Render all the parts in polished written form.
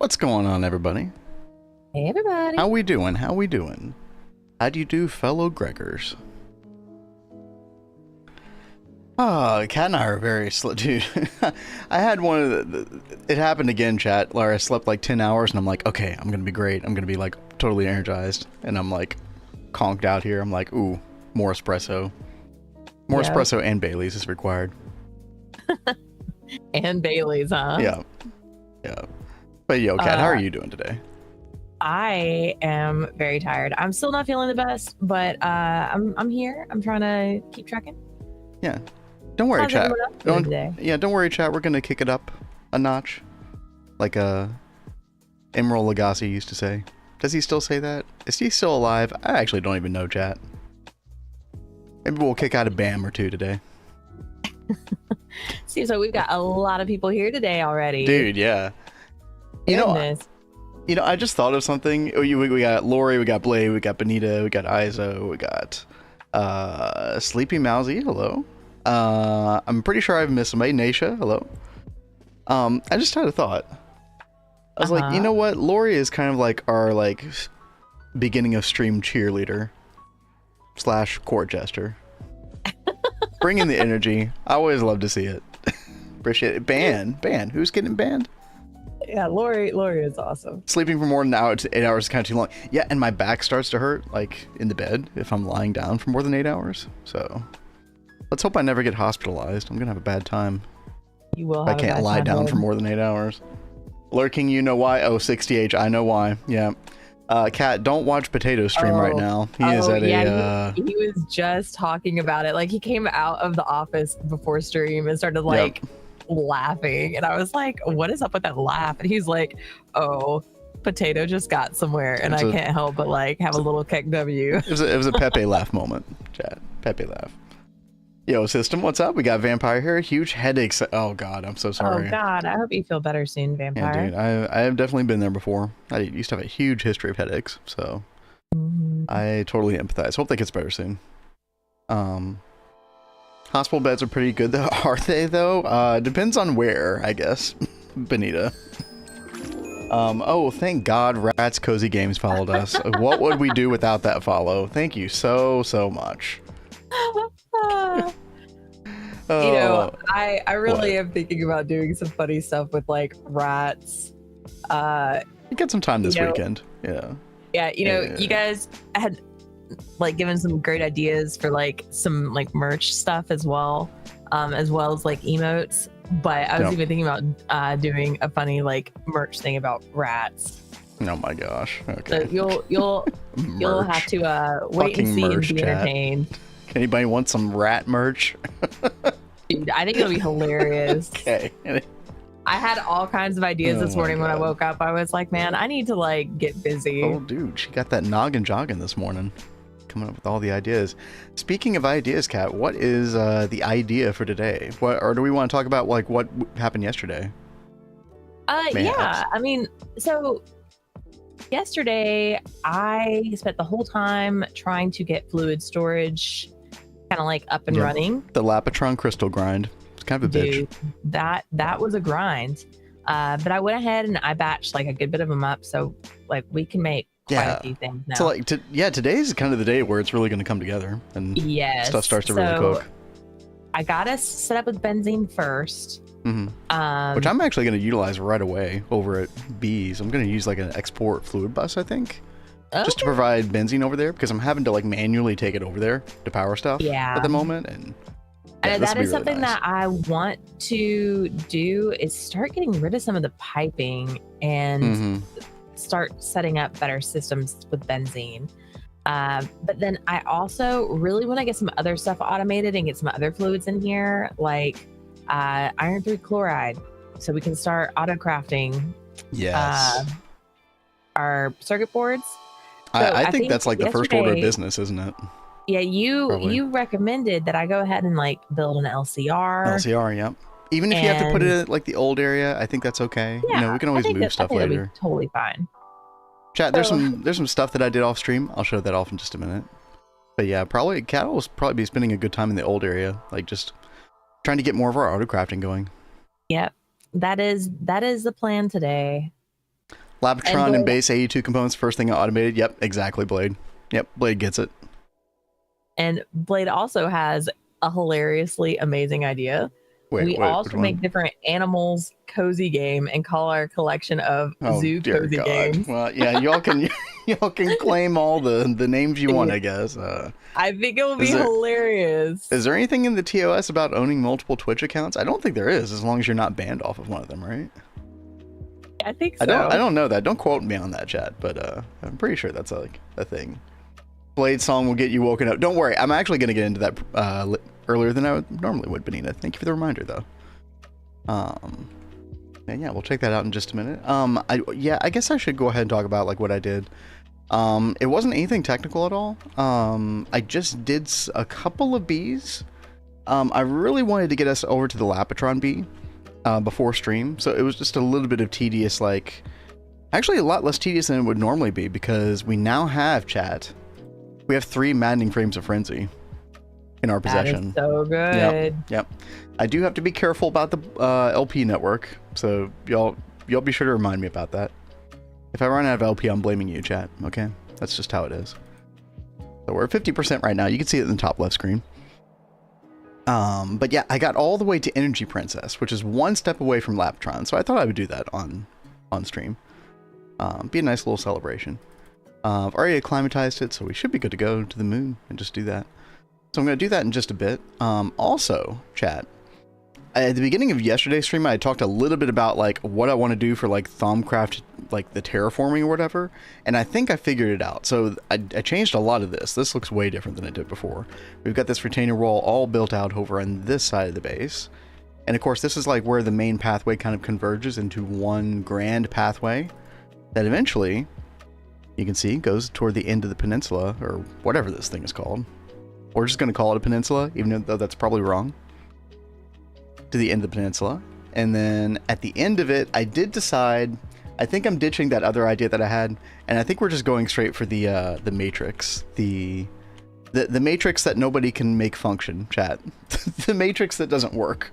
What's going on, everybody? Hey, everybody. How we doing? How we doing? How do you do, fellow Gregors? Oh, Kat and I are very dude. I had one of it happened again, chat. Lara slept like 10 hours, and I'm like, okay, I'm gonna be great. I'm gonna be like totally energized, and I'm like conked out here. I'm like, ooh, more espresso. More espresso and Bailey's is required. And Bailey's, huh? Yeah. Yeah. But yo, Kat, how are you doing today? I am very tired. I'm still not feeling the best, but I'm here. I'm trying to keep trucking. Yeah. Don't worry, How's chat. Don't worry, chat. We're gonna kick it up a notch, like Emerald Lagasse used to say. Does he still say that? Is he still alive? I actually don't even know, chat. Maybe we'll kick out a BAM or two today. Seems like we've got a lot of people here today already. Dude, yeah. You know, I just thought of something. We got Lori, we got Blade, we got Benita, we got Izo, we got Sleepy Mousy. Hello. I'm pretty sure I've missed somebody. Naisha, hello. I just had a thought. I was like, you know what? Lori is kind of like our beginning of stream cheerleader / court jester. Bring in the energy. I always love to see it. Appreciate it. Ban. Who's getting banned? Yeah, Lori is awesome. Sleeping for more than an hour to 8 hours is kind of too long. Yeah, and my back starts to hurt, like, in the bed if I'm lying down for more than 8 hours. So, let's hope I never get hospitalized. I'm gonna have a bad time. You will have I can't lie down for more than 8 hours. Lurking, you know why? Oh, 60H, I know why. Yeah. Kat, don't watch Potato stream right now. He is at he was just talking about it. Like, he came out of the office before stream and started laughing, and I was like, what is up with that laugh? And he's like, oh, Potato just got somewhere, and I can't help but have a little keck W. It was a Pepe laugh moment, chat. Pepe laugh. Yo, system, what's up? We got Vampire here. Huge headaches. Oh god, I'm so sorry. Oh god, I hope you feel better soon, Vampire. Yeah, dude, I have definitely been there before. I used to have a huge history of headaches, so I totally empathize. Hope that gets better soon. Hospital beds are pretty good though. Are they though? Depends on where, I guess. Benita. Oh, thank God Rats Cozy Games followed us. What would we do without that follow? Thank you so much. You know, I really am thinking about doing some funny stuff with rats. You get some time this weekend. Yeah, you guys had given some great ideas for some merch stuff as well as emotes, but I was even thinking about doing a funny merch thing about rats. Oh my gosh. Okay. So you'll have to wait and see and be entertained. Anybody want some rat merch? Dude, I think it'll be hilarious. Okay. I had all kinds of ideas this morning when I woke up. I was like, man, I need to get busy. Oh, dude, she got that noggin jogging this morning. Coming up with all the ideas. Speaking of ideas, Kat, what is the idea for today? Or do we want to talk about what happened yesterday? Yeah, I mean, so yesterday I spent the whole time trying to get fluid storage kind of up and running. The Lapatron crystal grind. It's kind of a bitch. That was a grind. But I went ahead and I batched a good bit of them up, so we can make quite a few things now. So today's kind of the day where it's really going to come together and stuff starts to really cook. I got us set up with benzene first. Which I'm actually going to utilize right away over at Bees. I'm going to use an export fluid bus, I think. Just to provide benzene over there, because I'm having to manually take it over there to power stuff at the moment. And that is something that I want to do, is start getting rid of some of the piping and start setting up better systems with benzene. But then I also really want to get some other stuff automated and get some other fluids in here, like iron 3 chloride, so we can start auto crafting our circuit boards. So I think that's the first order of business, isn't it? Yeah, you recommended that I go ahead and build an LCR. LCR, yep. Even if you have to put it at the old area, I think that's okay. Yeah, we can always move stuff later. That'll be totally fine. Chat, there's some stuff that I did off stream. I'll show that off in just a minute. But yeah, Cat will probably be spending a good time in the old area, just trying to get more of our auto crafting going. Yep, that is the plan today. Laptron and base AE2 components, first thing I automated. Yep, exactly, Blade. Yep, Blade gets it. And Blade also has a hilariously amazing idea. We also make different animals cozy game and call our collection of zoo cozy games. Well, yeah, y'all can claim all the names you want, I guess. I think it will be hilarious. Is there anything in the TOS about owning multiple Twitch accounts? I don't think there is, as long as you're not banned off of one of them, right? I think so. I don't know that. Don't quote me on that, chat, but I'm pretty sure that's like a thing. Blade song will get you woken up. Don't worry, I'm actually going to get into that earlier than I normally would, Benita. Thank you for the reminder, though. And yeah, we'll check that out in just a minute. I guess I should go ahead and talk about like what I did. It wasn't anything technical at all. I just did a couple of bees. I really wanted to get us over to the Lapatron bee before stream, so it was just a little bit of tedious, like actually a lot less tedious than it would normally be, because we now have chat. We have 3 maddening frames of frenzy in our possession. That is so good. Yep. I do have to be careful about the LP network, so y'all be sure to remind me about that. If I run out of LP, I'm blaming you, chat. Okay, that's just how it is. So we're at 50% right now. You can see it in the top left screen. But yeah, I got all the way to Energy Princess, which is 1 step away from Laptron. So I thought I would do that on stream. Be a nice little celebration. I've already acclimatized it, so we should be good to go to the moon and just do that. So I'm going to do that in just a bit. Also, chat, at the beginning of yesterday's stream, I talked a little bit about like what I want to do for like Thaumcraft, like the terraforming or whatever, and I think I figured it out. So I changed a lot of this. This looks way different than it did before. We've got this retainer wall all built out over on this side of the base. And of course, this is like where the main pathway kind of converges into one grand pathway that eventually, you can see, goes toward the end of the peninsula, or whatever this thing is called. We're just going to call it a peninsula, even though that's probably wrong. To the end of the peninsula. And then at the end of it, I did decide, I think I'm ditching that other idea that I had, and I think we're just going straight for the matrix. The matrix that nobody can make function, chat. The matrix that doesn't work.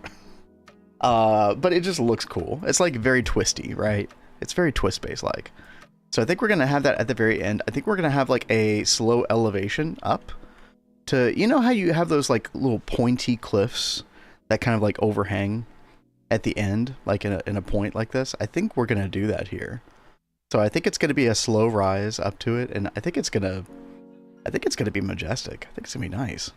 But it just looks cool. It's like very twisty, right? It's very twist-based like. So I think we're going to have that at the very end. I think we're going to have like a slow elevation up to, you know how you have those like little pointy cliffs that kind of like overhang at the end, like in a point like this? I think we're going to do that here. So I think it's going to be a slow rise up to it, and I think it's going to be majestic. I think it's going to be nice.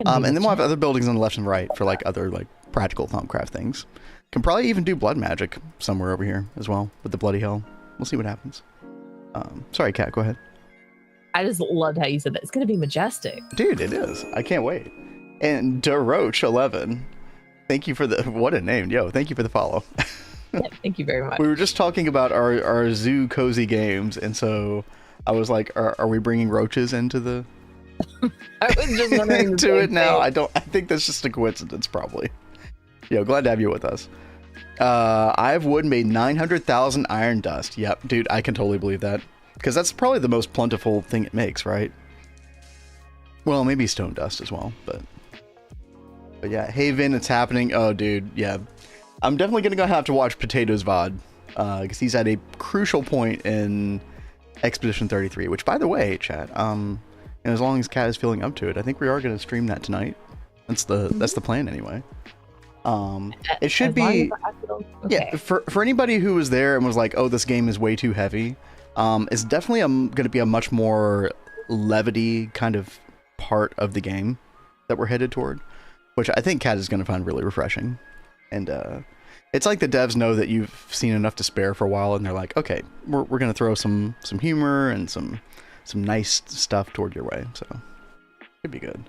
And then we'll have other buildings on the left and right for like other like practical Thaumcraft things. Can probably even do blood magic somewhere over here as well with the bloody hell. We'll see what happens. Sorry, Kat, go ahead. I just loved how you said that. It's going to be majestic. Dude, it is. I can't wait. And DeRoach11, thank you for the, what a name. Yo, thank you for the follow. Yeah, thank you very much. We were just talking about our zoo cozy games, and so I was like, are we bringing roaches into the... I was just wondering into it now. I think that's just a coincidence, probably. Yo, glad to have you with us. I've wood made 900,000 iron dust. Yep, dude, I can totally believe that. Because that's probably the most plentiful thing it makes, right? Well, maybe stone dust as well, but yeah, hey Vin, it's happening. Oh, dude, yeah. I'm definitely gonna have to watch Potatoes VOD, because he's at a crucial point in Expedition 33, which, by the way, chat, and as long as Kat is feeling up to it, I think we are gonna stream that tonight. That's the plan anyway. It should be, okay. Yeah, for anybody who was there and was like, oh, this game is way too heavy, it's definitely going to be a much more levity kind of part of the game that we're headed toward, which I think Kat is going to find really refreshing. And it's like the devs know that you've seen enough to spare for a while, and they're like, okay, we're going to throw some humor and some nice stuff toward your way, so should be good.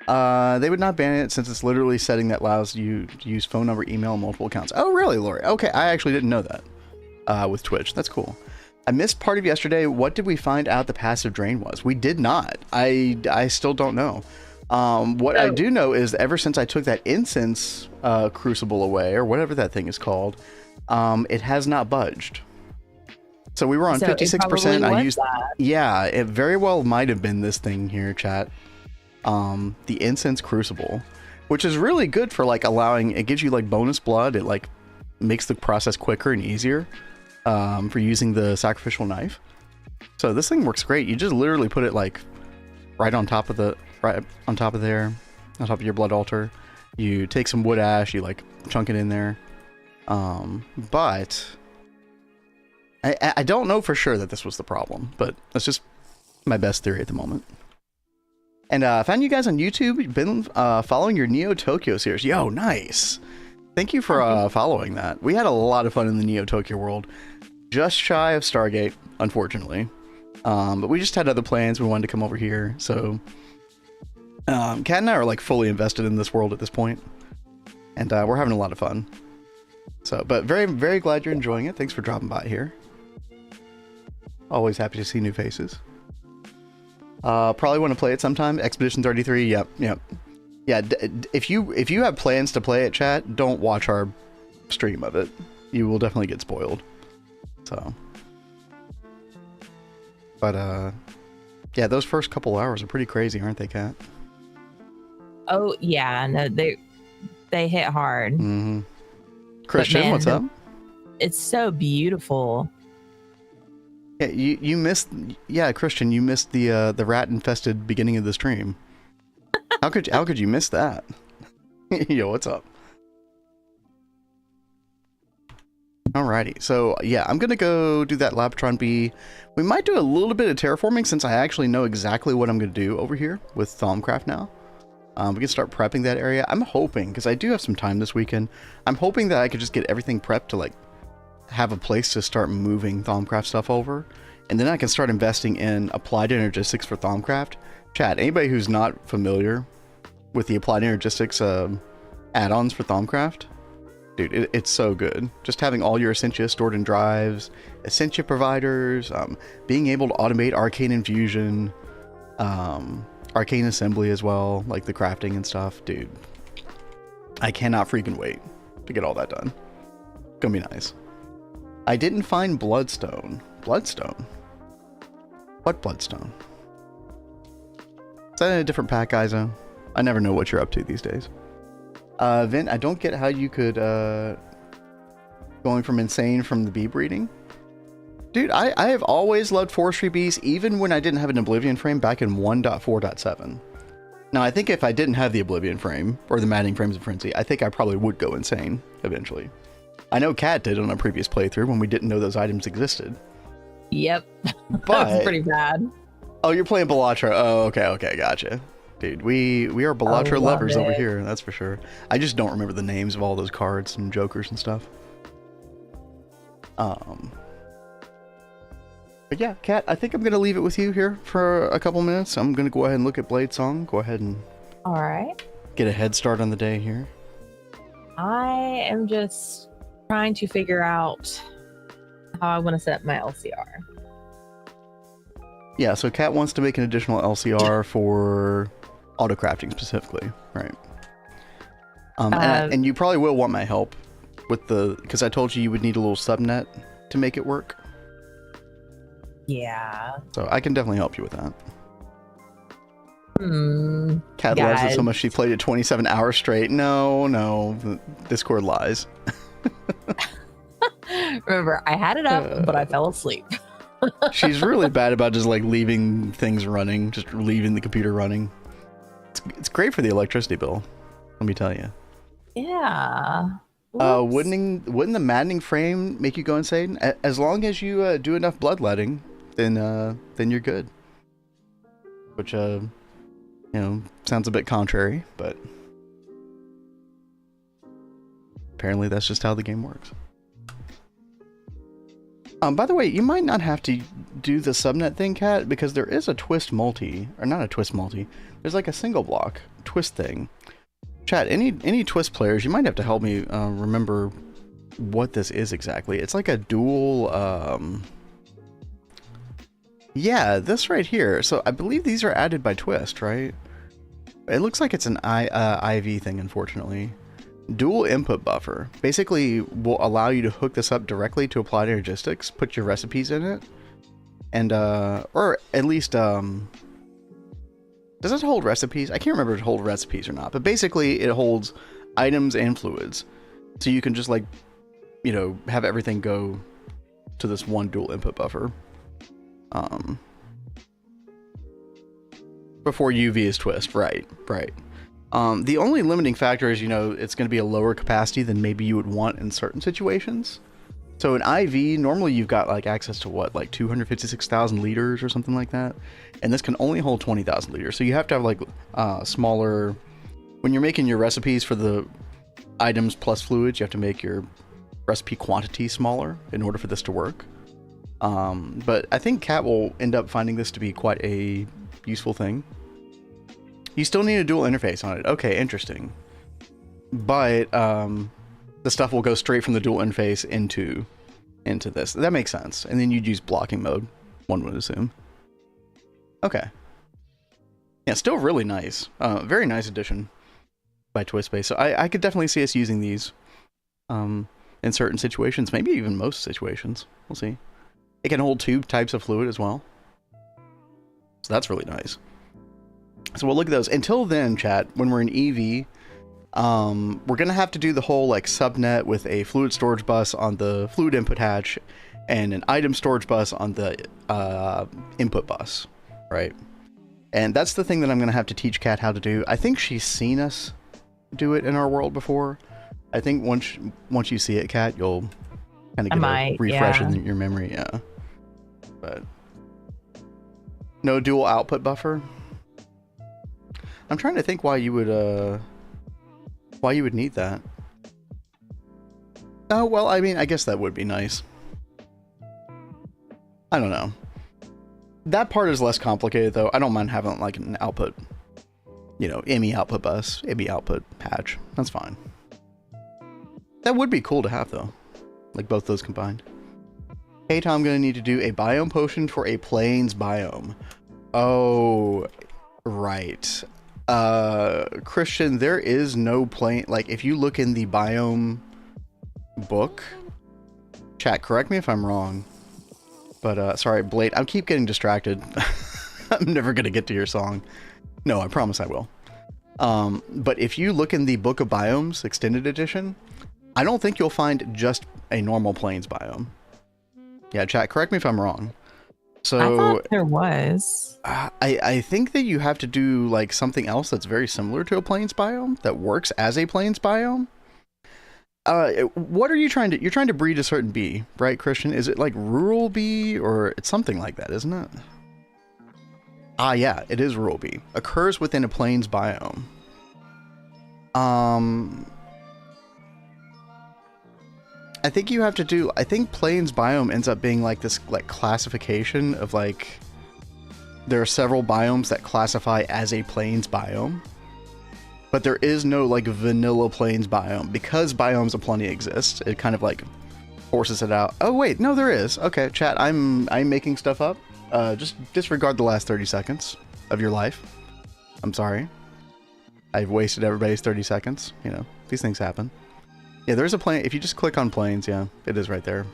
They would not ban it since it's literally setting that allows you to use phone number, email, and multiple accounts. Oh, really, Lori? Okay, I actually didn't know that with Twitch. That's cool. I missed part of yesterday. What did we find out the passive drain was? We did not. I still don't know. What I do know is ever since I took that incense crucible away, or whatever that thing is called, it has not budged. So we were on 56%. I used that. Yeah, it very well might have been this thing here, chat. The incense crucible, which is really good for like allowing, it gives you like bonus blood. It like makes the process quicker and easier. for using the sacrificial knife. So this thing works great. You just literally put it like right on top of there, on top of your blood altar. You take some wood ash, you like chunk it in there. But I don't know for sure that this was the problem, but that's just my best theory at the moment. And I found you guys on YouTube. You've been following your Neo Tokyo series. Yo, nice. Thank you for following that. We had a lot of fun in the Neo Tokyo world. Just shy of Stargate, unfortunately. But we just had other plans. We wanted to come over here. So Kat and I are like fully invested in this world at this point. And we're having a lot of fun. So, but very, very glad you're enjoying it. Thanks for dropping by here. Always happy to see new faces. Probably want to play it sometime. Expedition 33. Yep. Yeah. If you have plans to play it, chat, don't watch our stream of it. You will definitely get spoiled. So, but yeah, those first couple hours are pretty crazy, aren't they, Kat? Oh yeah, no, they hit hard. Mm-hmm. Christian, man, what's up? It's so beautiful. Yeah, you missed. Yeah, Christian, you missed the rat infested beginning of the stream. How could you miss that? Yo, what's up? Alrighty, so yeah, I'm gonna go do that Labtron B. We might do a little bit of terraforming since I actually know exactly what I'm gonna do over here with Thaumcraft now. We can start prepping that area. I'm hoping, because I do have some time this weekend, I'm hoping that I could just get everything prepped to like have a place to start moving Thaumcraft stuff over, and then I can start investing in applied energistics for Thaumcraft. Chat, anybody who's not familiar with the applied energistics add-ons for Thaumcraft, dude, it's so good. Just having all your Essentia stored in drives, Essentia providers, being able to automate arcane infusion, arcane assembly as well, like the crafting and stuff, dude. I cannot freaking wait to get all that done. Gonna be nice. I didn't find bloodstone. Bloodstone? What bloodstone? Is that in a different pack, Izo? I never know what you're up to these days. Vin, I don't get how you could going from insane from the bee breeding. Dude, I have always loved forestry bees, even when I didn't have an Oblivion frame back in 1.4.7. Now, I think if I didn't have the Oblivion frame, or the Maddening Frames of Frenzy, I think I probably would go insane, eventually. I know Kat did on a previous playthrough when we didn't know those items existed. Yep. But that's pretty bad. Oh, you're playing Balatro. Oh, okay, gotcha. Dude, we are Balatro lovers over here, that's for sure. I just don't remember the names of all those cards and jokers and stuff. But yeah, Kat, I think I'm going to leave it with you here for a couple minutes. I'm going to go ahead and look at Blade Song. Go ahead and all right, get a head start on the day here. I am just trying to figure out how I want to set up my LCR. Yeah, so Kat wants to make an additional LCR for auto crafting specifically, right? And you probably will want my help with because I told you would need a little subnet to make it work. Yeah. So I can definitely help you with that. Kat loves it so much she played it 27 hours straight. No, Discord lies. Remember, I had it up, but I fell asleep. She's really bad about just like leaving things running, just leaving the computer running. It's great for the electricity bill, let me tell you. Yeah. Wouldn't the maddening frame make you go insane? As long as you do enough bloodletting, then you're good. Which sounds a bit contrary, but apparently that's just how the game works. By the way, you might not have to do the subnet thing, Kat, because there is a twist multi, or not a twist multi. There's like a single block twist thing. Chat, any twist players, you might have to help me remember what this is exactly. It's like a dual, yeah, this right here. So I believe these are added by twist, right? It looks like it's an IV thing, unfortunately. Dual input buffer basically will allow you to hook this up directly to applied energistics, put your recipes in it, and or at least does it hold recipes? I can't remember if it holds recipes or not, but basically it holds items and fluids, so you can just like have everything go to this one dual input buffer. Before UV is twist, right. The only limiting factor is, it's going to be a lower capacity than maybe you would want in certain situations. So in IV, normally you've got like access to what, like 256,000 liters or something like that. And this can only hold 20,000 liters. So you have to have like smaller, when you're making your recipes for the items plus fluids, you have to make your recipe quantity smaller in order for this to work. But I think Cat will end up finding this to be quite a useful thing. You still need a dual interface on it. Okay, interesting. But the stuff will go straight from the dual interface into this. That makes sense. And then you'd use blocking mode, one would assume. Okay. Yeah, still really nice. Very nice addition by TwistSpace. So I could definitely see us using these in certain situations, maybe even most situations. We'll see. It can hold 2 types of fluid as well. So that's really nice. So we'll look at those. Until then, chat, when we're in EV, we're going to have to do the whole like subnet with a fluid storage bus on the fluid input hatch and an item storage bus on the input bus, right? And that's the thing that I'm going to have to teach Kat how to do. I think she's seen us do it in our world before. I think once you see it, Kat, you'll kind of get a refresh in your memory. Yeah. But no dual output buffer. I'm trying to think why you would need that. Oh, well, I mean, I guess that would be nice. I don't know. That part is less complicated, though. I don't mind having, like, an output, ME output bus, ME output patch. That's fine. That would be cool to have, though. Like, both those combined. Hey, Tom, I'm going to need to do a biome potion for a plains biome. Oh, right. Christian, there is no plain... Like, if you look in the biome book... Chat, correct me if I'm wrong. But, sorry, Blade, I keep getting distracted. I'm never going to get to your song. No, I promise I will. But if you look in the Book of Biomes Extended Edition, I don't think you'll find just a normal plains biome. Yeah, chat, correct me if I'm wrong. So I thought there was. I think that you have to do like something else that's very similar to a plains biome that works as a plains biome. What are you trying to... You're trying to breed a certain bee, right, Christian? Is it like rural bee or it's something like that, isn't it? Ah, yeah, it is rural bee. Occurs within a plains biome. I think you have to do... I think plains biome ends up being like this like classification of like... There are several biomes that classify as a plains biome. But there is no like vanilla plains biome. Because biomes aplenty exist, it kind of like forces it out. Oh wait, no there is. Okay, chat, I'm making stuff up. Just disregard the last 30 seconds of your life. I'm sorry. I've wasted everybody's 30 seconds. These things happen. Yeah, there's a plain. If you just click on plains, yeah, it is right there.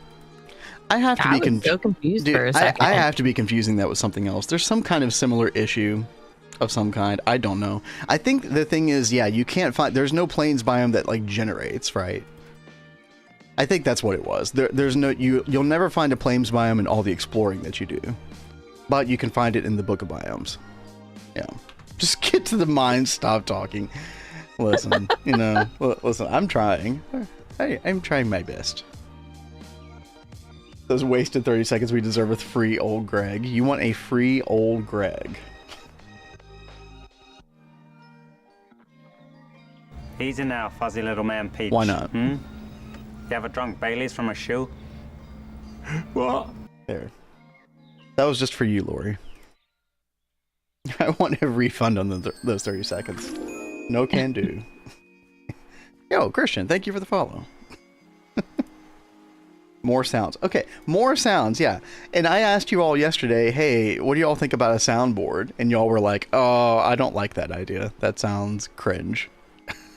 I have to be so confused for a second. I have to be confusing that with something else. There's some kind of similar issue of some kind. I don't know. I think the thing is, yeah, you can't find... There's no plains biome that like generates, right? I think that's what it was. There's no... You'll never find a plains biome in all the exploring that you do. But you can find it in the Book of Biomes. Yeah. Just get to the mine, stop talking. Listen, listen, I'm trying. I'm trying my best. Those wasted 30 seconds we deserve with free old Greg. You want a free old Greg. Easy now, fuzzy little man Peach. Why not? You ever drunk Baileys from a shoe? What? There. That was just for you, Lori. I want a refund on those 30 seconds. No can do. Yo, Christian, thank you for the follow. More sounds. Okay, more sounds, yeah. And I asked you all yesterday, hey, what do y'all think about a soundboard? And y'all were like, oh, I don't like that idea. That sounds cringe.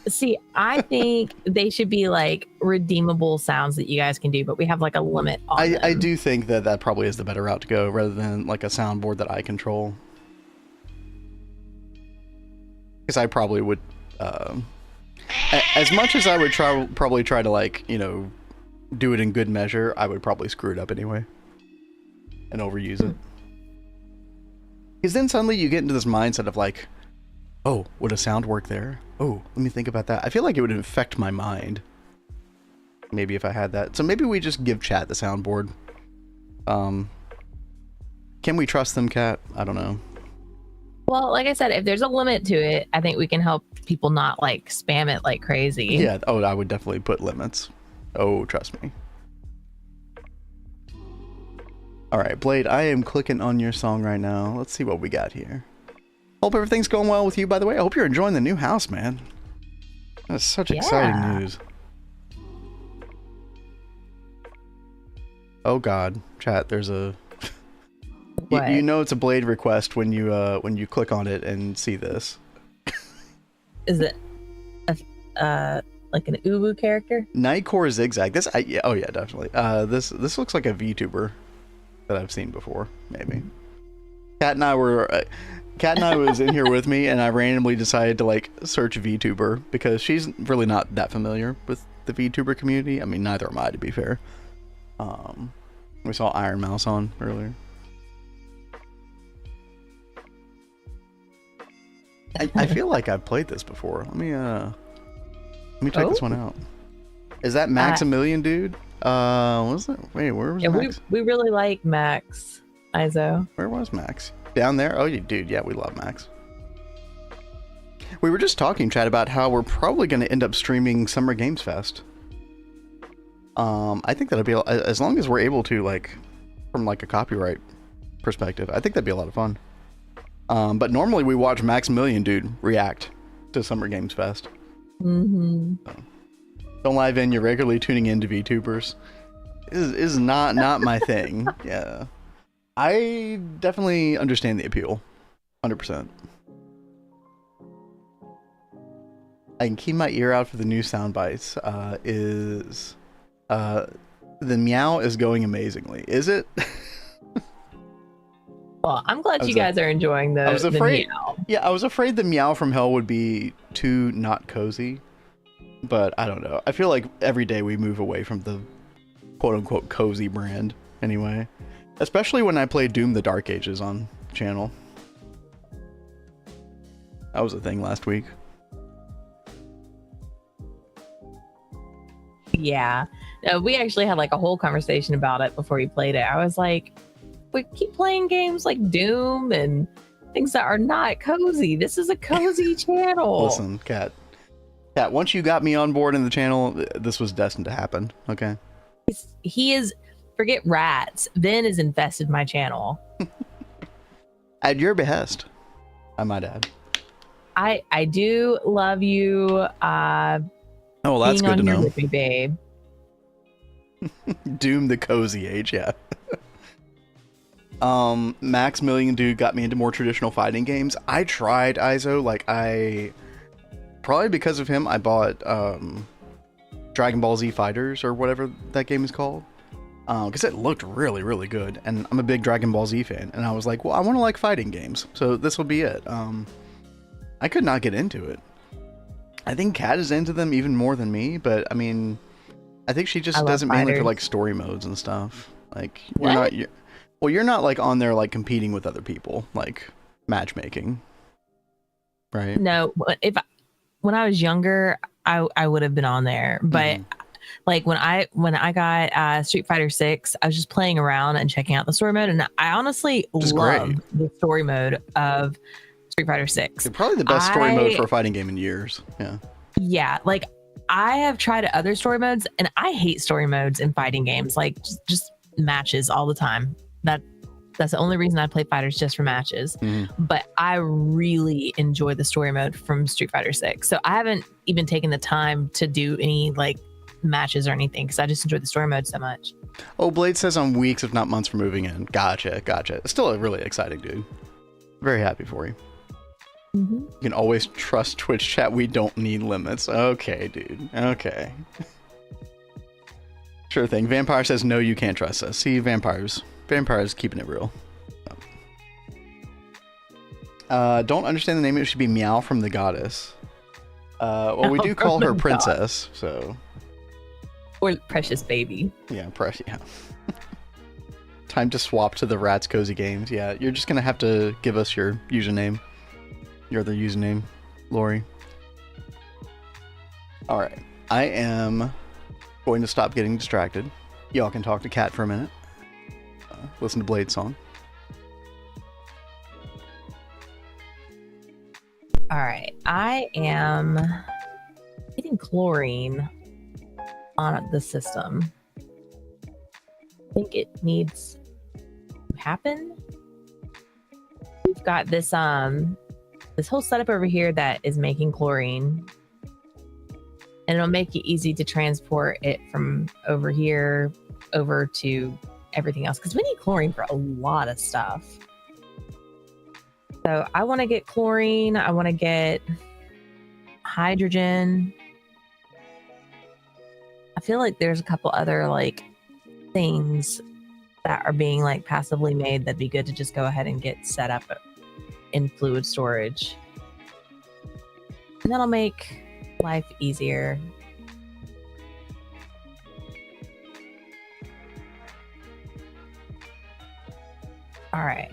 See, I think they should be like redeemable sounds that you guys can do, but we have like a limit on them. I do think that probably is the better route to go rather than like a soundboard that I control. Because I probably would, as much as I would probably try to like, do it in good measure, I would probably screw it up anyway and overuse it. Because then suddenly you get into this mindset of like, oh, would a sound work there? Oh, let me think about that. I feel like it would affect my mind. Maybe if I had that. So maybe we just give chat the soundboard. Can we trust them, Kat? I don't know. Well, like I said, if there's a limit to it, I think we can help people not like spam it like crazy. Yeah. Oh, I would definitely put limits. Oh, trust me. All right, Blade, I am clicking on your song right now. Let's see what we got here. Hope everything's going well with you, by the way. I hope you're enjoying the new house, man. That's such exciting news. Oh God, chat, there's a... you know it's a Blade request when you click on it and see this. Is it like an Ubu character? Nightcore Zigzag. Oh yeah, definitely. This looks like a VTuber that I've seen before, maybe. Kat and I was in here with me, and I randomly decided to like search VTuber because she's really not that familiar with the VTuber community. I mean, neither am I, to be fair. We saw Iron Mouse on earlier. I feel like I've played this before. Let me check this one out. Is that Maximilian dude? Was it? Wait, where was Max? We really like Max Izo. Where was Max? Down there? Oh, dude, yeah, we love Max. We were just talking, chat, about how we're probably going to end up streaming Summer Games Fest. I think that'll be, as long as we're able to, like, from like a copyright perspective, I think that'd be a lot of fun. But normally we watch Maximilian dude react to Summer Games Fest. Mm-hmm. So, don't live in. You're regularly tuning into VTubers. Is not my thing. Yeah, I definitely understand the appeal, 100%. I can keep my ear out for the new sound bites. The meow is going amazingly. Is it? Well, I'm glad you guys are enjoying the meow. Yeah, I was afraid the meow from hell would be too not cozy. But I don't know. I feel like every day we move away from the quote-unquote cozy brand anyway. Especially when I play Doom the Dark Ages on channel. That was a thing last week. Yeah. We actually had like a whole conversation about it before we played it. I was like, we keep playing games like Doom and things that are not cozy. This is a cozy channel. Listen, Kat, once you got me on board in the channel, this was destined to happen. Okay. He is, forget rats. Vin has infested my channel. At your behest, I might add. I do love you. Oh, well, that's good to know. With me, babe. Doom the cozy age, yeah. Maximilian dude got me into more traditional fighting games. I tried Izo, like probably because of him, I bought Dragon Ball Z Fighters or whatever that game is called. Because it looked really, really good, and I'm a big Dragon Ball Z fan, and I was like, well, I want to like fighting games, so this will be it. I could not get into it. I think Kat is into them even more than me, but I mean, I think she just does it mainly for like story modes and stuff. Like, you're not like on there like competing with other people, like matchmaking, right? No, when I was younger, I would have been on there, but like when I got Street Fighter 6, I was just playing around and checking out the story mode, and I honestly love the story mode of Street Fighter 6. It's probably the best story mode for a fighting game in years. Yeah, like I have tried other story modes, and I hate story modes in fighting games, like just matches all the time. That's the only reason I play fighters, just for matches. But I really enjoy the story mode from Street Fighter 6. So I haven't even taken the time to do any like matches or anything because I just enjoy the story mode so much. Oh, Blade says I'm weeks, if not months, for moving in. Gotcha. Still a really exciting dude. Very happy for you. You can always trust Twitch chat. We don't need limits. Okay, dude. Okay. Sure thing. Vampire says no, you can't trust us. See, Vampire's keeping it real. Don't understand the name. It should be Meow from the Goddess. Well, we do call her Princess, so Or precious baby. Yeah, yeah. Time to swap to the Rats Cozy Games. Yeah, you're just gonna have to give us your username. Your other username, Lori. Alright. I am going to stop getting distracted. Y'all can talk to Cat for a minute. Listen to Blade's song. Alright. I am getting chlorine on the system. I think it needs to happen. We've got this this whole setup over here that is making chlorine, and it'll make it easy to transport it from over here over to everything else, because we need chlorine for a lot of stuff. So I want to get chlorine. I want to get hydrogen. I feel like there's a couple other like things that are being like passively made that'd be good to just go ahead and get set up in fluid storage, and that'll make life easier. All right.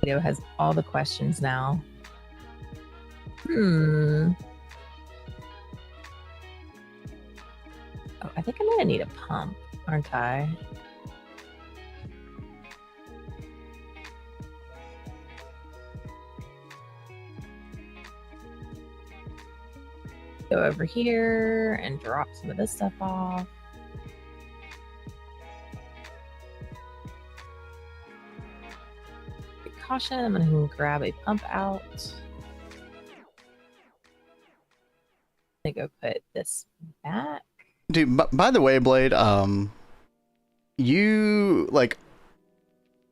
Video has all the questions now. Oh, I think I'm gonna need a pump, aren't I? Go over here and drop some of this stuff off. Caution, I'm gonna grab a pump out. I'm gonna go put this back. Dude, by the way, Blade, you like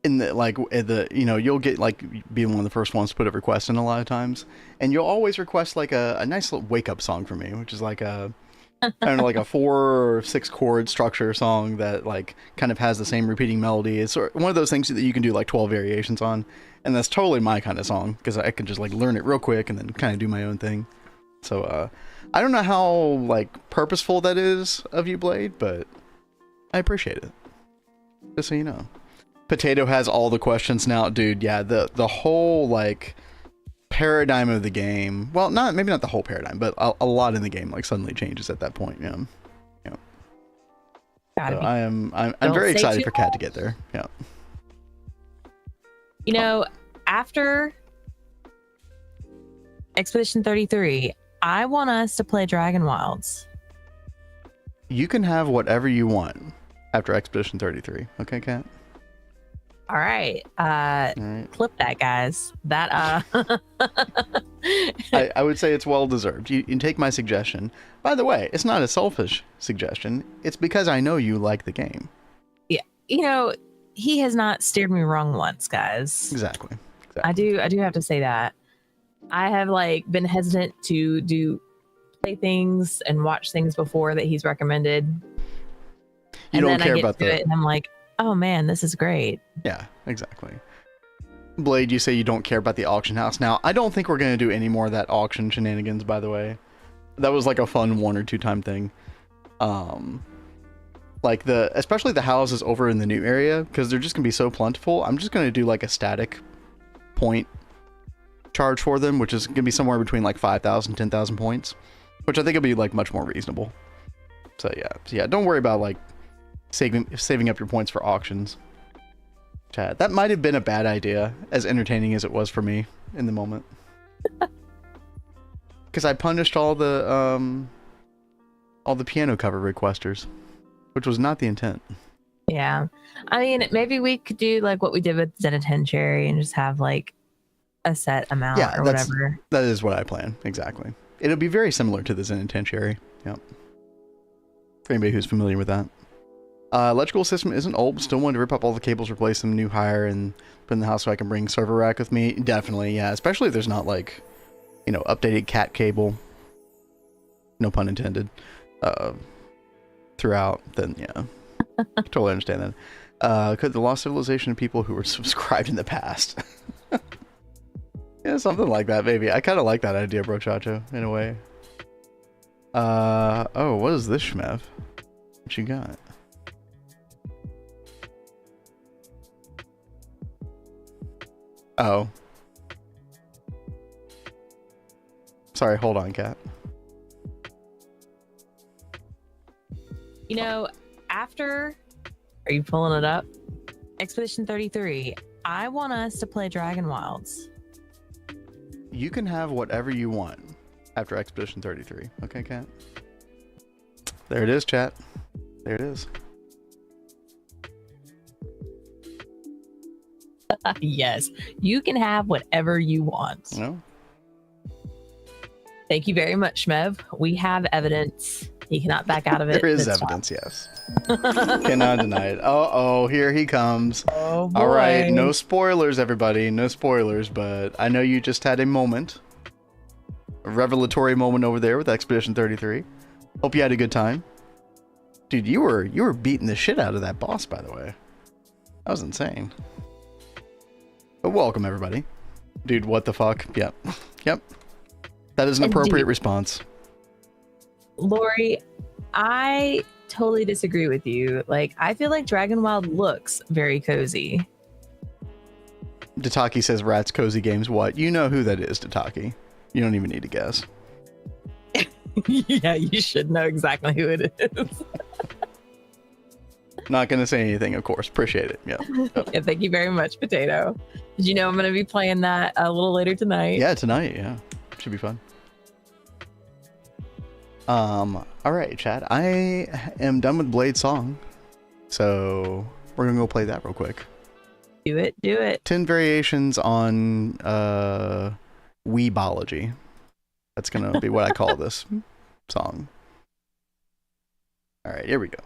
in the you know, you'll get like being one of the first ones to put a request in a lot of times, and you'll always request like a nice little wake up song for me, which is like a I don't know, like a 4 or 6 chord structure song that like kind of has the same repeating melody. It's sort of one of those things that you can do like 12 variations on, and that's totally my kind of song because I can just like learn it real quick and then kind of do my own thing. So I don't know how like purposeful that is of you, Blade, but I appreciate it. Just so you know. Potato has all the questions now, dude. Yeah, the whole like paradigm of the game, well, maybe not the whole paradigm, but a lot in the game like suddenly changes at that point. Yeah. So I'm very excited for Cat to get there. Yeah. You know, after Expedition 33, I want us to play Dragon Wilds. You can have whatever you want after Expedition 33. Okay, Cat? All right. Clip that, guys. That I would say it's well deserved. You can take my suggestion. By the way, it's not a selfish suggestion. It's because I know you like the game. Yeah. You know, he has not steered me wrong once, guys. Exactly. I do have to say that. I have like been hesitant to play things and watch things before that he's recommended. You don't care about it and I'm like, oh man, this is great. Yeah, exactly. Blade, you say you don't care about the auction house. Now, I don't think we're going to do any more of that auction shenanigans, by the way. That was like a fun 1 or 2 time thing. Like especially the houses over in the new area, because they're just going to be so plentiful. I'm just going to do like a static point charge for them, which is going to be somewhere between like 5,000, 10,000 points, which I think will be like much more reasonable. So yeah, don't worry about like saving up your points for auctions. Chad, that might have been a bad idea, as entertaining as it was for me in the moment. Because I punished all the piano cover requesters, which was not the intent. Yeah, I mean, maybe we could do like what we did with Zenitentiary and just have like a set amount or whatever. That is what I plan. Exactly. It'll be very similar to the Zenitentiary. Yep. For anybody who's familiar with that. Electrical system isn't old. Still want to rip up all the cables, replace them, new hire, and put in the house so I can bring server rack with me. Definitely, yeah. Especially if there's not like, you know, updated cat cable. No pun intended. Throughout, then yeah. Totally understand that. Could the lost civilization of people who were subscribed in the past? Yeah, something like that, maybe. I kind of like that idea, Brochacho, in a way. Oh, what is this, Shmev? What you got? Oh. Sorry, hold on, Kat. You know, after... Are you pulling it up? Expedition 33. I want us to play Dragon Wilds. You can have whatever you want after Expedition 33. Okay, Kat? There it is, chat. There it is. Yes, you can have whatever you want. No? Thank you very much, Shmev. We have evidence. He cannot back out of it. There is evidence, yes. Cannot deny it. Oh, here he comes. Oh, boy. All right, no spoilers, everybody. No spoilers, but I know you just had a moment. A revelatory moment over there with Expedition 33. Hope you had a good time. Dude, you were beating the shit out of that boss, by the way. That was insane. But welcome, everybody. Dude, what the fuck? Yep. Yep. That is an appropriate response. Lori, I totally disagree with you. Like, I feel like Dragon Wild looks very cozy. Dataki says Rats Cozy Games. What? You know who that is, Dataki. You don't even need to guess. Yeah, you should know exactly who it is. Not going to say anything, of course. Appreciate it. Yeah. Yep. Yeah, thank you very much, Potato. Did you know I'm going to be playing that a little later tonight? Yeah, tonight. Yeah. Should be fun. All right, chat. I am done with Blade Song. So we're going to go play that real quick. Do it. Do it. 10 variations on Weebology. That's going to be what I call this song. All right, here we go.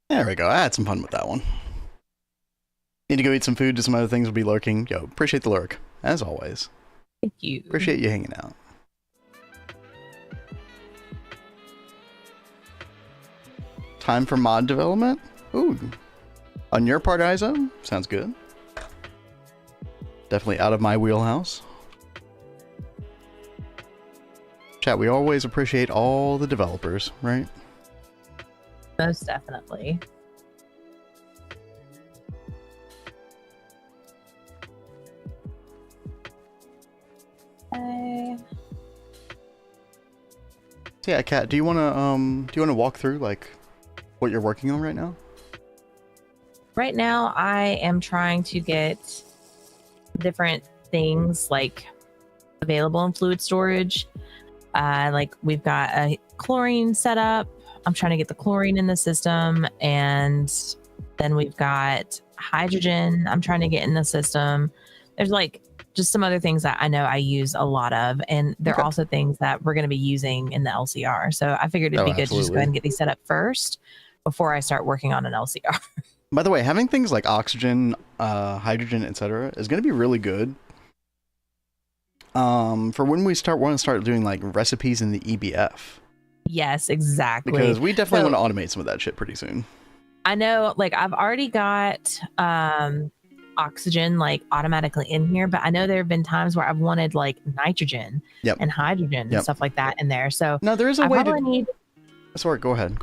There we go. I had some fun with that one. Need to go eat some food. Do some other things will be lurking. Yo, appreciate the lurk, as always. Thank you. Appreciate you hanging out. Time for mod development? Ooh. On your part, Izo? Sounds good. Definitely out of my wheelhouse. Chat, we always appreciate all the developers, right? Most definitely. So yeah, Kat, do you wanna walk through like what you're working on right now? Right now, I am trying to get different things like available in fluid storage. Like we've got a chlorine set up. I'm trying to get the chlorine in the system, and then we've got hydrogen I'm trying to get in the system. There's like just some other things that I know I use a lot of, and there are also things that we're going to be using in the LCR. So I figured it'd be good to just go ahead and get these set up first before I start working on an LCR. By the way, having things like oxygen, hydrogen, etc. is going to be really good for when we want to start doing like recipes in the EBF. Yes, exactly. Because we definitely want to automate some of that shit pretty soon. I know, like I've already got oxygen like automatically in here, but I know there have been times where I've wanted like nitrogen and hydrogen and stuff like that in there. So no, there is a way to. Sorry, go ahead.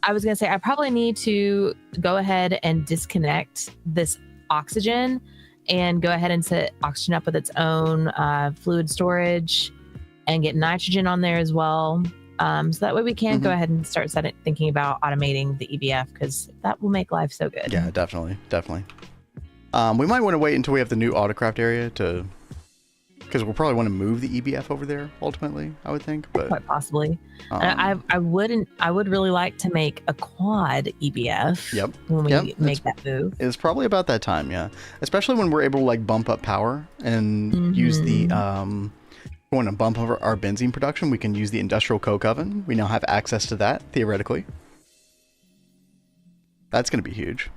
I was gonna say I probably need to go ahead and disconnect this oxygen and go ahead and set oxygen up with its own fluid storage and get nitrogen on there as well. So that way we can go ahead and start thinking about automating the EBF, because that will make life so good. Yeah, definitely. We might want to wait until we have the new autocraft area because we'll probably want to move the EBF over there ultimately, I would think. But quite possibly. I would really like to make a quad EBF when we make that move. It's probably about that time, yeah. Especially when we're able to like bump up power and use the we want to bump over our benzene production, we can use the industrial coke oven. We now have access to that, theoretically. That's going to be huge.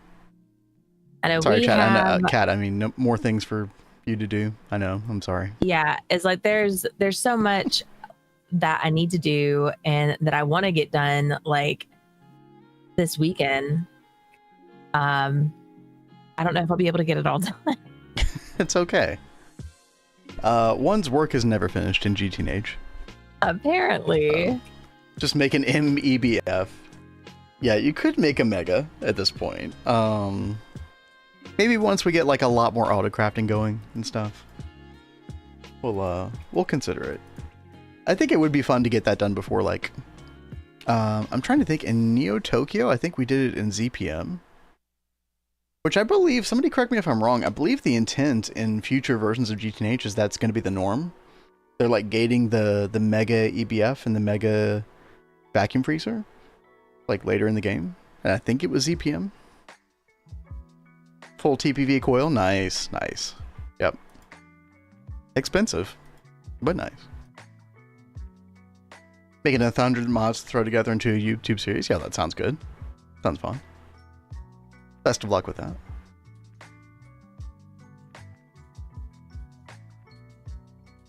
I know. Sorry, Kat, I mean, no more things for you to do. I know. I'm sorry. Yeah, it's like there's so much that I need to do and that I want to get done like this weekend. I don't know if I'll be able to get it all done. It's okay. One's work is never finished in GTNH. Apparently. Just make an MEBF. Yeah, you could make a mega at this point. Maybe once we get like a lot more autocrafting going and stuff, we'll consider it. I think it would be fun to get that done before like I'm trying to think, in Neo Tokyo, I think we did it in ZPM. Which I believe, somebody correct me if I'm wrong, I believe the intent in future versions of GTNH is that's going to be the norm. They're like gating the mega EBF and the mega vacuum freezer like later in the game. And I think it was ZPM. Full TPV coil, nice. Yep. Expensive, but nice. Making 100 mods to throw together into a YouTube series, yeah, that sounds good. Sounds fun. Best of luck with that.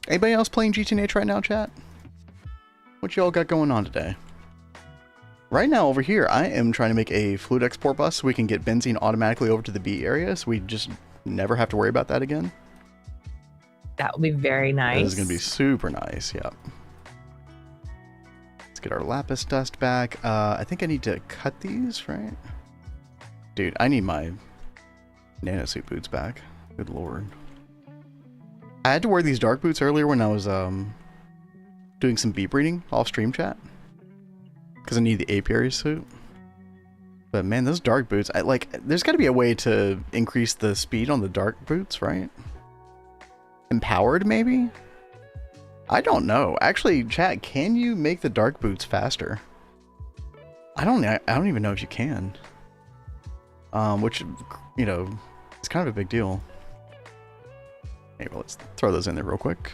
Anybody else playing GTNH right now, chat? What y'all got going on today? Right now over here, I am trying to make a fluid export bus so we can get benzene automatically over to the B area, so we just never have to worry about that again. That would be very nice. This is going to be super nice, yeah. Let's get our lapis dust back. I think I need to cut these, right? Dude, I need my nanosuit boots back. Good lord. I had to wear these dark boots earlier when I was doing some bee breeding off stream chat. Because I need the apiary suit. But man, those dark boots, there's got to be a way to increase the speed on the dark boots, right? Empowered, maybe? I don't know. Actually, chat, can you make the dark boots faster? I don't even know if you can. Which, you know, it's kind of a big deal. Anyway, let's throw those in there real quick.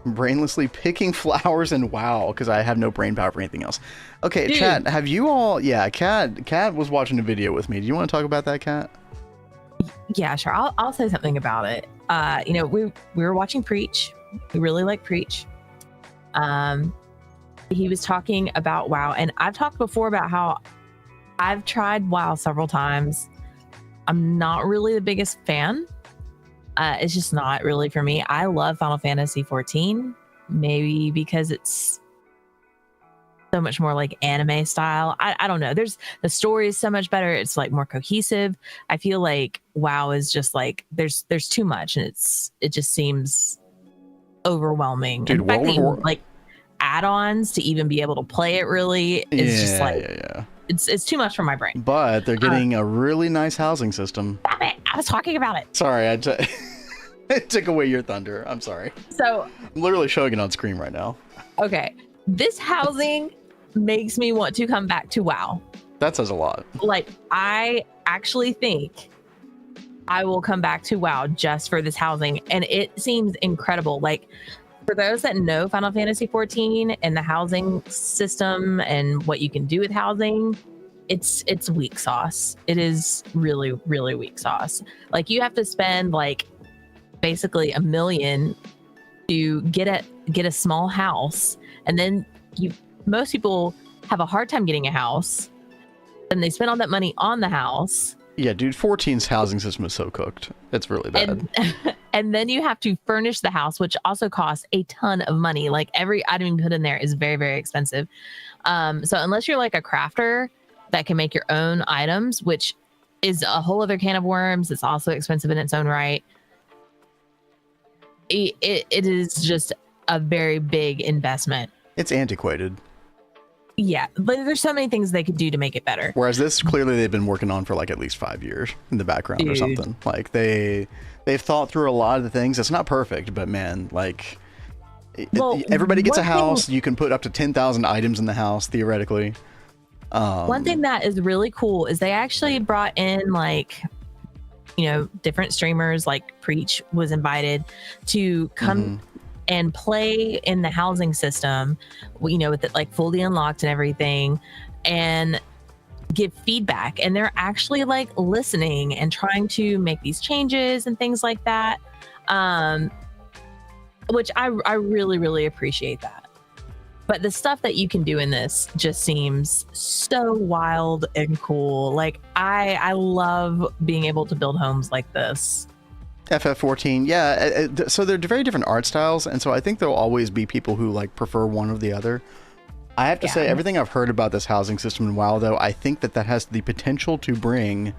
Brainlessly picking flowers and wow, because I have no brain power for anything else. Okay, dude. Chat, have you all... Yeah, Kat was watching a video with me. Do you want to talk about that, Kat? Yeah, sure. I'll say something about it. You know, we were watching Preach. We really like Preach. He was talking about WoW, and I've talked before about how I've tried WoW several times. I'm not really the biggest fan. It's just not really for me. I love Final Fantasy 14, maybe because it's so much more like anime style. I don't know. The story is so much better. It's like more cohesive. I feel like WoW is just like there's too much, and it just seems overwhelming. Dude, in fact, like add-ons to even be able to play it really is just like it's too much for my brain. But they're getting a really nice housing system. Damn it, I was talking about it. Sorry, I took away your thunder. I'm sorry. So I'm literally showing it on screen right now. Okay, this housing makes me want to come back to WoW. That says a lot. Like, I actually think I will come back to WoW just for this housing, and it seems incredible. Like, for those that know Final Fantasy 14 and the housing system and what you can do with housing, it's weak sauce. It is really, really weak sauce. Like, you have to spend like basically $1 million to get a small house, and then most people have a hard time getting a house, and they spend all that money on the house. Yeah, dude, 14's housing system is so cooked. It's really bad. And then you have to furnish the house, which also costs a ton of money. Like, every item you put in there is very, very expensive. So unless you're like a crafter that can make your own items, which is a whole other can of worms, it's also expensive in its own right. It is just a very big investment. It's antiquated. Yeah, but there's so many things they could do to make it better. Whereas this, clearly they've been working on for like at least 5 years in the background or something. Like they've thought through a lot of the things. It's not perfect, but man, like everybody gets a house. You can put up to 10,000 items in the house theoretically. One thing that is really cool is they actually brought in like, you know, different streamers. Like Preach was invited to come and play in the housing system, you know, with it like fully unlocked and everything, and give feedback. And they're actually like listening and trying to make these changes and things like that, which I really, really appreciate that. But the stuff that you can do in this just seems so wild and cool. Like I love being able to build homes like this. FF14, yeah. So they're very different art styles, and so I think there'll always be people who like prefer one or the other. I have to say, everything I've heard about this housing system in WoW, though, I think that has the potential to bring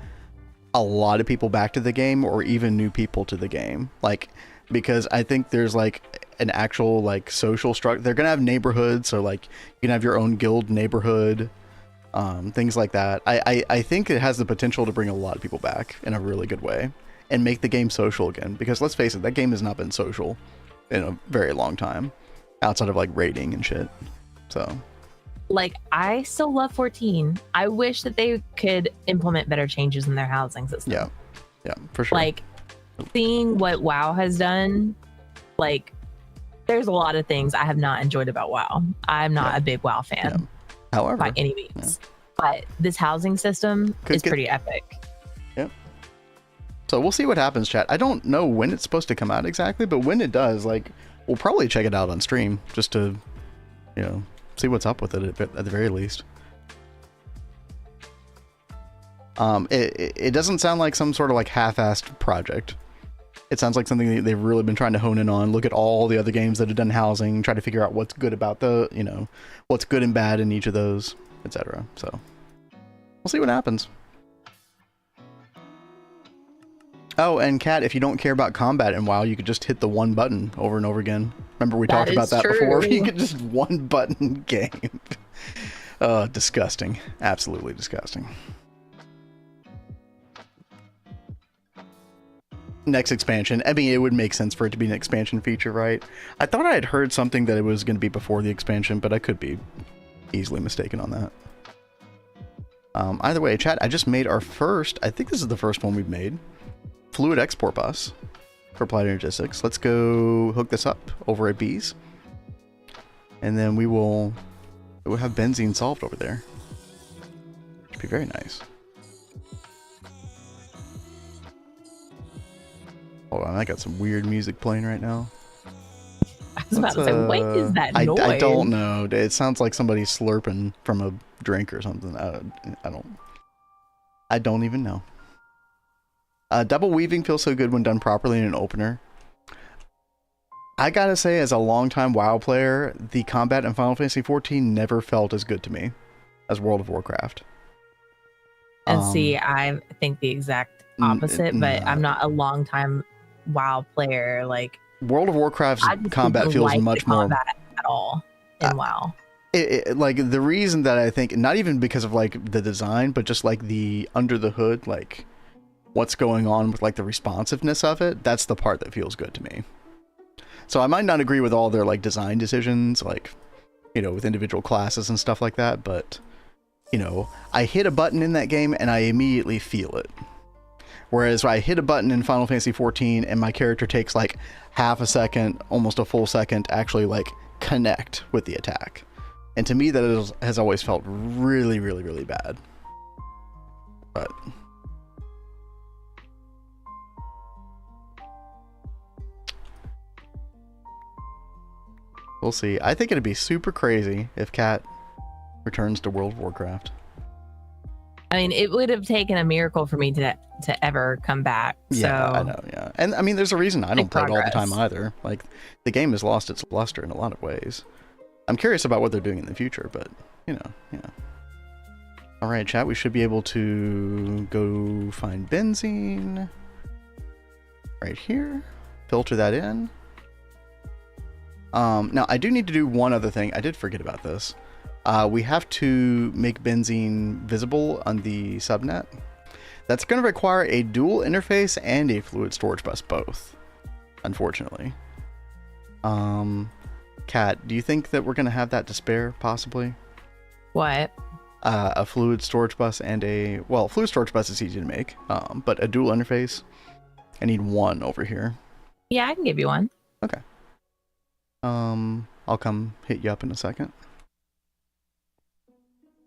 a lot of people back to the game, or even new people to the game. Like, because I think there's like an actual like social structure. They're gonna have neighborhoods, so like you can have your own guild neighborhood, things like that. I think it has the potential to bring a lot of people back in a really good way. And make the game social again, because let's face it, that game has not been social in a very long time, outside of like raiding and shit. So, like, I still love 14. I wish that they could implement better changes in their housing system. Yeah, for sure. Like, seeing what WoW has done, like, there's a lot of things I have not enjoyed about WoW. I'm not a big WoW fan, however, by any means. But this housing system is pretty epic. Yep. So we'll see what happens, chat. I don't know when it's supposed to come out exactly, but when it does, like, we'll probably check it out on stream just to, you know, see what's up with it at the very least. It doesn't sound like some sort of like half-assed project. It sounds like something that they've really been trying to hone in on, look at all the other games that have done housing, try to figure out what's good about the, you know, what's good and bad in each of those, etc. So we'll see what happens. Oh, and Kat, if you don't care about combat in WoW, you could just hit the one button over and over again. Remember we talked about that before? You could just one button game. Disgusting. Absolutely disgusting. Next expansion. I mean, it would make sense for it to be an expansion feature, right? I thought I had heard something that it was going to be before the expansion, but I could be easily mistaken on that. Either way, chat, I just made our first, I think this is the first one we've made, fluid export bus for Applied Energistics. Let's go hook this up over at Bees, and then we'll have benzene solved over there. Should be very nice. Hold on, I got some weird music playing right now. I was about to say, what is that noise? I don't know. It sounds like somebody slurping from a drink or something. I don't even know. Double weaving feels so good when done properly in an opener. I gotta say, as a longtime WoW player, the combat in Final Fantasy XIV never felt as good to me as World of Warcraft. And see, I think the exact opposite, but I'm not a longtime WoW player. Like, World of Warcraft's combat feels much more at all. in WoW. Like the reason that I think, not even because of like the design, but just like the under the hood, like what's going on with like the responsiveness of it, that's the part that feels good to me. So I might not agree with all their like design decisions, like, you know, with individual classes and stuff like that, but you know, I hit a button in that game and I immediately feel it. Whereas I hit a button in Final Fantasy XIV and my character takes like half a second, almost a full second to actually like connect with the attack. And to me, that has always felt really, really, really bad. But we'll see. I think it'd be super crazy if Cat returns to World of Warcraft. I mean, it would have taken a miracle for me to ever come back. Yeah, so. I know, yeah. And I mean, there's a reason I don't play it all the time either. Like, the game has lost its luster in a lot of ways. I'm curious about what they're doing in the future, but, you know, yeah. All right, chat, we should be able to go find benzene right here. Filter that in. Now, I do need to do one other thing. I did forget about this. We have to make benzene visible on the subnet. That's going to require a dual interface and a fluid storage bus both, unfortunately. Kat, do you think that we're going to have that to spare, possibly? What? A fluid storage bus and a... Well, fluid storage bus is easy to make, but a dual interface, I need one over here. Yeah, I can give you one. Okay. I'll come hit you up in a second.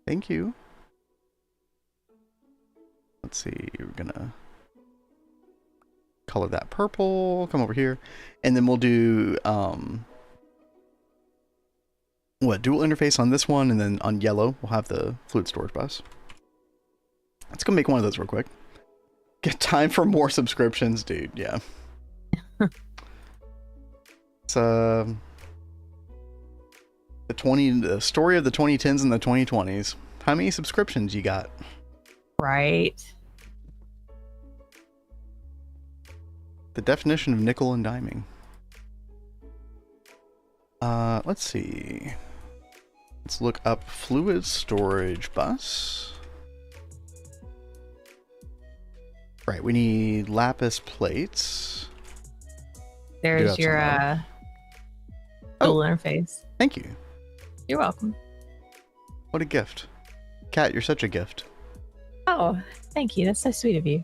Thank you. Let's see, we're gonna color that purple, come over here, and then we'll do dual interface on this one, and then on yellow we'll have the fluid storage bus. Let's go make one of those real quick. Get time for more subscriptions, dude. Yeah. It's the story of the 2010s and the 2020s. How many subscriptions you got? Right. The definition of nickel and diming. Let's see. Let's look up fluid storage bus. Right, we need lapis plates. There's your dual interface. Thank you. You're welcome. What a gift. Kat, you're such a gift. Oh, thank you. That's so sweet of you.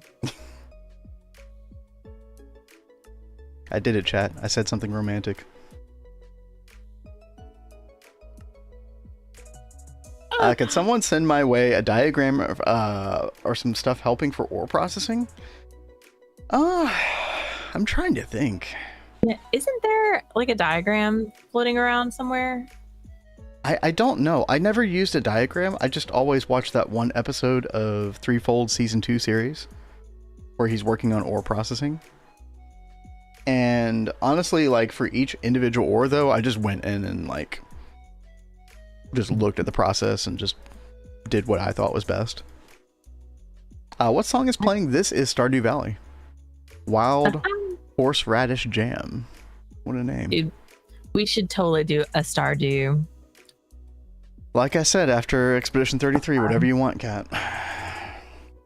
I did it, chat. I said something romantic. Can someone send my way a diagram of, or some stuff helping for ore processing? I'm trying to think. Yeah, isn't there like a diagram floating around somewhere? I don't know. I never used a diagram. I just always watched that one episode of Threefold Season 2 series where he's working on ore processing. And honestly, like for each individual ore though, I just went in and like just looked at the process and just did what I thought was best. What song is playing? This is Stardew Valley. Wild Horseradish Jam. What a name. Dude, we should totally do a Stardew. Like I said, after Expedition 33, whatever you want, Kat.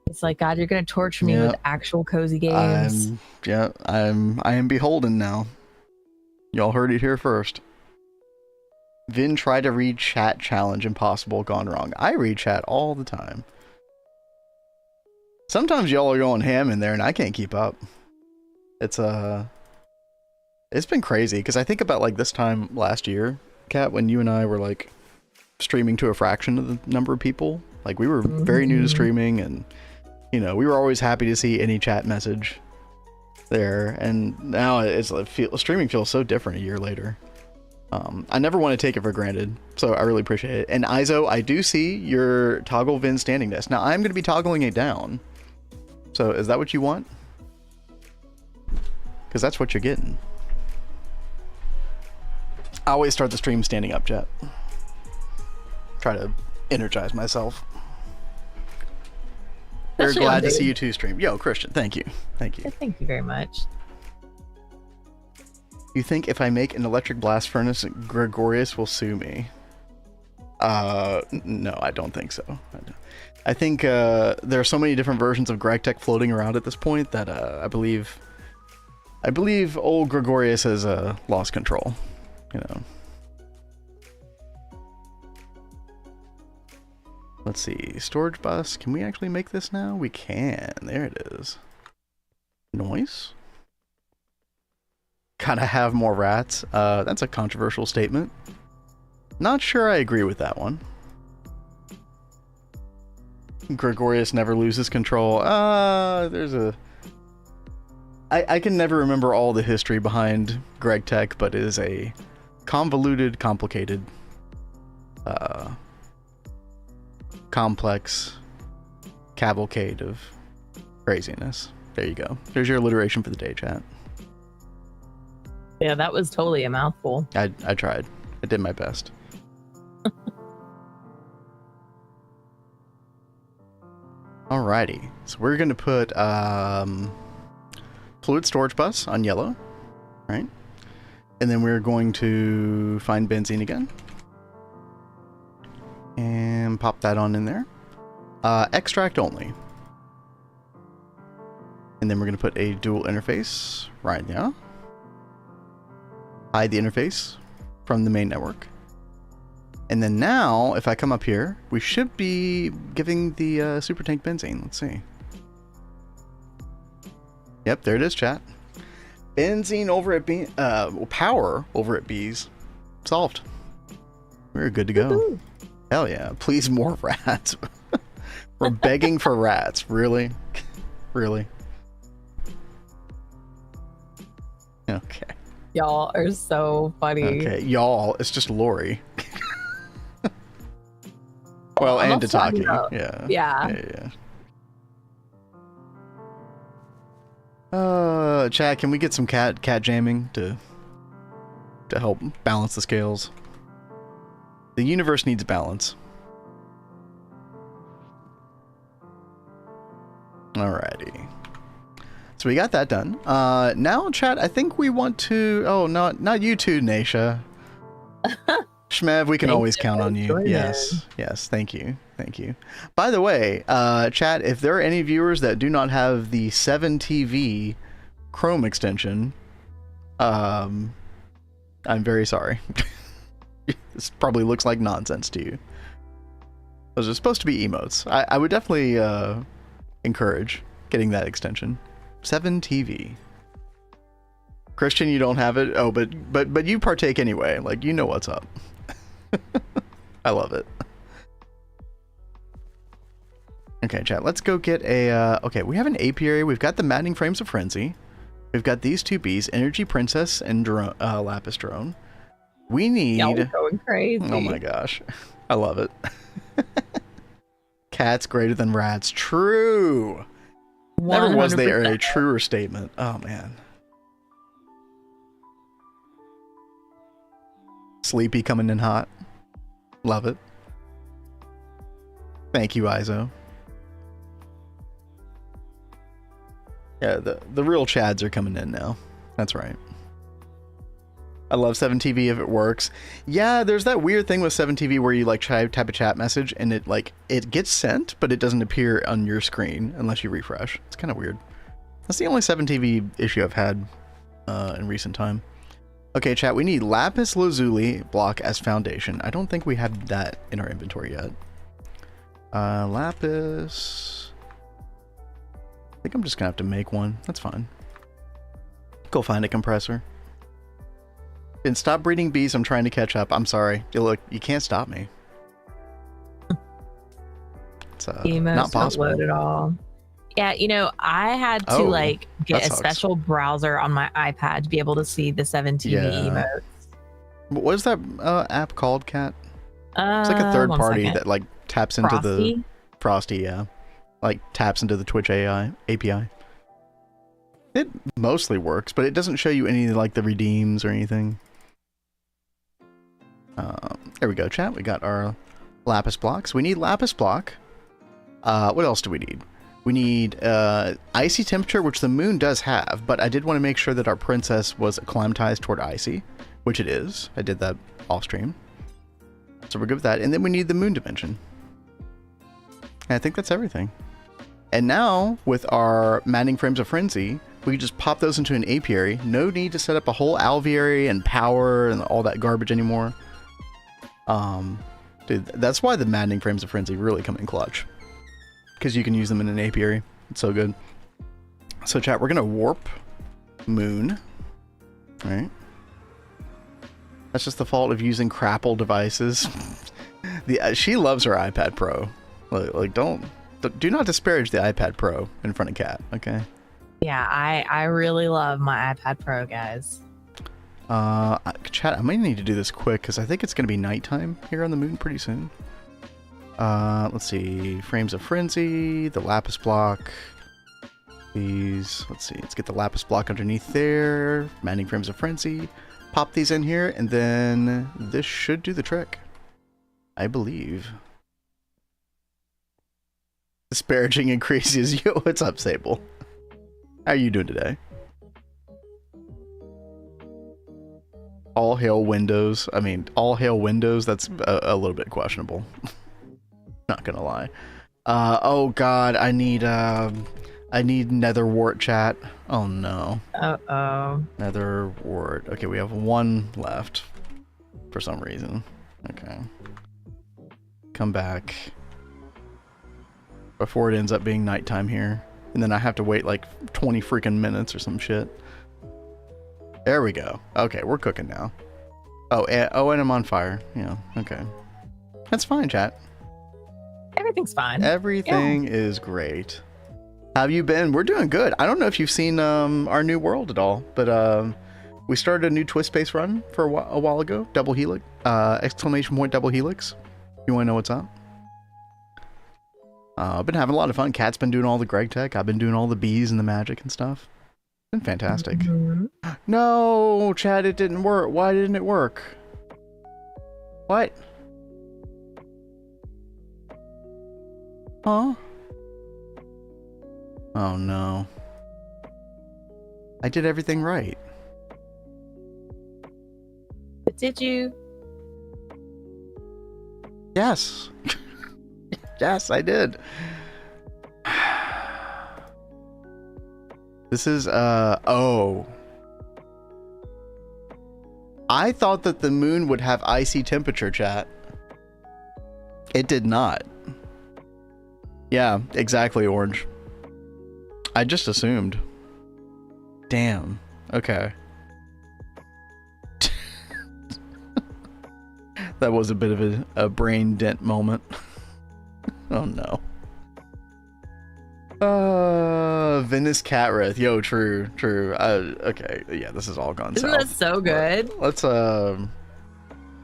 It's like, God, you're going to torture me with actual cozy games. I am beholden now. Y'all heard it here first. Vin tried to read chat challenge, impossible, gone wrong. I read chat all the time. Sometimes y'all are going ham in there and I can't keep up. It's been crazy because I think about like this time last year, Kat, when you and I were like streaming to a fraction of the number of people. Like we were very new to streaming, and you know, we were always happy to see any chat message there, and now it's like streaming feels so different a year later. I never want to take it for granted, so I really appreciate it. And Izo, I do see your toggle Vin standing desk. Now I'm going to be toggling it down. So is that what you want? Because that's what you're getting. I always start the stream standing up, chat. Try to energize myself. We're glad to see you too stream. Yo, Christian, thank you. Thank you. Thank you very much. You think if I make an electric blast furnace, Gregorius will sue me? No, I don't think so. I think there are so many different versions of Gregtech floating around at this point that I believe old Gregorius has lost control. You know. Let's see, storage bus. Can we actually make this now? We can. There it is. Noise. Gotta have more rats. That's a controversial statement. Not sure I agree with that one. Gregorius never loses control. There's a... I can never remember all the history behind Gregtech, but it is a convoluted, complicated, complex cavalcade of craziness. There you go. There's your alliteration for the day, chat. Yeah, that was totally a mouthful. I tried. I did my best. Alrighty. So we're going to put fluid storage bus on yellow, right? And then we're going to find benzene again. And pop that on in there. Extract only. And then we're going to put a dual interface right now. Hide the interface from the main network. And then now, if I come up here, we should be giving the super tank benzene. Let's see. Yep, there it is, chat. Benzene over at B, power over at B's. Solved. We're good to go. Woo-hoo. Hell yeah. Please more rats. We're begging for rats. Really? Really? Okay. Y'all are so funny. Okay, y'all. It's just Lori. Well, and Tataki. Yeah. Chad, can we get some cat jamming to help balance the scales? The universe needs balance. Alrighty. So we got that done. Now, chat, I think we want to... Oh, not you too, Naisha. Shmev, we can always count on you. Yes, thank you. By the way, chat, if there are any viewers that do not have the 7TV Chrome extension, I'm very sorry. This probably looks like nonsense to you. Those are supposed to be emotes. I would definitely encourage getting that extension. 7TV. Christian, you don't have it? Oh, but you partake anyway. Like, you know what's up. I love it. Okay, chat, let's go get a... okay, we have an apiary. We've got the Maddening Frames of Frenzy. We've got these two bees, Energy Princess and Lapis Drone. We need... Y'all are going crazy. Oh my gosh. I love it. Cats greater than rats. True. 100%. Never was there a truer statement. Oh, man. Sleepy coming in hot. Love it. Thank you, Izo. Yeah, the real Chads are coming in now. That's right. I love 7TV if it works. Yeah, there's that weird thing with 7TV where you like type a chat message and it gets sent, but it doesn't appear on your screen unless you refresh. It's kind of weird. That's the only 7TV issue I've had in recent time. Okay, chat, we need lapis lazuli block as foundation. I don't think we have that in our inventory yet. Lapis. I think I'm just gonna have to make one. That's fine. Go find a compressor. And stop breeding bees. I'm trying to catch up. I'm sorry. Look, you can't stop me. It's not possible. Don't load at all. Yeah, you know, I had to get a special browser on my iPad to be able to see the 7TV emotes. What is that app called, Kat? It's like a third party that like taps into the Frosty, yeah. Like taps into the Twitch API. It mostly works, but it doesn't show you any like the redeems or anything. There we go, chat. We got our lapis blocks. We need lapis block. What else do we need? We need icy temperature, which the moon does have, but I did want to make sure that our princess was acclimatized toward icy, which it is. I did that off stream. So we're good with that. And then we need the moon dimension. And I think that's everything. And now, with our maddening frames of frenzy, we can just pop those into an apiary. No need to set up a whole alveary and power and all that garbage anymore. Dude, that's why the maddening frames of frenzy really come in clutch. Because you can use them in an apiary. It's so good. So chat, we're going to warp moon. Right? That's just the fault of using crapple devices. She loves her iPad Pro. Like, do not disparage the iPad Pro in front of Cat, okay? Yeah, I really love my iPad Pro, guys. Chat, I might need to do this quick because I think it's going to be nighttime here on the moon pretty soon. Let's see. Frames of Frenzy, the Lapis block. These, let's see. Let's get the Lapis block underneath there. Maddening Frames of Frenzy. Pop these in here, and then this should do the trick. I believe. Disparaging and crazy as yo. What's up, Sable? How are you doing today? All hail Windows. I mean, all hail Windows. That's a little bit questionable. Not gonna lie. Oh god, I need nether wart, chat. Oh no. Uh-oh. Nether wart. Okay, we have one left for some reason. Okay. Come back before it ends up being nighttime here. And then I have to wait like 20 freaking minutes or some shit. There we go. Okay, we're cooking now. Oh, and I'm on fire. Yeah, okay. That's fine, chat. Everything's fine. Everything is great. How have you been? We're doing good. I don't know if you've seen our new world at all, but we started a new twist-based run for a while ago. Double Helix. Exclamation point Double Helix. You want to know what's up? I've been having a lot of fun. Cat's been doing all the Gregtech. I've been doing all the bees and the magic and stuff. It's been fantastic. Mm-hmm. No, Chad, it didn't work. Why didn't it work? What? Huh? Oh no. I did everything right. But did you? Yes. Yes, I did. This is, oh. I thought that the moon would have icy temperature, chat. It did not. Yeah, exactly, Orange. I just assumed. Damn. Okay. That was a bit of a brain dent moment. Oh no. Vinas Catrith. Yo, true. Okay, yeah, this is all gone south. Isn't that so good?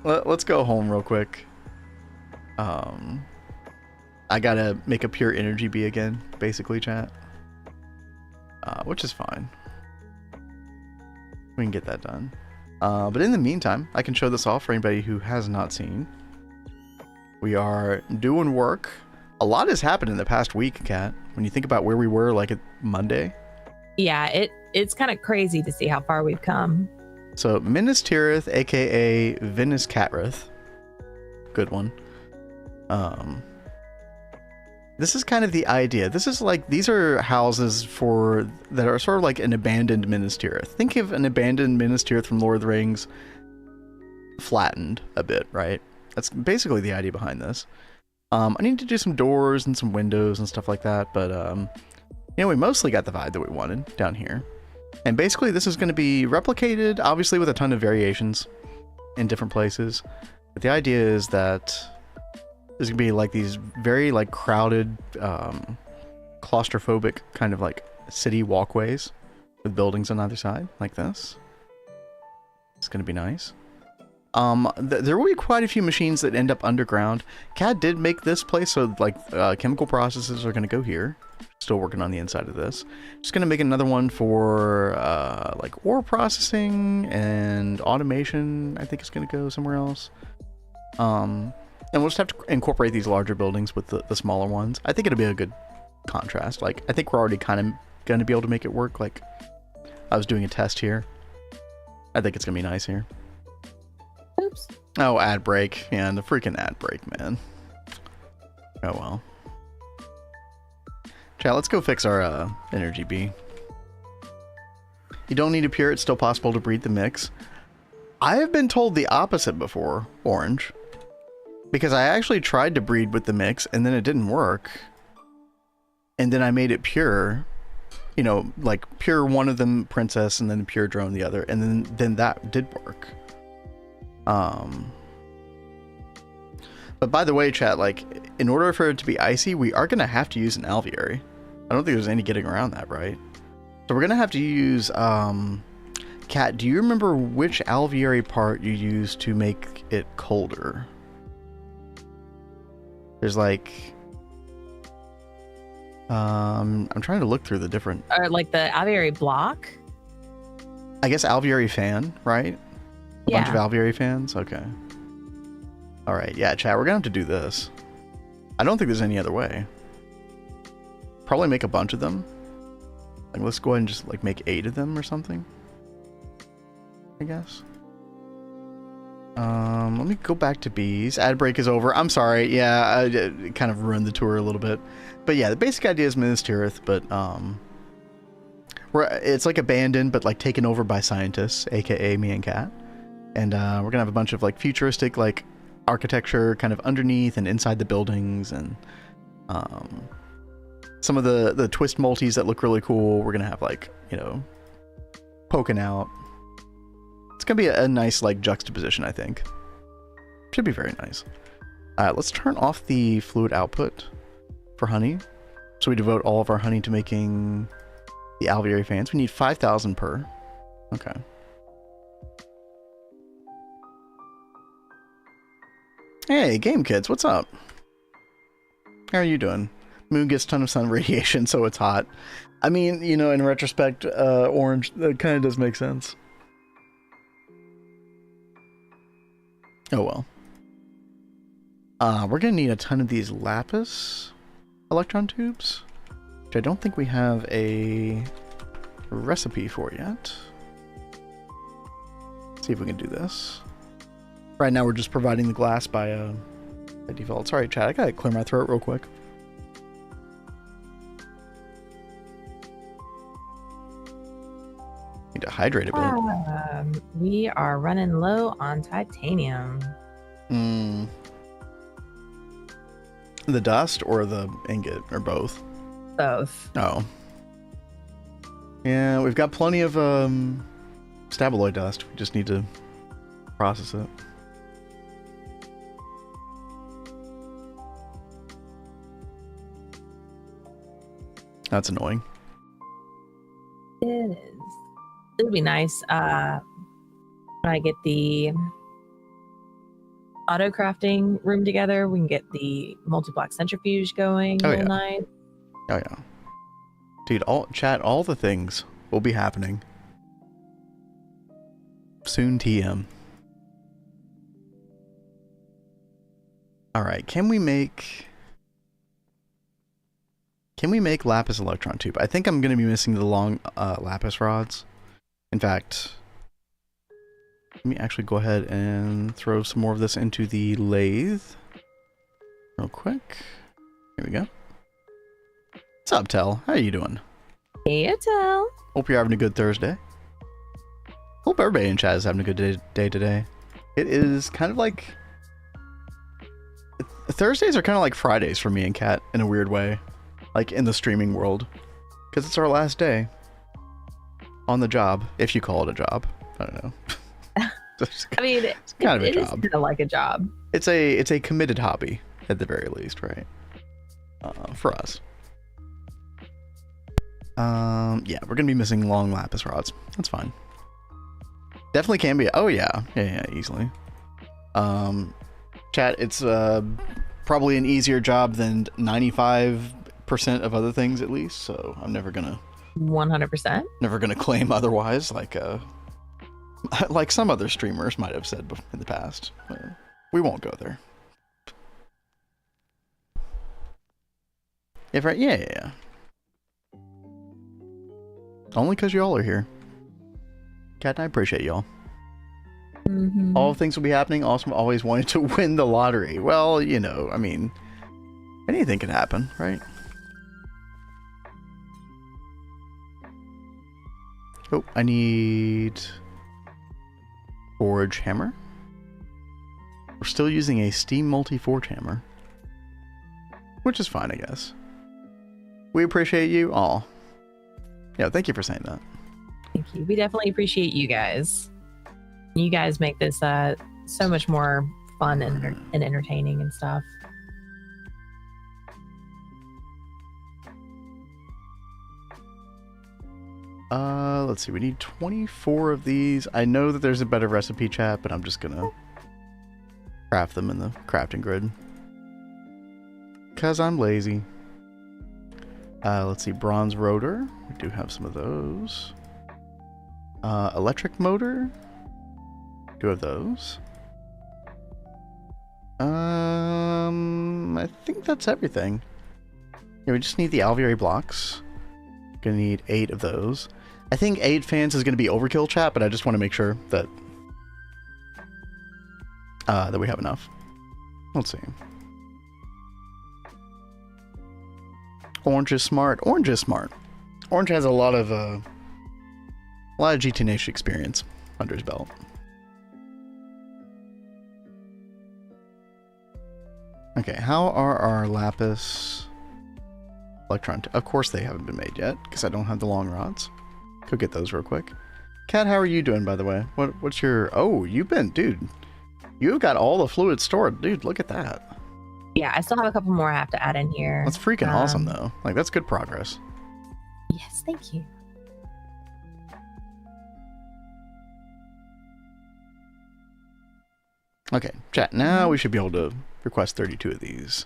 Let's go home real quick. I gotta make a pure energy bee again, basically, chat. Which is fine. We can get that done. But in the meantime, I can show this off for anybody who has not seen. We are doing work. A lot has happened in the past week, Kat. When you think about where we were, like, at Monday. Yeah, it's kind of crazy to see how far we've come. So, Minas Tirith, aka Vinas Catrith. Good one. This is kind of the idea. This is like, these are houses that are sort of like an abandoned Minas Tirith. Think of an abandoned Minas Tirith from Lord of the Rings flattened a bit, right? That's basically the idea behind this. I need to do some doors and some windows and stuff like that, but we mostly got the vibe that we wanted down here. And basically this is going to be replicated, obviously with a ton of variations in different places. But the idea is that there's going to be like these very like crowded, claustrophobic kind of like city walkways with buildings on either side like this. It's going to be nice. There will be quite a few machines that end up underground. CAD did make this place so like chemical processes are going to go here. Still working on the inside of this. Just going to make another one for like ore processing and automation. I think it's going to go somewhere else. And we'll just have to incorporate these larger buildings with the smaller ones. I think it'll be a good contrast. Like, I think we're already kind of going to be able to make it work. Like, I was doing a test here. I think it's going to be nice here. Oops. Oh, ad break. Yeah, the freaking ad break, man. Oh, well. Chat, let's go fix our energy bee. You don't need a pure. It's still possible to breed the mix. I have been told the opposite before, Orange. Because I actually tried to breed with the mix, and then it didn't work. And then I made it pure. You know, like pure one of them princess, and then pure drone the other. And then that did work. But by the way, chat, like, in order for it to be icy, we are going to have to use an alveary. I don't think there's any getting around that, right? So we're going to have to use, Kat, do you remember which alveary part you used to make it colder? There's like, I'm trying to look through the different... Or like the alveary block? I guess alveary fan, right? A bunch of alveary fans? Okay. Alright, yeah, chat, we're gonna have to do this. I don't think there's any other way. Probably make a bunch of them. Like, let's go ahead and just, like, make 8 of them or something. I guess. Let me go back to bees. Ad break is over. I'm sorry. Yeah, I kind of ruined the tour a little bit. But yeah, the basic idea is Minas Tirith, but, it's like abandoned, but, like, taken over by scientists, aka me and Kat. And, we're gonna have a bunch of, like, futuristic, like, architecture kind of underneath and inside the buildings, and some of the twist multis that look really cool. We're gonna have, like, you know, poking out. It's gonna be a nice, like, juxtaposition, I think. Should be very nice. Let's turn off the fluid output for honey, so we devote all of our honey to making the alveary fans. We need 5,000 per. Okay. Hey, Game Kids, what's up? How are you doing? Moon gets a ton of sun radiation, so it's hot. I mean, you know, in retrospect, Orange, that kind of does make sense. Oh well. We're gonna need a ton of these lapis electron tubes, which I don't think we have a recipe for yet. Let's see if we can do this. Right now we're just providing the glass by default. Sorry, chat, I gotta clear my throat real quick. Need to hydrate a bit. We are running low on titanium. The dust or the ingot, or both? Both. Oh. Yeah, we've got plenty of stabaloid dust. We just need to process it. That's annoying. It is. It would be nice when I get the auto crafting room together. We can get the multi-block centrifuge going. Oh, yeah. Nice. Oh yeah, dude. All the things will be happening soon. TM. All right. Can we make lapis electron tube? I think I'm going to be missing the long lapis rods. In fact, let me actually go ahead and throw some more of this into the lathe real quick. Here we go. What's up, Tell? How are you doing? Hey, Tell. Hope you're having a good Thursday. Hope everybody in chat is having a good day today. It is kind of like... Thursdays are kind of like Fridays for me and Kat in a weird way. Like in the streaming world. Because it's our last day. On the job, if you call it a job. I don't know. I mean, it's kind of a job. It is kind of like a job. It's a committed hobby, at the very least, right? For us. Yeah, we're gonna be missing long lapis rods. That's fine. Definitely can be. Oh yeah, easily. Chat, it's probably an easier job than 95% of other things, at least. So I'm never gonna 100%. Never gonna claim otherwise, like like some other streamers might have said in the past. We won't go there. If right, yeah. Only because y'all are here. Cat and I appreciate y'all. All things will be happening. Awesome. Always wanted to win the lottery. Well, you know, I mean, anything can happen, right? Oh, I need forge hammer. We're still using a steam multi-forge hammer, which is fine, I guess. We appreciate you all. Yeah, thank you for saying that. Thank you. We definitely appreciate you guys. You guys make this so much more fun and entertaining and stuff. Let's see. We need 24 of these. I know that there's a better recipe, chat, but I'm just gonna craft them in the crafting grid. Because I'm lazy. Let's see. Bronze rotor. We do have some of those. Electric motor. Two of those. I think that's everything. Yeah, we just need the alveoli blocks. Gonna need 8 of those. I think 8 fans is gonna be overkill, chat, but I just want to make sure that that we have enough. Let's see. Orange is smart. Orange is smart. Orange has a lot of GTNH experience under his belt. Okay, how are our lapis electron? Of course they haven't been made yet, because I don't have the long rods. Go get those real quick. Kat, how are you doing, by the way? What's your... Oh, you've been... Dude, you've got all the fluid stored. Dude, look at that. Yeah, I still have a couple more I have to add in here. That's freaking awesome, though. Like, that's good progress. Yes, thank you. Okay, chat. Now we should be able to request 32 of these.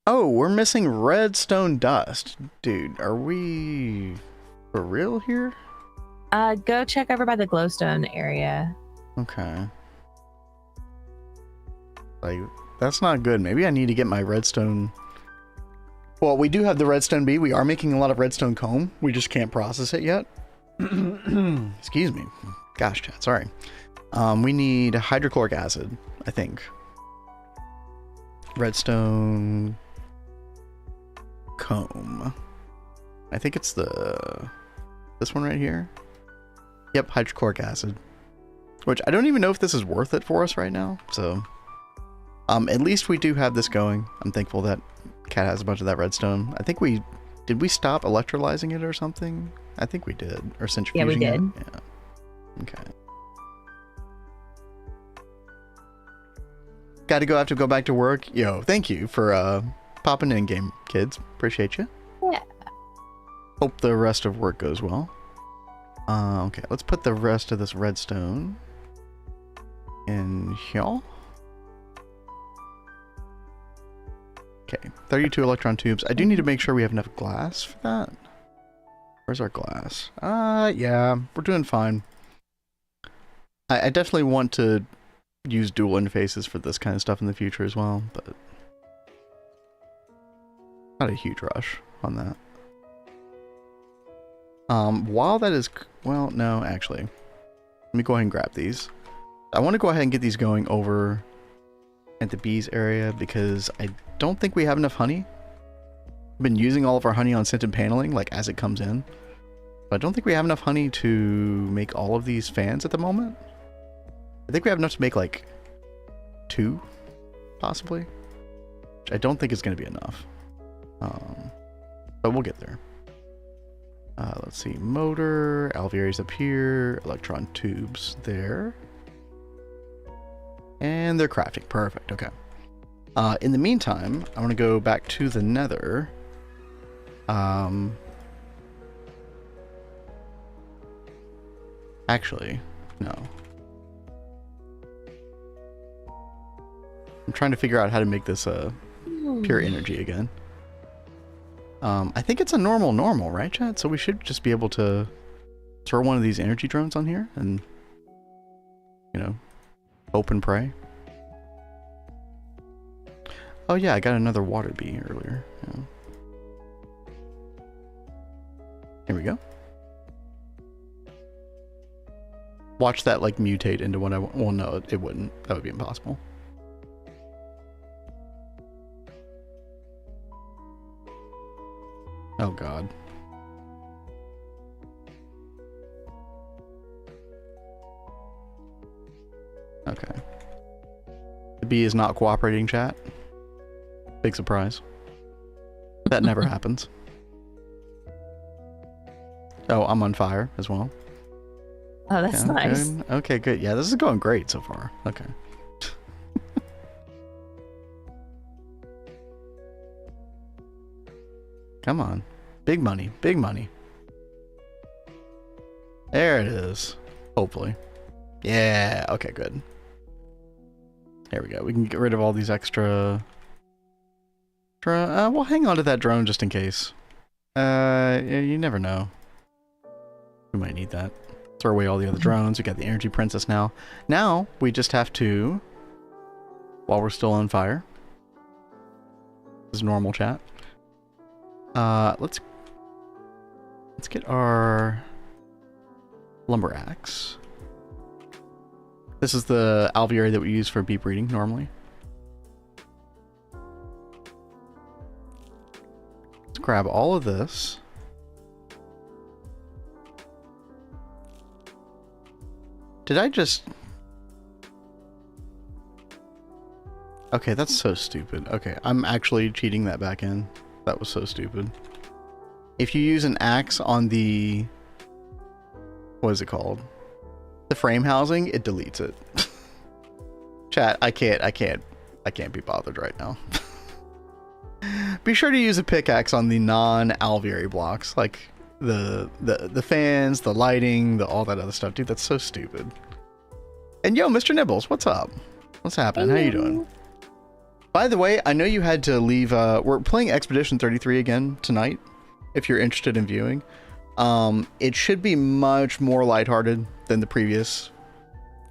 Oh, we're missing redstone dust. Dude, are we for real here? Go check over by the glowstone area. Okay. Like, that's not good. Maybe I need to get my redstone... Well, we do have the redstone bee. We are making a lot of redstone comb. We just can't process it yet. Excuse me. Gosh, chat, sorry. We need hydrochloric acid, I think. Redstone comb. I think it's this one right here. Yep, hydrochloric acid. Which I don't even know if this is worth it for us right now. So, at least we do have this going. I'm thankful that Cat has a bunch of that redstone. I think did we stop electrolyzing it or something? I think we did. Or centrifuging it? Yeah, we did. Yeah. Okay. Got to go. Have to go back to work. Yo, thank you for popping in, game kids. Appreciate you. Yeah. Hope the rest of work goes well. Okay, let's put the rest of this redstone in here. Okay, 32 electron tubes. I do need to make sure we have enough glass for that. Where's our glass? Yeah, we're doing fine. I definitely want to use dual interfaces for this kind of stuff in the future as well, but not a huge rush on that. While that is... Well, no, actually. Let me go ahead and grab these. I want to go ahead and get these going over at the bees area because I don't think we have enough honey. I've been using all of our honey on scented paneling, like, as it comes in. But I don't think we have enough honey to make all of these fans at the moment. I think we have enough to make, like, 2, possibly. Which I don't think is going to be enough. But we'll get there. Let's see. Motor, alveolis up here, electron tubes there. And they're crafting. Perfect. Okay. In the meantime, I want to go back to the nether. Actually, no. I'm trying to figure out how to make this pure energy again. I think it's a normal, right, chat? So we should just be able to throw one of these energy drones on here and, you know, hope and pray. Oh yeah, I got another water bee earlier. Yeah. Here we go. Watch that like mutate into what I want. Well, no, it wouldn't. That would be impossible. Oh God. Okay. The bee is not cooperating, chat. Big surprise. That never happens. Oh, I'm on fire as well. Oh, that's nice. Good. Okay, good. Yeah, this is going great so far. Okay. Come on. Big money. Big money. There it is. Hopefully. Yeah. Okay, good. There we go. We can get rid of all these extra... we'll hang on to that drone just in case. You never know. We might need that. Throw away all the other drones. We got the energy princess now. Now, we just have to... While we're still on fire. This is normal chat. Let's get our lumber axe. This is the alveary that we use for bee breeding normally. Let's grab all of this. Did I just... Okay, that's so stupid. Okay, I'm actually cheating that back in. That was so stupid. If you use an axe on the... What is it called? The frame housing, it deletes it. Chat, I can't be bothered right now. Be sure to use a pickaxe on the non-alveary blocks, like the fans, the lighting, all that other stuff. Dude, that's so stupid. And yo, Mr. Nibbles, what's up? What's happening? How you doing? By the way, I know you had to leave. We're playing Expedition 33 again tonight, if you're interested in viewing. It should be much more lighthearted than the previous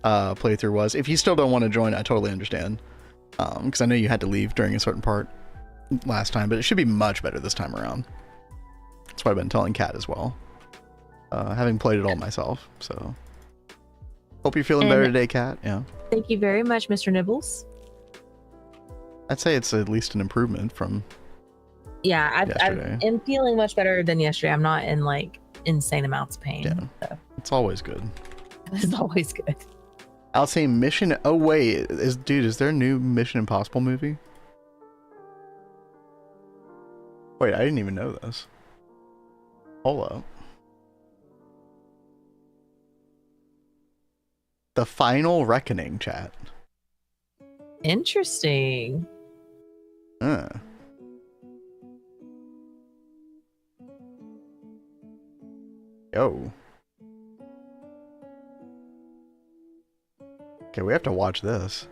playthrough was. If you still don't want to join, I totally understand. Because I know you had to leave during a certain part last time, but it should be much better this time around. That's what I've been telling Kat as well. Having played it all myself, so. Hope you're feeling better today, Kat. Yeah. Thank you very much, Mr. Nibbles. I'd say it's at least an improvement from yesterday. I'm feeling much better than yesterday. I'm not in like insane amounts of pain. Yeah. So. It's always good. It's always good. I'll say Mission... Oh, wait. Is there a new Mission Impossible movie? Wait, I didn't even know this. Hold up. The Final Reckoning, chat. Interesting. Yo. Okay, we have to watch this.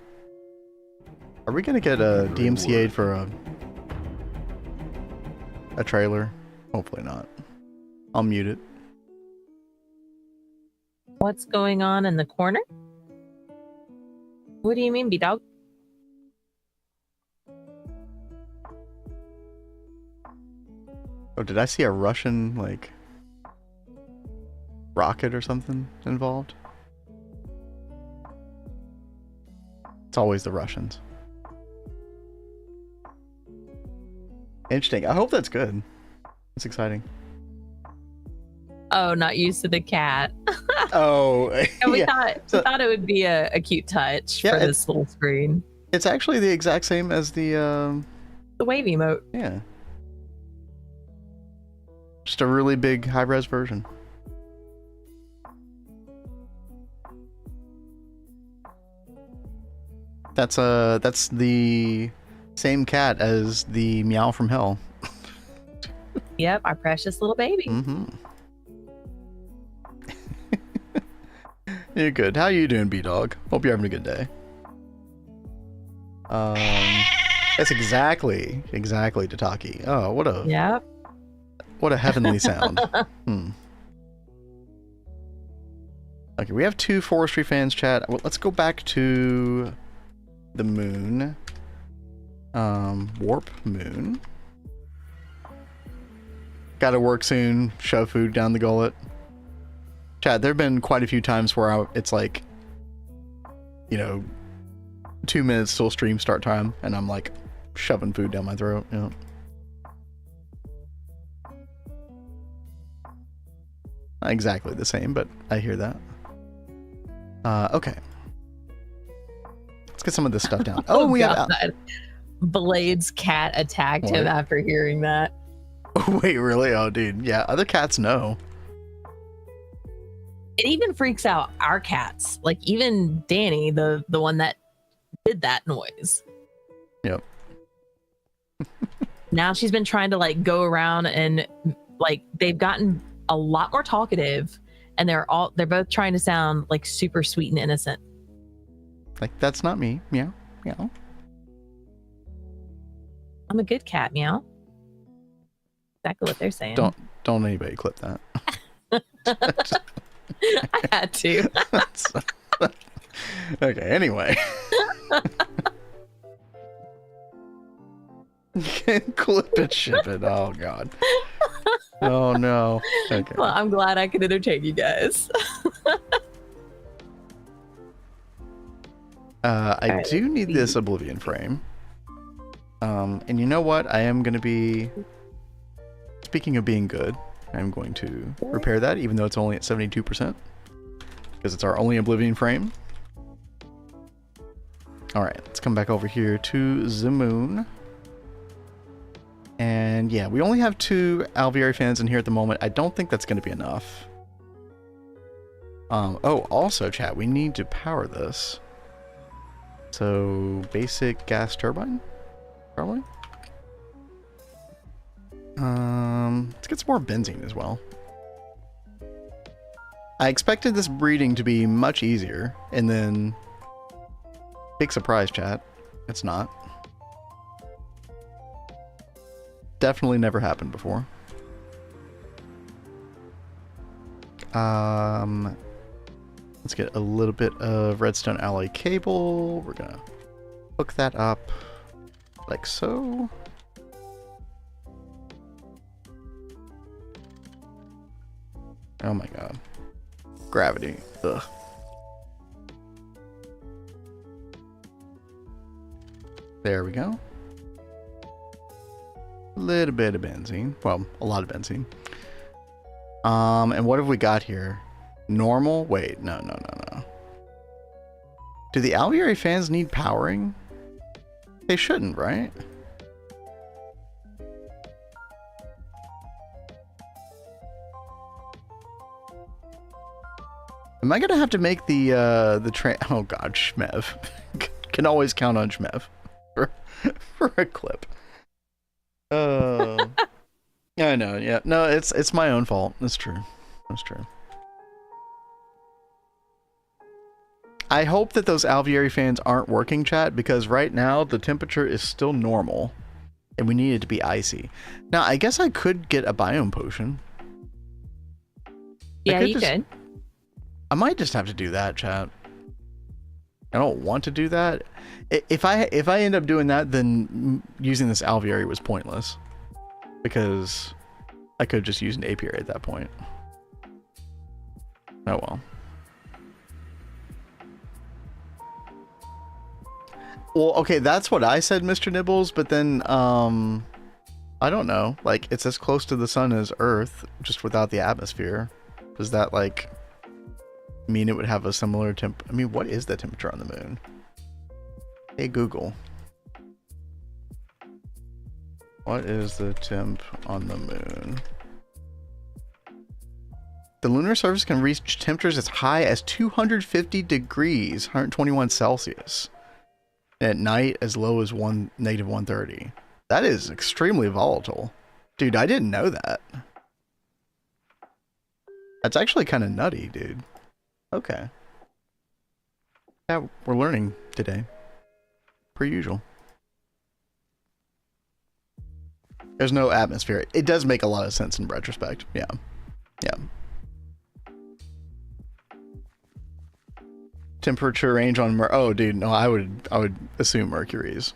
Are we gonna get a DMCA'd for a trailer? Hopefully not. I'll mute it. What's going on in the corner? What do you mean, B-Dog? Oh, did I see a Russian, like, rocket or something involved? It's always the Russians. Interesting. I hope that's good. It's exciting. Oh, not used to the cat. Oh, and we thought it would be a cute touch for this little screen. It's actually the exact same as the wave emote. Yeah. Just a really big high-res version. That's the same cat as the Meow from Hell. Yep, our precious little baby. Mm-hmm. You're good. How you doing, B-Dog? Hope you're having a good day. That's exactly Tataki. Oh, what a heavenly sound. Okay, we have 2 forestry fans, chat. Well, let's go back to the moon. Warp moon. Gotta work soon. Shove food down the gullet. Chat, there have been quite a few times where it's like, you know, 2 minutes till stream start time, and I'm like shoving food down my throat. You know. Not exactly the same, but I hear that. Okay. Let's get some of this stuff down. Oh, we got Blade's cat attacked him after hearing that. Wait, really? Oh, dude. Yeah, other cats know. It even freaks out our cats. Like even Danny, the one that did that noise. Yep. Now she's been trying to like go around and like they've gotten a lot more talkative, and they're both trying to sound like super sweet and innocent. Like, that's not me. Meow. Meow. I'm a good cat. Meow. Exactly what they're saying. Don't anybody clip that. I had to. Okay, anyway. Clip it, ship it. Oh, God. Oh, no. Okay. Well, I'm glad I could entertain you guys. I do need this Oblivion frame. And you know what? I am going to be... Speaking of being good, I'm going to repair that, even though it's only at 72%. Because it's our only Oblivion frame. Alright, let's come back over here to the moon. And yeah, we only have 2 alveoli fans in here at the moment. I don't think that's going to be enough. Oh, also, chat, we need to power this. So, basic gas turbine? Probably? Let's get some more benzene as well. I expected this breeding to be much easier, and then... Big surprise, chat. It's not. Definitely never happened before. Let's get a little bit of redstone alloy cable. We're gonna hook that up like so. Oh my god. Gravity. Ugh. There we go. A little bit of benzene. Well, a lot of benzene. And what have we got here? Normal? Wait, no. Do the alveoli fans need powering? They shouldn't, right? Am I gonna have to make the oh god, Shmev. Can always count on Shmev for a clip. I know, yeah. No, it's my own fault. That's true. That's true. I hope that those alveoli fans aren't working, chat, because right now the temperature is still normal and we need it to be icy. Now, I guess I could get a biome potion. Yeah, you could. I might just have to do that, chat. I don't want to do that. If I end up doing that, then using this alveoli was pointless. Because I could have just used an apiary at that point. Oh well. Well, okay, that's what I said, Mr. Nibbles, but then, I don't know. Like, it's as close to the sun as Earth, just without the atmosphere. Does that, like, mean it would have a similar temp? I mean, what is the temperature on the moon? Hey, Google. What is the temp on the moon? The lunar surface can reach temperatures as high as 250 degrees, 121 Celsius. And at night, as low as negative 130. That is extremely volatile. Dude, I didn't know that. That's actually kind of nutty, dude. Okay. Yeah, we're learning today. Per usual. There's no atmosphere. It does make a lot of sense in retrospect. Yeah. Yeah. Temperature range on oh dude, no, I would assume Mercury's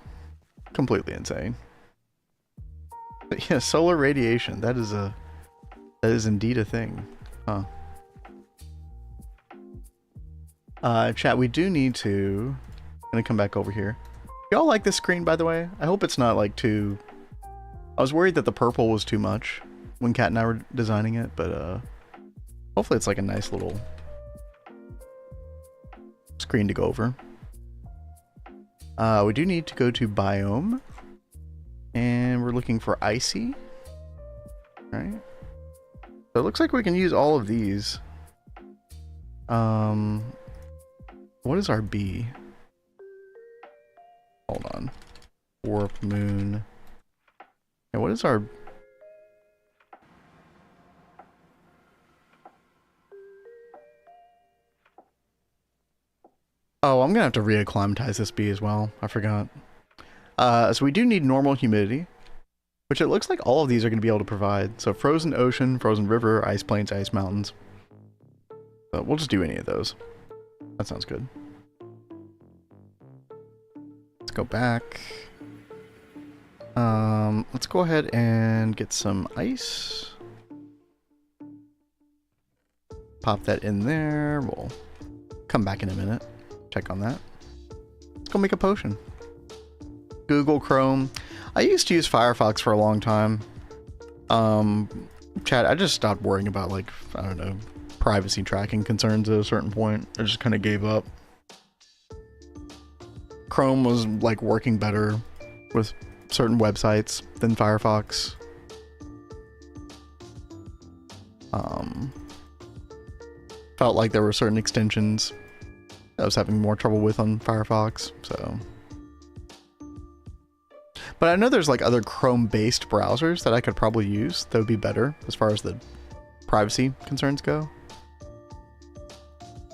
completely insane. But yeah, solar radiation, that is a That is indeed a thing. Huh. Chat, we do need to... I'm gonna come back over here. Y'all like this screen, by the way? I hope it's not like too... I was worried that the purple was too much when Kat and I were designing it, but hopefully it's like a nice little screen to go over. We do need to go to biome, and we're looking for icy, right? So it looks like we can use all of these. What is our B? Hold on. Warp, moon. Yeah, what is our... Oh, I'm gonna have to reacclimatize this B as well. I forgot. So we do need normal humidity, which it looks like all of these are gonna be able to provide. So frozen ocean, frozen river, ice plains, ice mountains. So we'll just do any of those. That sounds good. Let's go back. Let's go ahead and get some ice. Pop that in there. We'll come back in a minute. Check on that. Let's go make a potion. Google Chrome. I used to use Firefox for a long time. Chat, I just stopped worrying about, like, I don't know, privacy tracking concerns at a certain point. I just kind of gave up. Chrome was, like, working better with certain websites than Firefox. Felt like there were certain extensions I was having more trouble with on Firefox, so. But I know there's like other Chrome-based browsers that I could probably use that would be better as far as the privacy concerns go.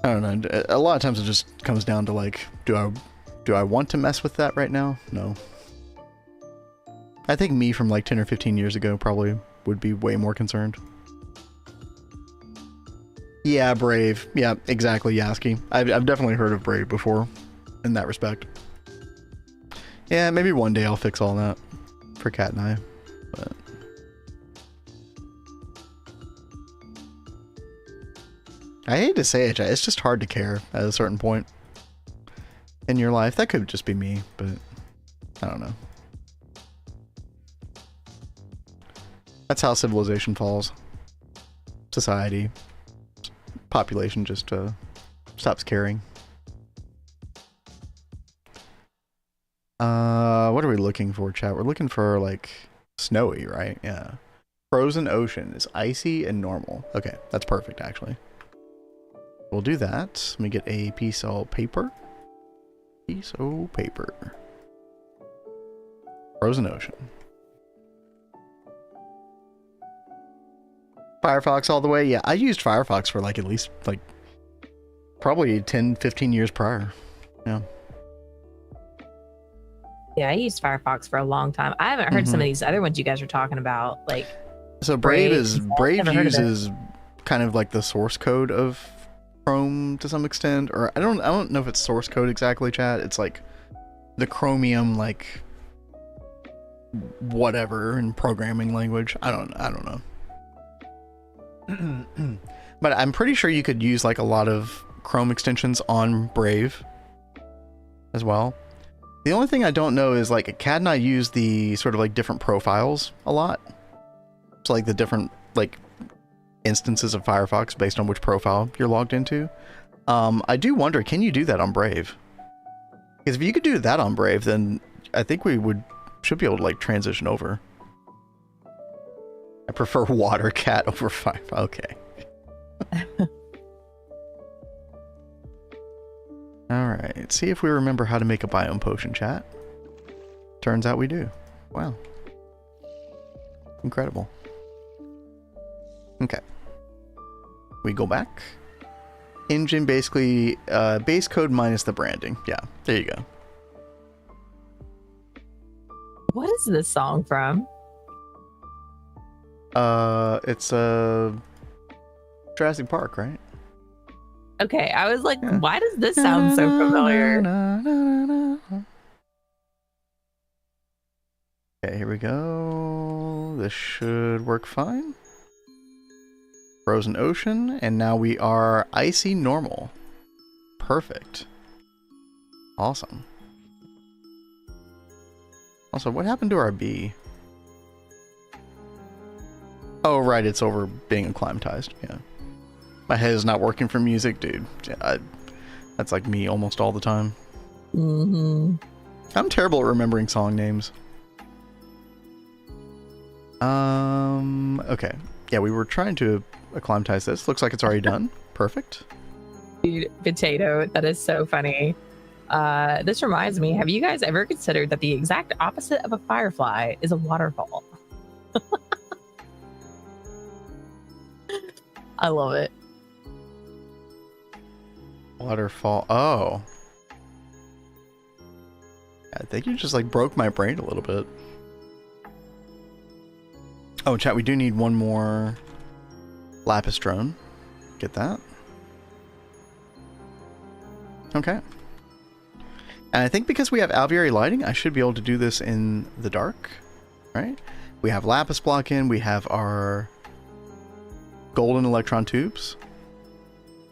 I don't know. A lot of times it just comes down to like, do I want to mess with that right now? No. I think me from like 10 or 15 years ago probably would be way more concerned. Yeah, Brave. Yeah, exactly, Yasky. I've definitely heard of Brave before, in that respect. Yeah, maybe one day I'll fix all that for Kat and I. But I hate to say it, it's just hard to care at a certain point in your life. That could just be me, but I don't know. That's how civilization falls. Society. Population just stops caring. What are we looking for, chat? We're looking for like snowy, right? Yeah. Frozen ocean is icy and normal. Okay, that's perfect actually. We'll do that. Let me get a piece of paper. Piece of paper. Frozen ocean. Firefox all the way. Yeah, I used Firefox for like at least like probably 10-15 years prior. Yeah. Yeah, I used Firefox for a long time. I haven't heard some of these other ones you guys are talking about. Like, so Brave uses kind of like the source code of Chrome to some extent, or I don't know if it's source code exactly, chat. It's like the Chromium like whatever in programming language. I don't know. But I'm pretty sure you could use like a lot of Chrome extensions on Brave as well. The only thing I don't know is like Kat and I use the sort of like different profiles a lot. So like the different like instances of Firefox based on which profile you're logged into. I do wonder, can you do that on Brave? Because if you could do that on Brave, then I think we should be able to like transition over. I prefer water cat over fire. Okay. Alright, see if we remember how to make a biome potion, chat. Turns out we do. Wow. Incredible. Okay. We go back. Engine basically, base code minus the branding. Yeah, there you go. What is this song from? It's Jurassic Park, right? Okay, I was like, why does this sound so familiar? Okay, here we go. This should work fine. Frozen ocean, and now we are icy normal. Perfect. Awesome. Also, what happened to our bee? Oh, right, it's over being acclimatized. Yeah. My head is not working for music, dude. That's like me almost all the time. I'm terrible at remembering song names. Okay. Yeah, we were trying to acclimatize this. Looks like it's already done. Perfect. Dude, potato, that is so funny. This reminds me, have you guys ever considered that the exact opposite of a firefly is a waterfall? I love it. Waterfall. Oh. I think you just like broke my brain a little bit. Oh, chat, we do need one more lapis drone. Get that. Okay. And I think because we have alveoli lighting, I should be able to do this in the dark, right? We have lapis block in, we have our golden electron tubes.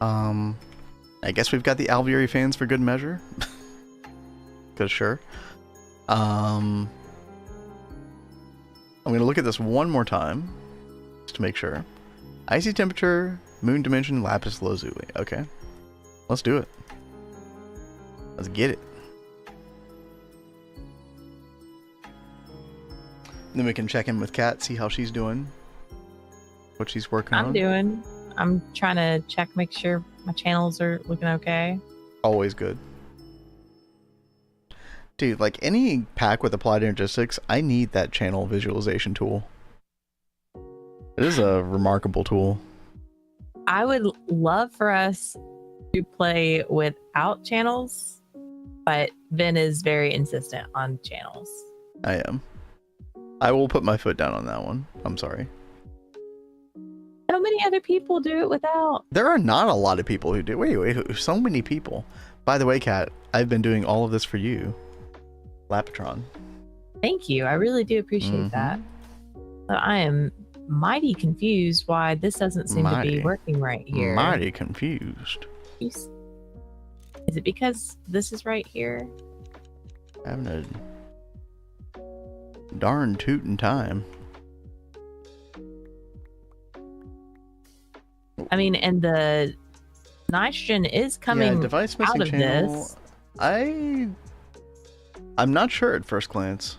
I guess we've got the alveoli fans for good measure. Cause sure. I'm gonna look at this one more time, just to make sure. Icy temperature, moon dimension, lapis lazuli. Okay. Let's do it. Let's get it. Then we can check in with Kat, see how she's doing. What she's working on. I'm trying to check, make sure my channels are looking okay. Always good. Dude, like any pack with applied energistics, I need that channel visualization tool. It is a remarkable tool. I would love for us to play without channels, but Vin is very insistent on channels. I am. I will put my foot down on that one. I'm sorry. So many other people do it without. There are not a lot of people who do. Wait, so many people. By the way, Kat, I've been doing all of this for you. Lapitron. Thank you. I really do appreciate that. But I am mighty confused why this doesn't seem to be working right here. Mighty confused. Is it because this is right here? Having a darn tootin' time. I mean, and the nitrogen is coming device missing out of channel. this. I'm not sure at first glance.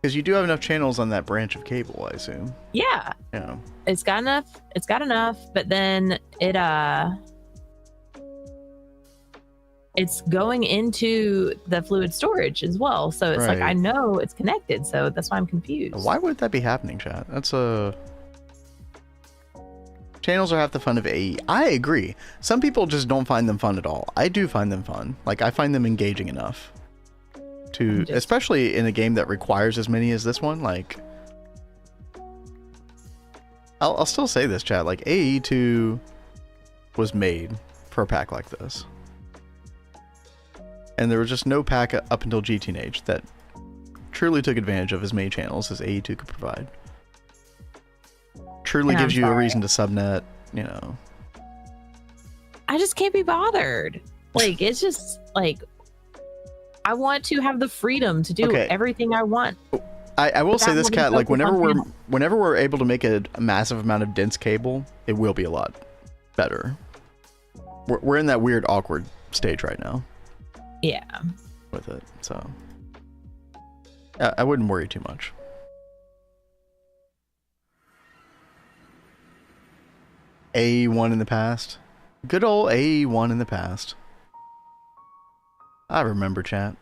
Because you do have enough channels on that branch of cable, I assume. Yeah. Yeah. It's got enough, but then it's going into the fluid storage as well. So it's like, I know it's connected, so that's why I'm confused. Why would that be happening, chat? Channels are half the fun of AE. I agree. Some people just don't find them fun at all. I do find them fun. Like, I find them engaging enough to, especially in a game that requires as many as this one. Like, I'll still say this, chat. Like, AE2 was made for a pack like this. And there was just no pack up until GTNH that truly took advantage of as many channels as AE2 could provide. Truly gives you a reason to subnet, you know. I just can't be bothered. Like, it's just like, I want to have the freedom to do everything I want. I will say this, Kat, like whenever we're able to make a massive amount of dense cable, it will be a lot better. We're in that weird awkward stage right now. Yeah. With it, so I wouldn't worry too much. AE1 in the past. Good old AE1 in the past. I remember, chat.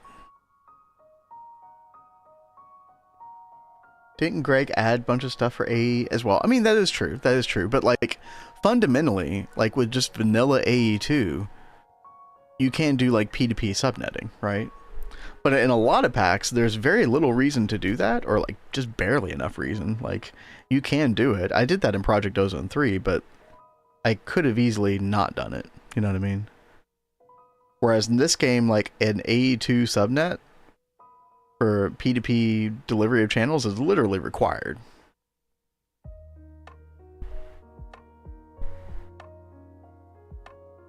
Didn't Greg add a bunch of stuff for AE as well? I mean, that is true. That is true. But, like, fundamentally, like, with just vanilla AE2, you can do, like, P2P subnetting, right? But in a lot of packs, there's very little reason to do that, or, like, just barely enough reason. Like, you can do it. I did that in Project Ozone 3, but I could have easily not done it. You know what I mean? Whereas in this game, like, an AE2 subnet for P2P delivery of channels is literally required.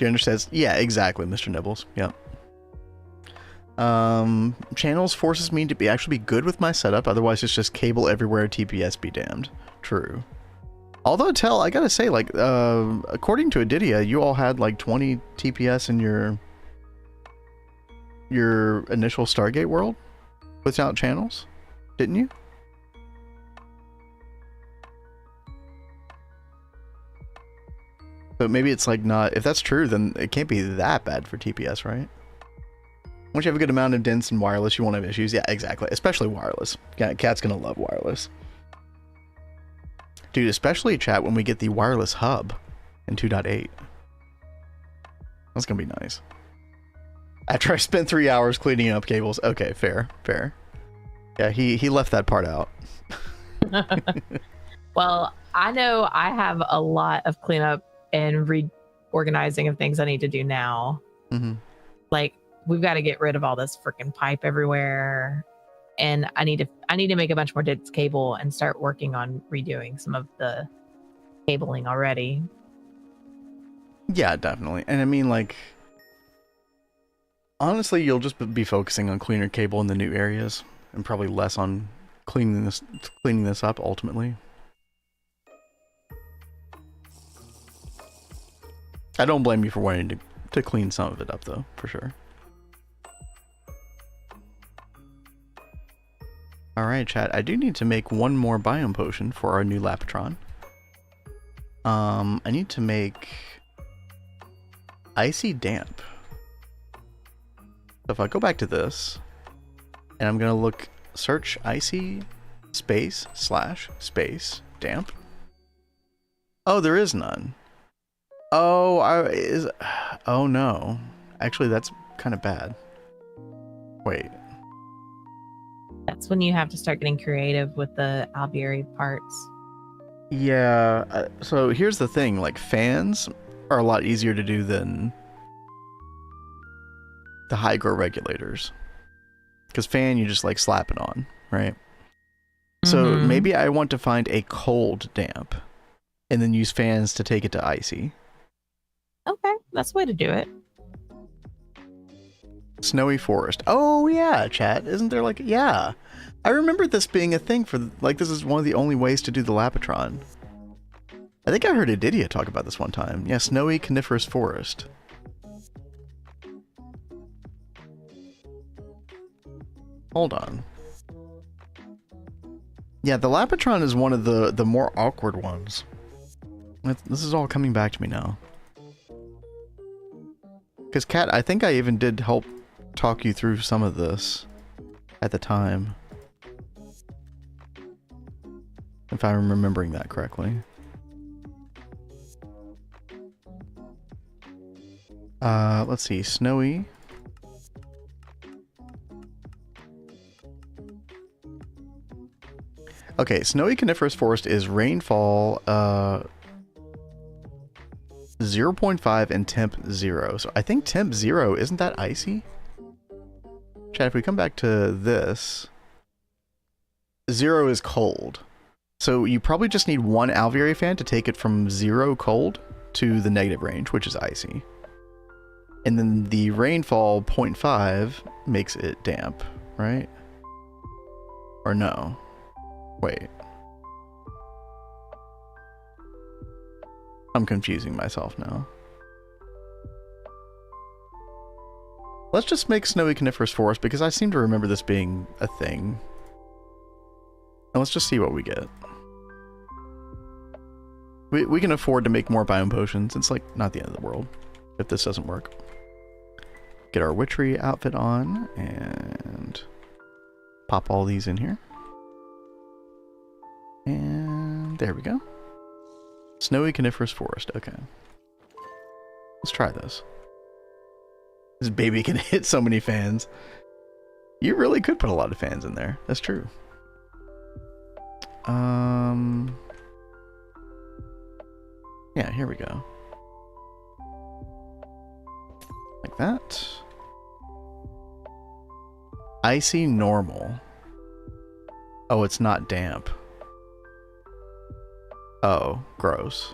Do you understand? Yeah, exactly, Mr. Nibbles. Yep. Channels forces me to actually be good with my setup. Otherwise, it's just cable everywhere. TPS be damned. True. Although, I gotta say, like, according to Adidia, you all had like 20 TPS in your initial Stargate world without channels, didn't you? But maybe it's like not. If that's true, then it can't be that bad for TPS, right? Once you have a good amount of dense and wireless, you won't have issues. Yeah, exactly. Especially wireless. Yeah, Cat's gonna love wireless. Dude, especially chat when we get the wireless hub in 2.8. That's gonna be nice. After I spent 3 hours cleaning up cables. Okay, fair. Yeah, he left that part out. Well, I know I have a lot of cleanup and reorganizing of things I need to do now. Mm-hmm. Like, we've got to get rid of all this freaking pipe everywhere, and I need to make a bunch more dense cable and start working on redoing some of the cabling already. Yeah, definitely. And I mean, like, honestly, you'll just be focusing on cleaner cable in the new areas and probably less on cleaning this up ultimately. I don't blame you for wanting to clean some of it up, though, for sure. Alright, chat. I do need to make one more biome potion for our new Lapatron. I need to make Icy Damp. So if I go back to this, and I'm going to search Icy space Damp. Oh, there is none. Oh no. Actually, that's kind of bad. Wait. That's when you have to start getting creative with the alveoli parts. Yeah. So here's the thing. Like, fans are a lot easier to do than the high grow regulators. Because fan, you just like slap it on, right? Mm-hmm. So maybe I want to find a cold damp and then use fans to take it to icy. Okay, that's the way to do it. Snowy forest. Oh yeah, chat. Isn't there like, yeah. I remember this being a thing for, like, this is one of the only ways to do the Lapatron. I think I heard Adidia talk about this one time. Yeah, snowy coniferous forest. Hold on. Yeah, the Lapatron is one of the more awkward ones. This is all coming back to me now. Because, Kat, I think I even did help talk you through some of this at the time. If I'm remembering that correctly. Let's see. Snowy. Okay, snowy coniferous forest is rainfall 0.5 and temp 0. So I think temp 0, isn't that icy? Chat, if we come back to this, 0 is cold. So you probably just need one alveoli fan to take it from 0 cold to the negative range, which is icy. And then the rainfall 0.5 makes it damp, right? Or no? Wait. I'm confusing myself now. Let's just make snowy coniferous forest because I seem to remember this being a thing. And let's just see what we get. We can afford to make more biome potions. It's like not the end of the world if this doesn't work. Get our witchery outfit on and pop all these in here. And there we go. Snowy coniferous forest. Okay. Let's try this. This baby can hit so many fans. You really could put a lot of fans in there. That's true. Yeah, here we go. Like that. Icy normal. Oh, it's not damp. Oh, gross.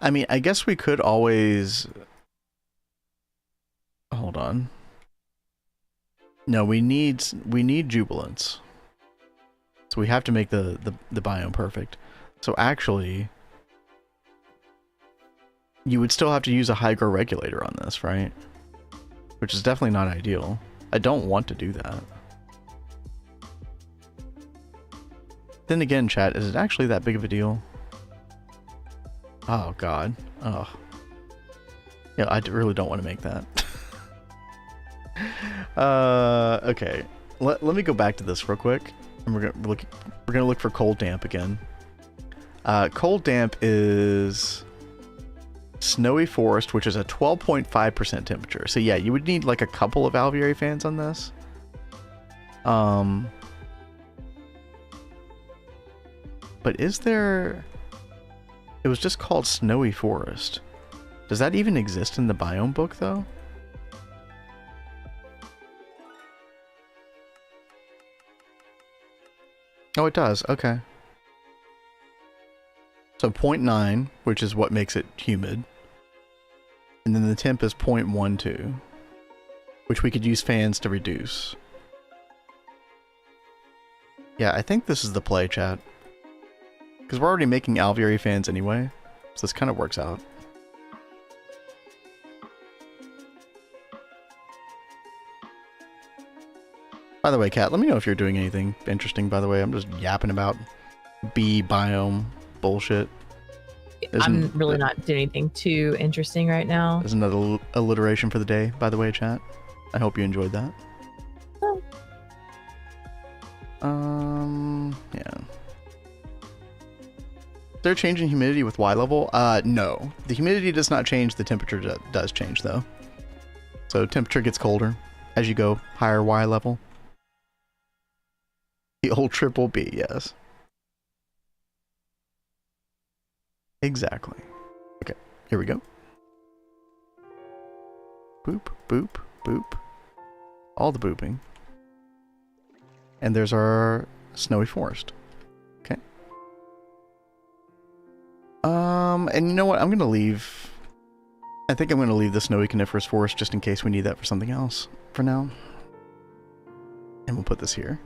I mean, I guess we could always... Hold on. No, we need jubilance. So we have to make the biome perfect. So actually, you would still have to use a hydro regulator on this, right? Which is definitely not ideal. I don't want to do that. Then again, chat, is it actually that big of a deal? Oh god. Oh. Yeah, I really don't want to make that. Okay. Let me go back to this real quick. And we're gonna look for cold damp again. Cold damp is snowy forest, which is a 12.5% temperature. So yeah, you would need like a couple of alveoli fans on this. But is there... It was just called snowy forest. Does that even exist in the biome book though? Oh, it does. Okay. So 0.9, which is what makes it humid. And then the temp is 0.12, which we could use fans to reduce. Yeah, I think this is the play, chat. Because we're already making alveoli fans anyway, so this kind of works out. By the way, Kat, let me know if you're doing anything interesting, by the way. I'm just yapping about bee biome bullshit. I'm really not doing anything too interesting right now. There's another alliteration for the day, by the way, chat. I hope you enjoyed that. Oh. Yeah. They're changing humidity with Y level? No. The humidity does not change, the temperature does change, though. So temperature gets colder as you go higher Y level. The old triple B, yes. Exactly. Okay, here we go. Boop, boop, boop. All the booping. And there's our snowy forest. Okay. And you know what? I'm gonna leave... I think I'm gonna leave the snowy coniferous forest just in case we need that for something else for now. And we'll put this here.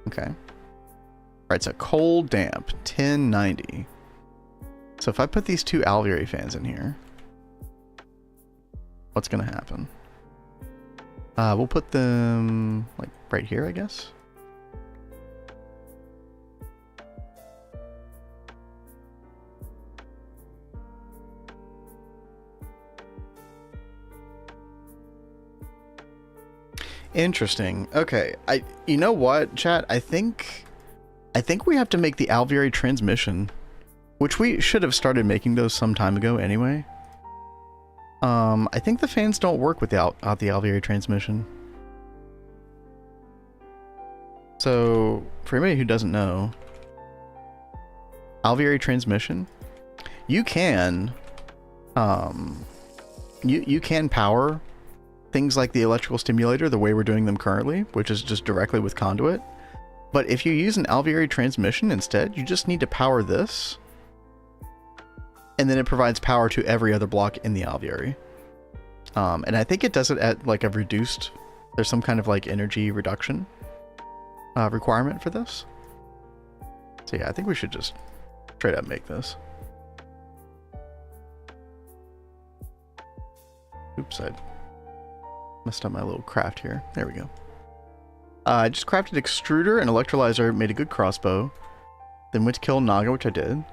Okay. Alright, so cold damp, 1090. So if I put these two alveoli fans in here, what's gonna happen? We'll put them like right here, I guess. Interesting. Okay. You know what, chat? I think we have to make the alveoli transmission, which we should have started making those some time ago anyway. I think the fans don't work without the alveoli transmission. So, for anybody who doesn't know, alveoli transmission, you can you can power things like the electrical stimulator the way we're doing them currently, which is just directly with conduit. But if you use an alveoli transmission instead, you just need to power this, and then it provides power to every other block in the alveoli. And I think it does it at like a reduced, there's some kind of like energy reduction requirement for this. So yeah, I think we should just straight up make this. Oops, I messed up my little craft here. There we go. I just crafted extruder and electrolyzer, made a good crossbow, then went to kill Naga, which I did.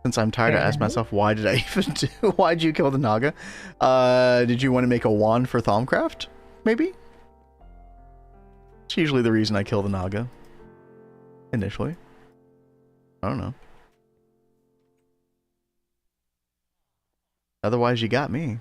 Since I'm tired, I asked myself, why did I even do? Why did you kill the Naga? Did you want to make a wand for Thaumcraft? Maybe? It's usually the reason I kill the Naga. Initially. I don't know. Otherwise, you got me.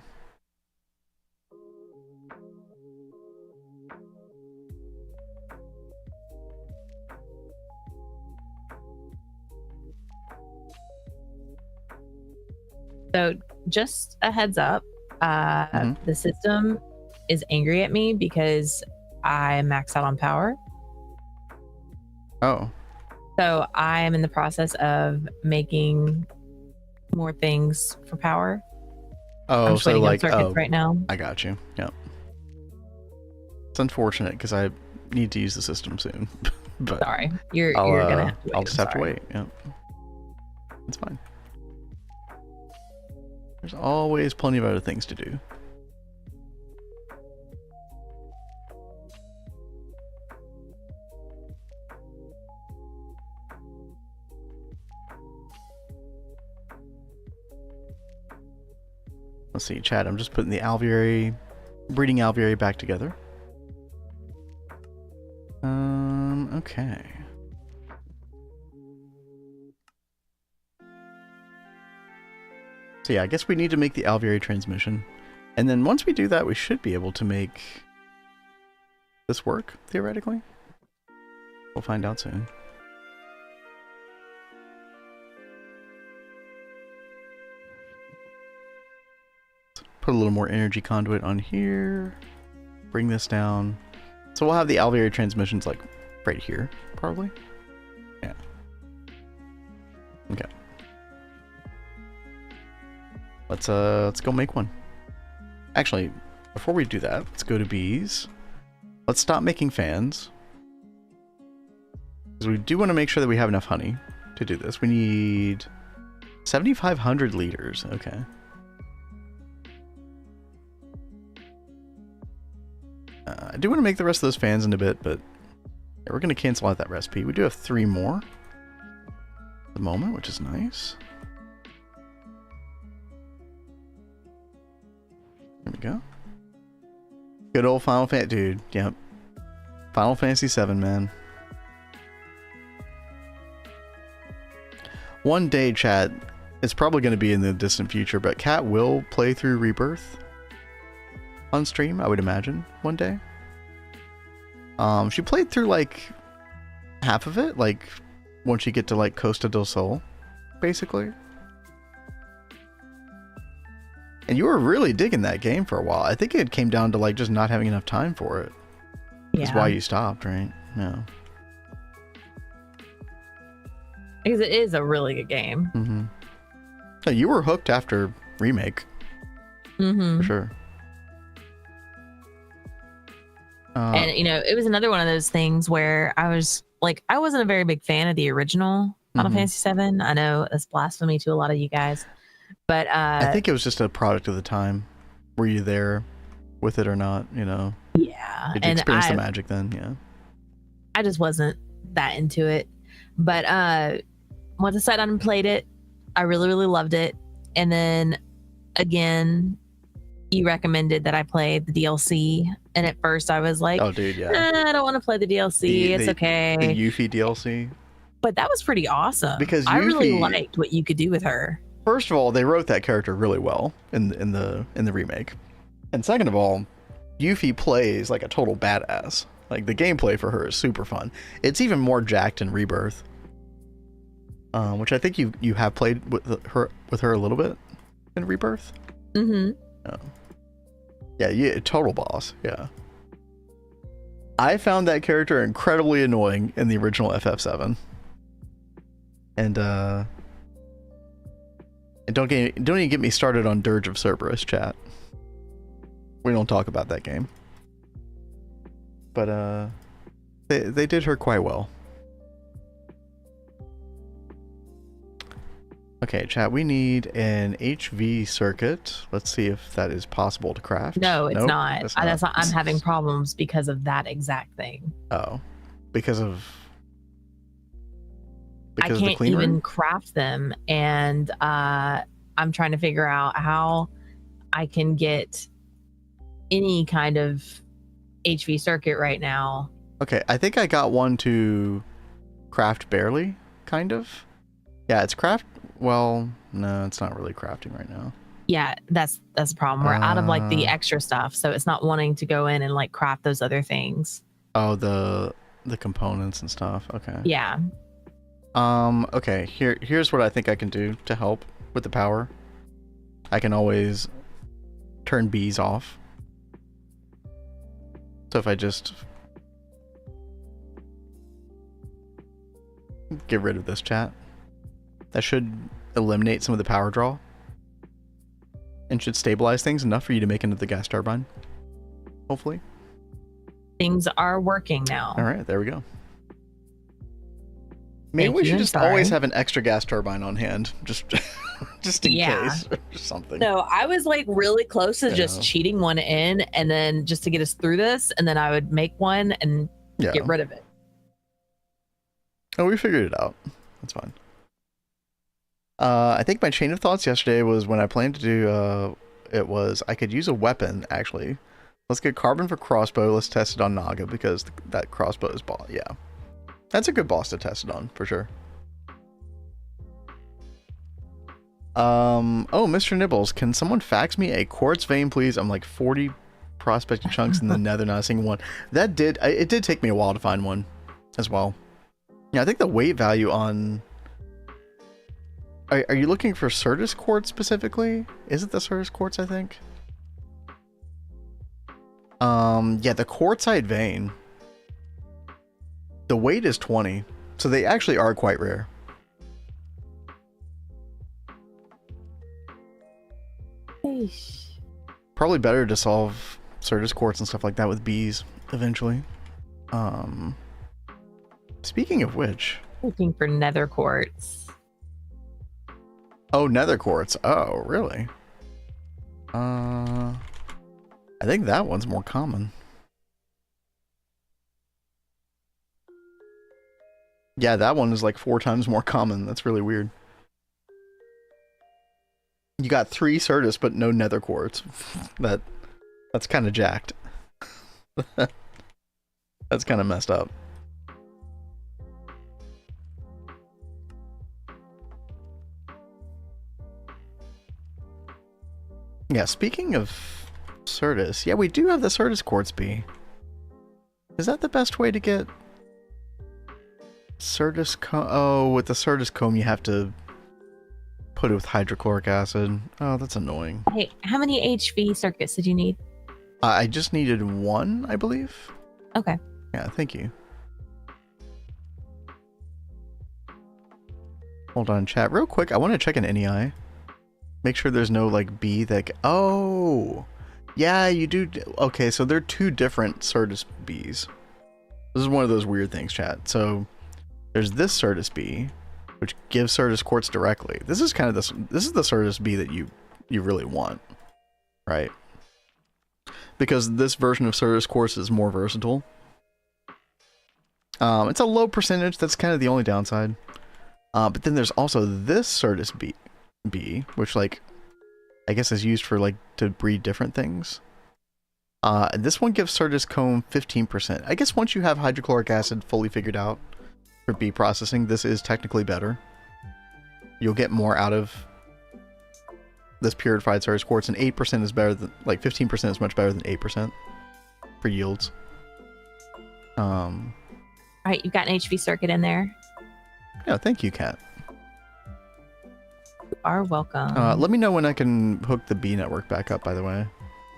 So just a heads up, the system is angry at me because I maxed out on power. Oh. So I am in the process of making more things for power. Oh, I'm just so waiting on like, circuits right now. I got you. Yep. It's unfortunate because I need to use the system soon. But sorry, you're gonna have to wait. I'll just have to wait. Yeah, it's fine. There's always plenty of other things to do. Let's see, chat. I'm just putting the alveoli, breeding alveoli back together. Okay. So yeah, I guess we need to make the alveoli transmission. And then once we do that, we should be able to make this work, theoretically. We'll find out soon. Put a little more energy conduit on here. Bring this down. So we'll have the alveoli transmissions like right here, probably. Yeah. Okay. Let's go make one. Actually, before we do that, let's go to bees. Let's stop making fans. Because we do want to make sure that we have enough honey to do this. We need 7,500 liters. Okay. I do want to make the rest of those fans in a bit, but yeah, we're going to cancel out that recipe. We do have 3 more at the moment, which is nice. There we go. Good old Final Fantasy, dude. Yep. Final Fantasy 7, man. One day, chat, it's probably going to be in the distant future, but Kat will play through Rebirth on stream, I would imagine, one day. She played through like half of it, like once you get to like Costa del Sol, basically. And you were really digging that game for a while. I think it came down to like just not having enough time for it. Yeah. That's why you stopped, right? Yeah. Because it is a really good game. Mm-hmm. So you were hooked after Remake. Mm-hmm. For sure. And, you know, it was another one of those things where I was like, I wasn't a very big fan of the original Final Fantasy VII. I know it's blasphemy to a lot of you guys. But I think it was just a product of the time. Were you there with it or not? You know? Yeah. Did you experience the magic then? Yeah. I just wasn't that into it. But once I sat down and played it, I really, really loved it. And then again, you recommended that I play the DLC. And at first I was like, oh, dude, yeah. I don't want to play the DLC. It's okay. The Yuffie DLC. But that was pretty awesome. Because I really liked what you could do with her. First of all, they wrote that character really well in the remake. And second of all, Yuffie plays like a total badass. Like the gameplay for her is super fun. It's even more jacked in Rebirth. Which I think you have played with her a little bit in Rebirth. Mm-hmm. Oh. Yeah, total boss. Yeah. I found that character incredibly annoying in the original FF7. And don't even get me started on Dirge of Cerberus, chat. We don't talk about that game. But they did her quite well. Okay, chat, we an HV circuit. Let's see if that is possible to craft. No, it's not. I'm having problems because of that exact thing. Oh. Because I can't even craft them, and I'm trying to figure out how I can get any kind of HV circuit right now. Okay, I think I got one to craft barely, kind of. Yeah, it's craft. Well, no, it's not really crafting right now. Yeah, that's the problem. We're out of like the extra stuff, so it's not wanting to go in and like craft those other things. Oh, the components and stuff. Okay. Yeah. Okay, here's what I think I can do to help with the power. I can always turn bees off. So if I just get rid of this, chat. That should eliminate some of the power draw. And should stabilize things enough for you to make another gas turbine. Hopefully. Things are working now. All right, there we go. Maybe we should just always have an extra gas turbine on hand, just in case or something. No, I was like really close to just cheating one in, and then just to get us through this, and then I would make one and get rid of it. Oh, we figured it out. That's fine. I think my chain of thoughts yesterday was when I planned to do, I could use a weapon, actually. Let's get carbon for crossbow. Let's test it on Naga, because that crossbow is boss. Yeah. That's a good boss to test it on, for sure. Oh, Mr. Nibbles, can someone fax me a quartz vein, please? I'm like 40 prospect chunks in the nether, not seeing one. It did take me a while to find one as well. Yeah, I think the weight value on... Are you looking for Certus quartz specifically? Is it the Certus quartz, I think? Yeah, the quartzite vein. The weight is 20, so they actually are quite rare. Eesh. Probably better to solve Certus quartz and stuff like that with bees eventually. Speaking of which, looking for nether quartz. Oh, nether quartz. Oh, really? I think that one's more common. Yeah, that one is like 4 times more common. That's really weird. You got 3 Certus, but no nether quartz. That's kind of jacked. That's kind of messed up. Yeah, speaking of Certus, yeah, we do have the Certus quartz bee. Is that the best way to get Certus comb? Oh, with the Certus comb, you have to put it with hydrochloric acid. Oh, that's annoying. Hey, how many HV circuits did you need? I just needed 1, I believe. Okay. Yeah, thank you. Hold on, chat. Real quick, I want to check an NEI. Make sure there's no, like, bee that... Oh! Yeah, you do... Okay, so they're 2 different Certus bees. This is one of those weird things, chat. So, there's this Certus bee, which gives Certus quartz directly. This is kind of this is the Certus bee that you really want, right? Because this version of Certus quartz is more versatile. It's a low percentage. That's kind of the only downside. But then there's also this Certus bee, which, like, I guess is used for, like, to breed different things. This one gives Certus comb 15%. I guess once you have hydrochloric acid fully figured out for bee processing, this is technically better. You'll get more out of this purified Certus quartz, and 8% is better than, like, 15% is much better than 8% for yields. Alright, you've got an HV circuit in there. Yeah, thank you, Kat. You are welcome. Let me know when I can hook the bee network back up, by the way.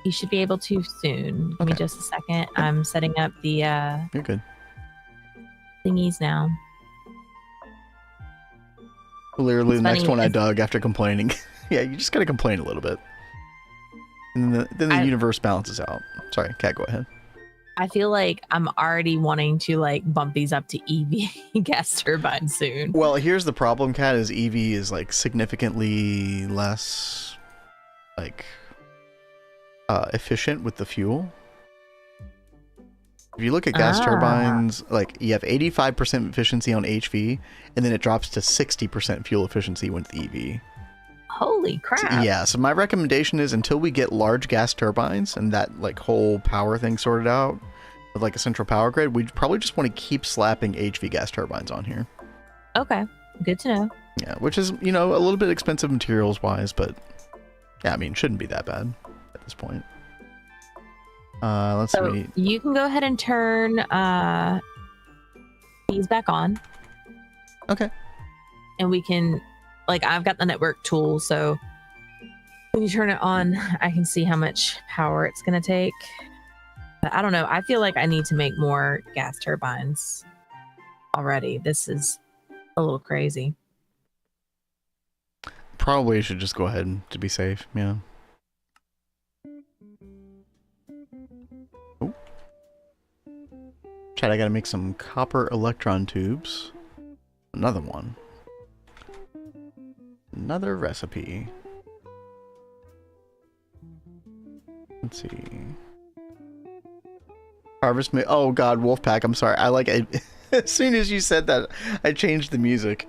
You should be able to soon. Give me just a second. I'm setting up the You're good. thingies now. Literally the next one I dug after complaining. Yeah, you just gotta complain a little bit. And then the universe balances out. Sorry, Kat, go ahead. I feel like I'm already wanting to, like, bump these up to EV gas turbines soon. Well, here's the problem, Kat, is EV is, like, significantly less, like, efficient with the fuel. If you look at gas turbines, like, you have 85% efficiency on HV, and then it drops to 60% fuel efficiency with EV. Holy crap. Yeah, so my recommendation is until we get large gas turbines and that, like, whole power thing sorted out with, like, a central power grid, we probably just want to keep slapping HV gas turbines on here. Okay, good to know. Yeah, which is, you know, a little bit expensive materials-wise, but, yeah, I mean, shouldn't be that bad at this point. Let's see. You can go ahead and turn these back on. Okay. And we can... Like, I've got the network tool, so when you turn it on, I can see how much power it's going to take. But I don't know. I feel like I need to make more gas turbines already. This is a little crazy. Probably should just go ahead to be safe. Yeah. Oh. Chat, I gotta make some copper electron tubes. Another one. Another recipe. Let's see. Harvest Moon. Oh god, Wolfpack. I'm sorry. I like it. As soon as you said that, I changed the music.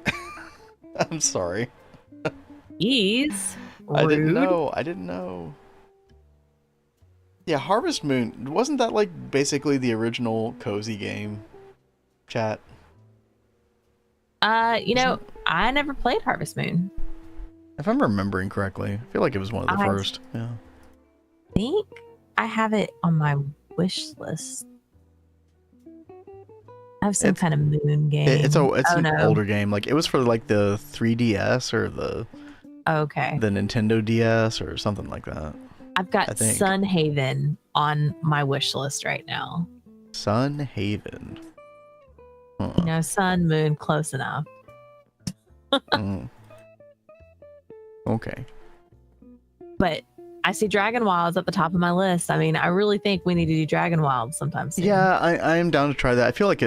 I'm sorry. Jeez. I didn't know. Yeah, Harvest Moon. Wasn't that like basically the original cozy game? Chat. You know, I never played Harvest Moon. If I'm remembering correctly, I feel like it was one of the first. Yeah. I think I have it on my wish list. I have some kind of moon game. It's an older game. Like it was for like the 3DS or the the Nintendo DS or something like that. I've got Sun Haven on my wish list right now. Sun Haven. Huh. You know, sun, moon, close enough. Okay. But I see Dragon Wilds at the top of my list. I mean, I really think we need to do Dragon Wilds sometime soon. Yeah, I am down to try that. I feel like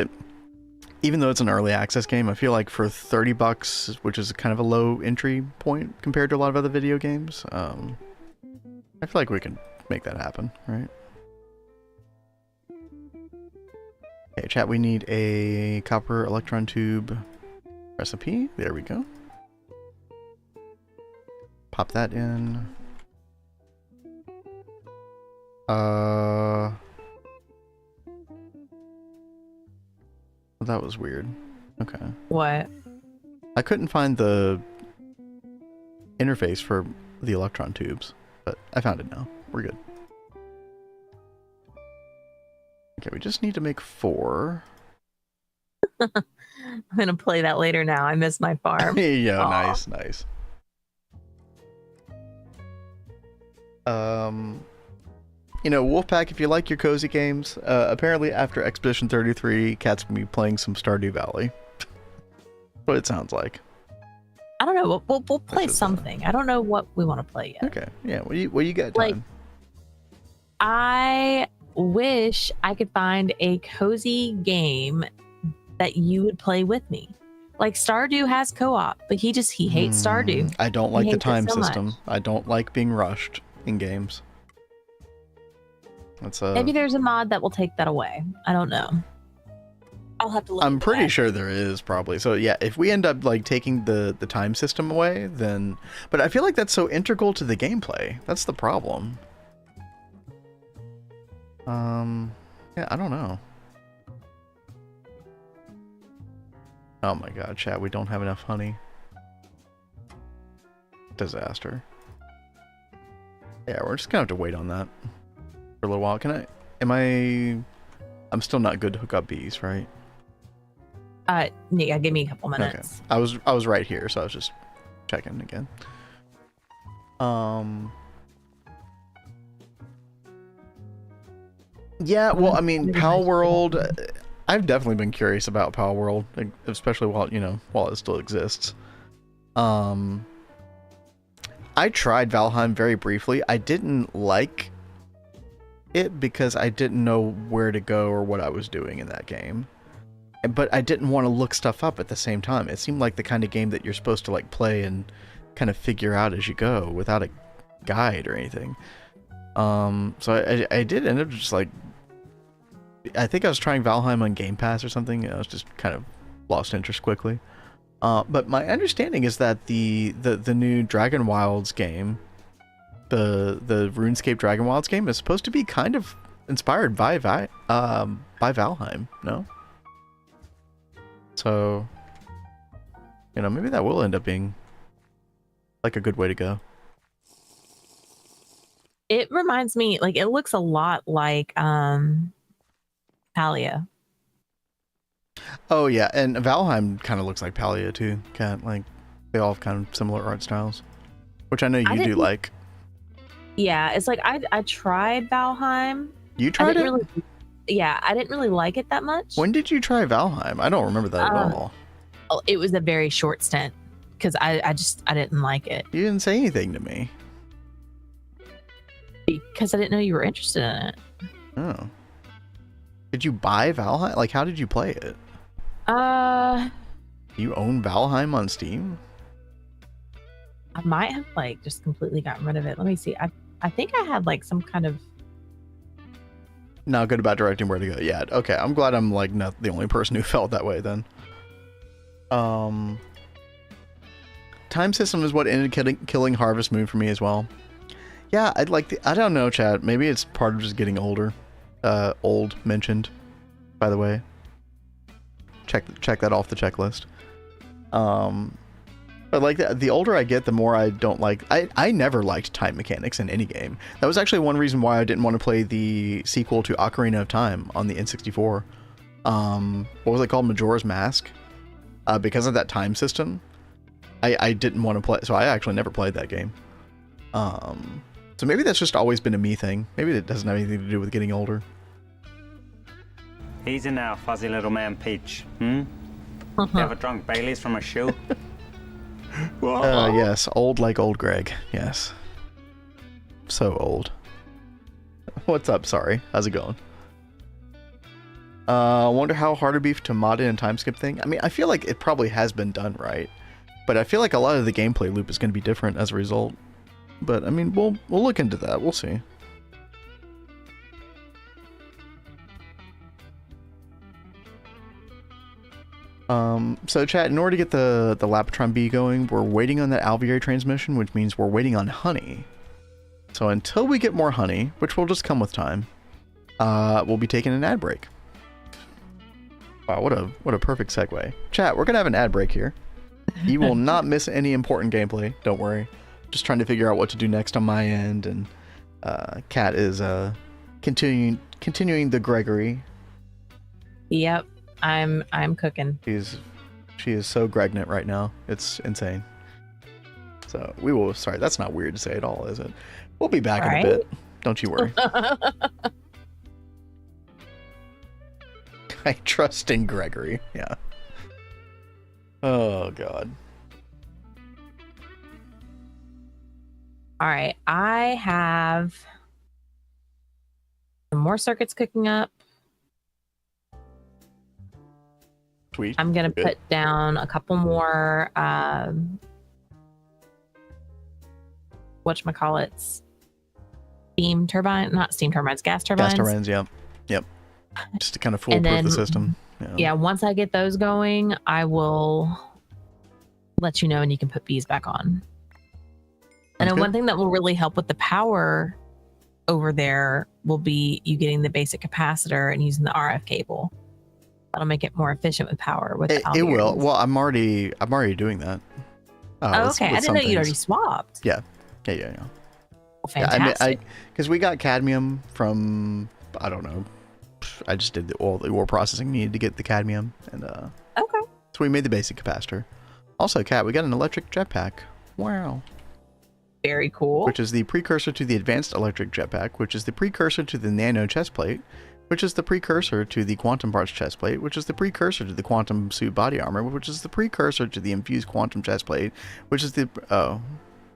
even though it's an early access game, I feel like for $30, which is kind of a low entry point compared to a lot of other video games, I feel like we can make that happen, right? Okay, chat, we need a copper electron tube recipe. There we go. Pop that in. That was weird. Okay. What? I couldn't find the interface for the electron tubes, but I found it now. We're good. Okay, we just need to make 4. I'm gonna play that later now. I miss my farm. Yeah, nice. You know, Wolfpack, if you like your cozy games, apparently after Expedition 33, Cat's gonna be playing some Stardew Valley. What it sounds like. I don't know. We'll play something. I don't know what we want to play yet. Okay. Yeah. What you got? Like, I wish I could find a cozy game that you would play with me. Like Stardew has co-op, but he hates Stardew. I don't like the time system. I don't like being rushed in games. Maybe there's a mod that will take that away. I don't know. I'll have to look. I'm pretty sure there is probably. So yeah, if we end up like taking the time system away, then. But I feel like that's so integral to the gameplay. That's the problem. Yeah, I don't know. Oh my god, chat, we don't have enough honey. Disaster. Yeah, we're just gonna have to wait on that for a little while. I'm still not good to hook up bees, right? Yeah, give me a couple minutes. Okay. I was right here, so I was just checking again. Yeah, well, I mean, Pal World, I've definitely been curious about Pal World, especially while it still exists. I tried Valheim very briefly. I didn't like it because I didn't know where to go or what I was doing in that game. But I didn't want to look stuff up at the same time. It seemed like the kind of game that you're supposed to like play and kind of figure out as you go without a guide or anything. So I did end up just like, I think I was trying Valheim on Game Pass or something, and I was just kind of lost interest quickly. But my understanding is that the new Dragon Wilds game, the RuneScape Dragon Wilds game, is supposed to be kind of inspired by Valheim, no? So, maybe that will end up being like a good way to go. It reminds me, like, it looks a lot like Palia. Oh yeah, and Valheim kind of looks like Palia too. They all have kind of similar art styles, which I know you do like. Yeah, it's like I tried Valheim. You tried it? Yeah, I didn't really like it that much. When did you try Valheim? I don't remember that at all. It was a very short stint because I didn't like it. You didn't say anything to me. Because I didn't know you were interested in it. Oh. Did you buy Valheim? Like, how did you play it? You own Valheim on Steam? I might have like just completely gotten rid of it. Let me see. I think I had like some kind of. Not good about directing where to go. Yeah. Okay. I'm glad I'm like not the only person who felt that way then. Time system is what ended killing Harvest Moon for me as well. Yeah, I don't know, Chad. Maybe it's part of just getting older. Old mentioned, by the way. Check that off the checklist. But like the older I get, the more I don't like. I never liked time mechanics in any game. That was actually one reason why I didn't want to play the sequel to Ocarina of Time on the N64. What was it called? Majora's Mask. Because of that time system, I didn't want to play. So I actually never played that game. So maybe that's just always been a me thing. Maybe it doesn't have anything to do with getting older. Easy now, fuzzy little man Peach. You ever drunk Baileys from a shoe? Yes, old like old Greg. Yes. So old. What's up? Sorry. How's it going? I wonder how hard it'd be to mod in a time skip thing. I mean, I feel like it probably has been done right, but I feel like a lot of the gameplay loop is going to be different as a result. But I mean, we'll look into that. We'll see. So chat, in order to get the Lapotron bee going, we're waiting on that alveoli transmission, which means we're waiting on honey. So until we get more honey, which will just come with time, we'll be taking an ad break. Wow, what a perfect segue. Chat, we're gonna have an ad break here. You will not miss any important gameplay. Don't worry. Just trying to figure out what to do next on my end, and Kat is continuing the Gregory. Yep, I'm cooking. She is so Gregnant right now. It's insane. So we will. Sorry, that's not weird to say at all, is it? We'll be back in a bit. Don't you worry. I trust in Gregory. Yeah. Oh God. All right, I have some more circuits cooking up. Sweet. I'm gonna put down a couple more whatchamacallits, gas turbines. Gas turbines, yep. Just to kind of foolproof the system. Yeah, once I get those going, I will let you know, and you can put bees back on. And then one thing that will really help with the power over there will be you getting the basic capacitor and using the RF cable. That'll make it more efficient with power. With it will. Well, I'm already doing that. Okay. I didn't know you'd already swapped. Yeah. Well, fantastic. I mean, because we got cadmium from, I don't know. I just did all the ore processing needed to get the cadmium, and okay. So we made the basic capacitor. Also, Kat, we got an electric jetpack. Wow. Very cool. Which is the precursor to the advanced electric jetpack, which is the precursor to the nano chestplate, which is the precursor to the quantum parts chestplate, which is the precursor to the quantum suit body armor, which is the precursor to the infused quantum chestplate, which is the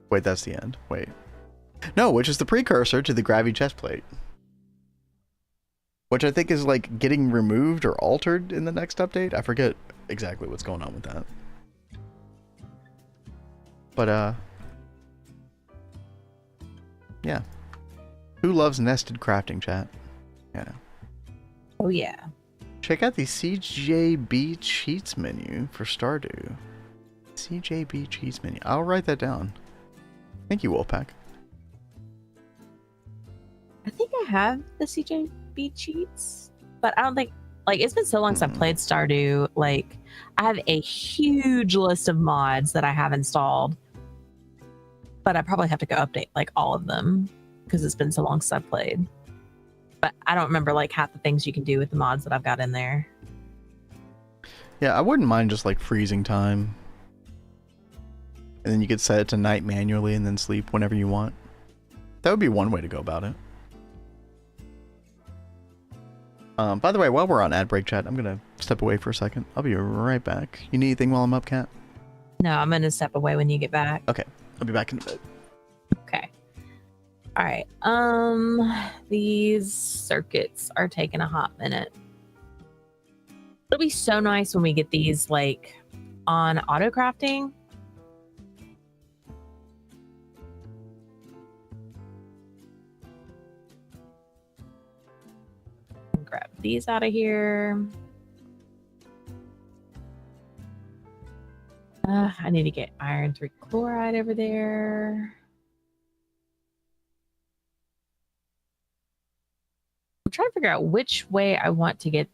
wait, that's the end. Wait. No, which is the precursor to the gravity chestplate. Which I think is like getting removed or altered in the next update. I forget exactly what's going on with that. But yeah. Who loves nested crafting, chat? Yeah. Oh yeah. Check out the CJB cheats menu for Stardew. CJB cheats menu. I'll write that down. Thank you, Wolfpack. I think I have the CJB cheats, but I don't think, like, it's been so long since I played Stardew. Like, I have a huge list of mods that I have installed, but I probably have to go update like all of them because it's been so long since I've played. But I don't remember like half the things you can do with the mods that I've got in there. Yeah, I wouldn't mind just like freezing time. And then you could set it to night manually and then sleep whenever you want. That would be one way to go about it. By the way, while we're on ad break chat, I'm gonna step away for a second. I'll be right back. You need anything while I'm up, Cat? No, I'm gonna step away when you get back. Okay, I'll be back in a bit. Okay. All right. These circuits are taking a hot minute. It'll be so nice when we get these like on auto crafting. Grab these out of here. I need to get iron 3 chloride over there. I'm trying to figure out which way I want to get.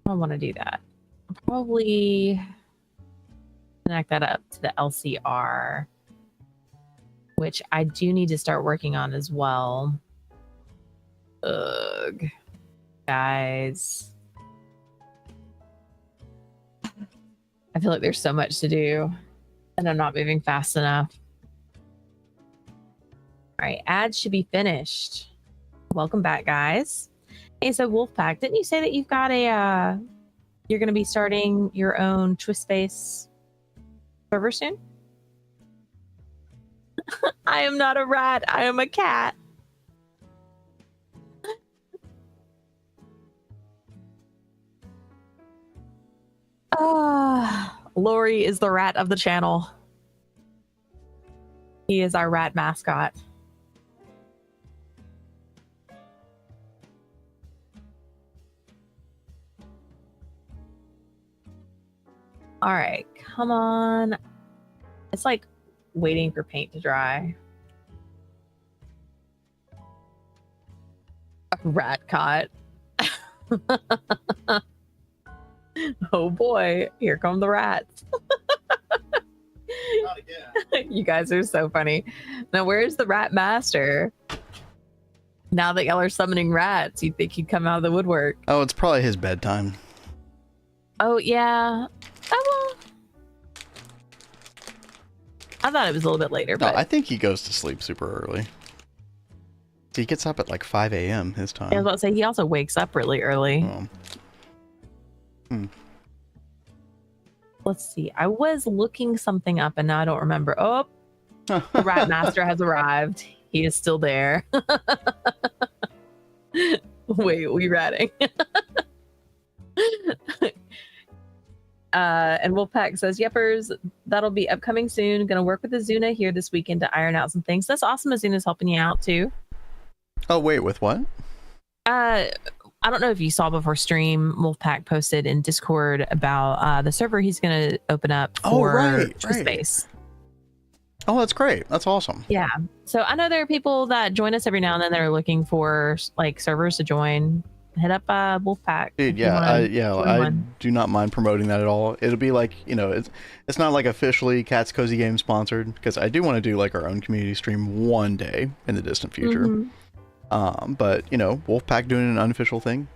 I want to do that. I'll probably connect that up to the LCR, which I do need to start working on as well. Ugh. Guys. I feel like there's so much to do and I'm not moving fast enough. All right, ads should be finished. Welcome back, guys. Hey, so Wolfpack, didn't you say that you've got a, you're going to be starting your own Twist Space server soon? I am not a rat. I am a cat. Lori is the rat of the channel. He is our rat mascot. All right, come on. It's like waiting for paint to dry. A rat caught. Oh boy, here come the rats. Not again. You guys are so funny. Now, where's the rat master? Now that y'all are summoning rats, you'd think he'd come out of the woodwork. Oh, it's probably his bedtime. Oh, yeah. Oh, well. I thought it was a little bit later, but No, I think he goes to sleep super early. He gets up at like 5 a.m. his time. I was about to say, he also wakes up really early. Oh. Let's see. I was looking something up and now I don't remember. Oh, the rat master has arrived. He is still there. Wait, we ratting? And Wolfpack says, Yeppers, that'll be upcoming soon. Gonna work with Azuna here this weekend to iron out some things. That's awesome. Azuna's helping you out too. Oh, wait, with what? I don't know if you saw before stream, Wolfpack posted in Discord about the server he's going to open up for Space. Oh, that's great. That's awesome. Yeah. So I know there are people that join us every now and then that are looking for like servers to join. Hit up Wolfpack. Dude, yeah, I do not mind promoting that at all. It'll be like, you know, it's not like officially Cat's Cozy Games sponsored, because I do want to do like our own community stream one day in the distant future. Mm-hmm. But you know, Wolfpack doing an unofficial thing.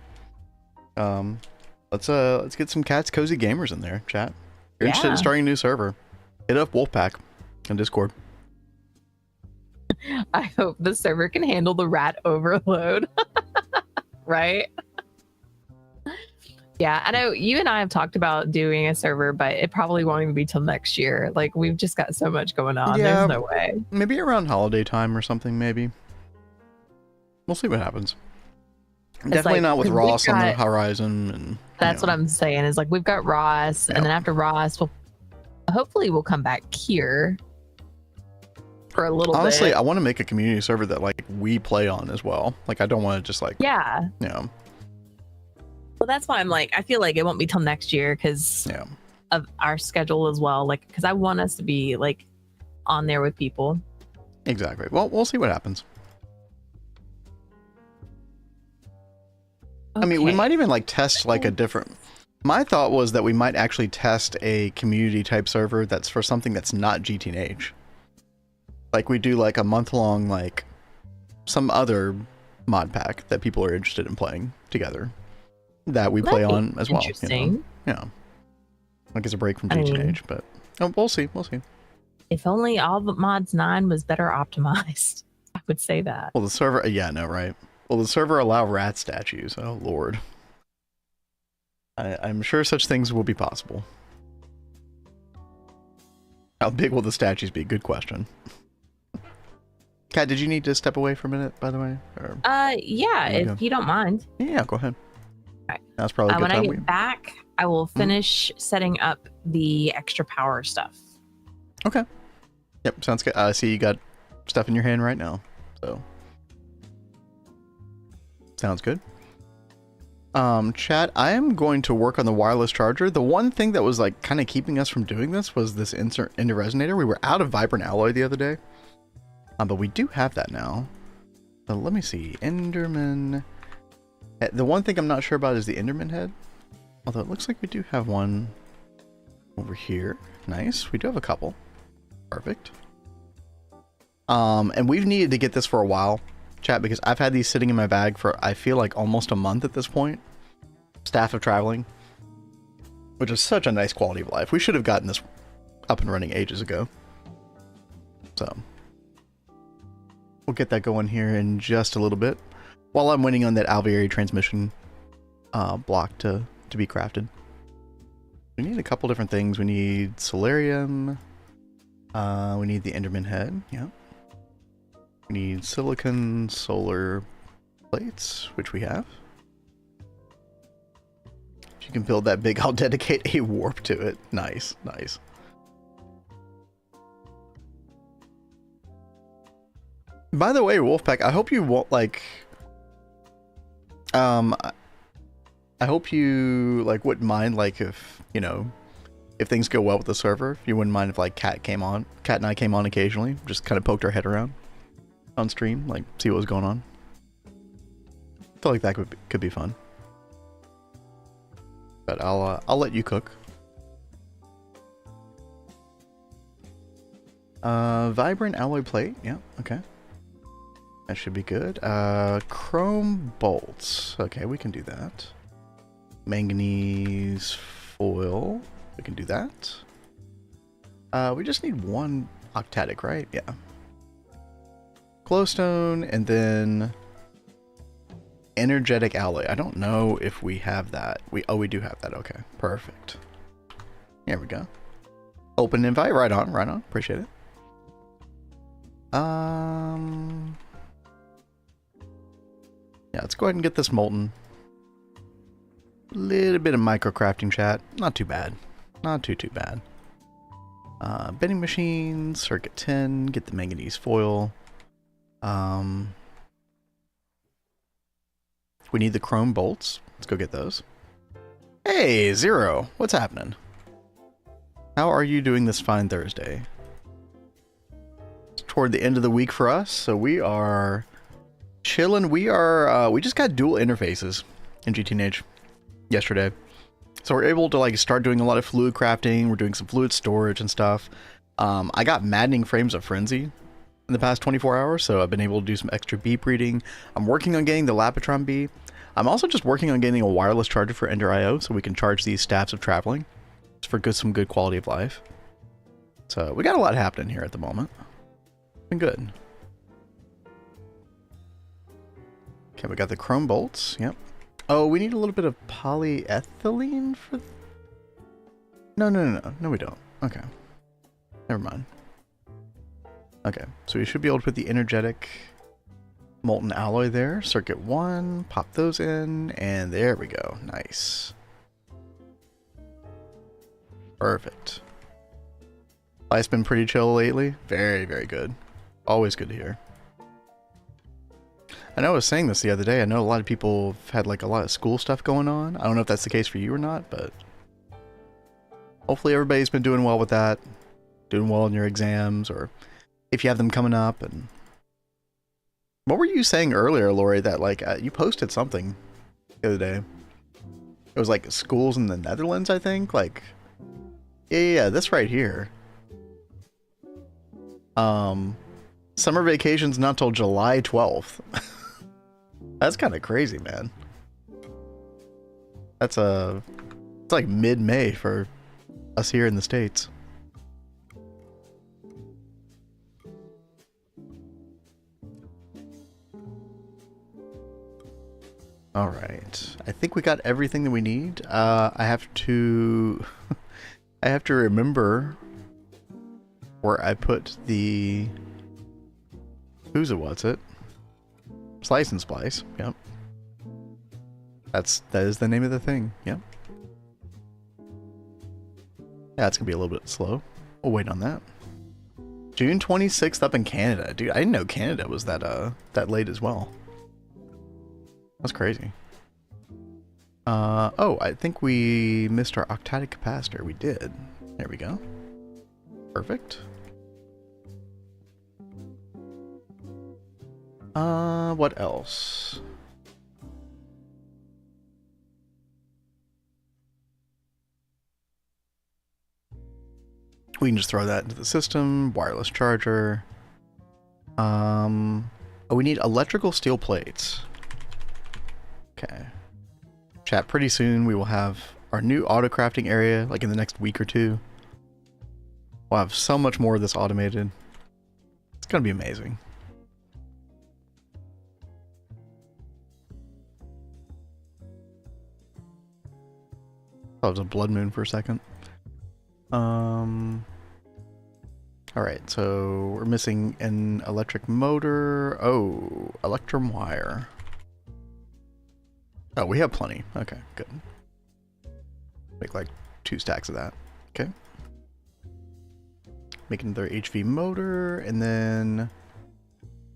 Let's get some Cat's Cozy Gamers in there, chat. If you're interested in starting a new server, hit up Wolfpack on Discord. I hope the server can handle the rat overload. Right? Yeah, I know you and I have talked about doing a server, but it probably won't even be till next year. Like, we've just got so much going on. Yeah, there's no way. Maybe around holiday time or something, maybe. We'll see what happens. Definitely like, not with Ross on the horizon. And that's what I'm saying, is like we've got Ross, and then after Ross, hopefully we'll come back here for a little bit. Honestly, I want to make a community server that like we play on as well. Like, I don't want to just like, well, that's why I'm like, I feel like it won't be till next year because of our schedule as well. Like, because I want us to be like on there with people. Exactly. Well, we'll see what happens. Okay. I mean, we might even like test like a different. My thought was that we might actually test a community type server that's for something that's not GTNH. Like, we do like a month-long, like some other mod pack that people are interested in playing together that we play on as well. You know? Yeah. Like, it's a break from GTNH, but we'll see. We'll see. If only all the mods 9 was better optimized, I would say that. Well, the server, yeah, no, right. Well, the server allow rat statues. Oh, Lord. I'm sure such things will be possible. How big will the statues be? Good question. Kat, did you need to step away for a minute, by the way? Or yeah, if you don't mind. Yeah, go ahead. All right. That's probably a good when time. I get back, I will finish setting up the extra power stuff. Okay. Yep, sounds good. I see you got stuff in your hand right now, so sounds good. Chat, I am going to work on the wireless charger. The one thing that was like kind of keeping us from doing this was this insert into resonator. We were out of vibrant alloy the other day, but we do have that now. So let me see. Enderman. The one thing I'm not sure about is the Enderman head, although it looks like we do have one over here. Nice. We do have a couple. Perfect. And we've needed to get this for a while, chat, because I've had these sitting in my bag for, I feel like, almost a month at this point. Staff of traveling, which is such a nice quality of life. We should have gotten this up and running ages ago. So we'll get that going here in just a little bit while I'm waiting on that alveoli transmission block to be crafted. We need a couple different things. We need solarium. We need the Enderman head. Yeah. We need silicon solar plates, which we have. If you can build that big, I'll dedicate a warp to it. Nice, nice. By the way, Wolfpack, I hope you won't like. I hope you like wouldn't mind like if if things go well with the server. If you wouldn't mind if like Kat and I came on occasionally, just kind of poked our head around on stream, like see what was going on. I feel like that could be fun. But I'll let you cook. Vibrant alloy plate, yeah, okay. That should be good. Chrome bolts. Okay, we can do that. Manganese foil. We can do that. We just need one octatic, right? Yeah. Glowstone, and then energetic alloy. I don't know if we have that. We do have that. Okay, perfect. There we go. Open invite. Right on. Right on. Appreciate it. Yeah, let's go ahead and get this molten. Little bit of micro crafting, chat. Not too bad. Not too bad. Bending machine, circuit 10, get the manganese foil. We need the chrome bolts. Let's go get those. Hey, Zero, what's happening? How are you doing this fine Thursday? It's toward the end of the week for us, so we are chilling. We just got dual interfaces in GTNH yesterday. So we're able to like start doing a lot of fluid crafting. We're doing some fluid storage and stuff. I got maddening frames of frenzy in the past 24 hours, so I've been able to do some extra bee breeding. I'm working on getting the Lapitron bee. I'm also just working on getting a wireless charger for Ender IO so we can charge these staffs of traveling for some good quality of life. So we got a lot happening here at the moment. Been good. Okay, we got the chrome bolts. Yep. Oh, we need a little bit of polyethylene for... No, we don't. Okay. Never mind. Okay, so we should be able to put the energetic molten alloy there. Circuit 1, pop those in, and there we go. Nice. Perfect. Life's been pretty chill lately. Very, very good. Always good to hear. I know I was saying this the other day. I know a lot of people have had like a lot of school stuff going on. I don't know if that's the case for you or not, but hopefully everybody's been doing well with that. Doing well in your exams, or if you have them coming up. And what were you saying earlier, Lori, that like you posted something the other day? It was like schools in the Netherlands, I think. Like, yeah, this right here. Summer vacation's not till July 12th. That's kind of crazy, man. It's like mid-May for us here in the States. All right. I think we got everything that we need. I have to I have to remember where I put the what's it? Slice and splice. Yep. That is the name of the thing. Yep. Yeah, it's gonna be a little bit slow. We'll wait on that. June 26th up in Canada. Dude, I didn't know Canada was that late as well. That's crazy. Oh, I think we missed our octadic capacitor. We did. There we go. Perfect. What else? We can just throw that into the system. Wireless charger. Oh, we need electrical steel plates. Okay. Chat, pretty soon we will have our new auto crafting area, like in the next week or two. We'll have so much more of this automated. It's gonna be amazing. Thought it was a blood moon for a second. Alright, so we're missing an electric motor. Oh, electrum wire. Oh, we have plenty. Okay, good. Make like 2 stacks of that. Okay. Make another HV motor, and then...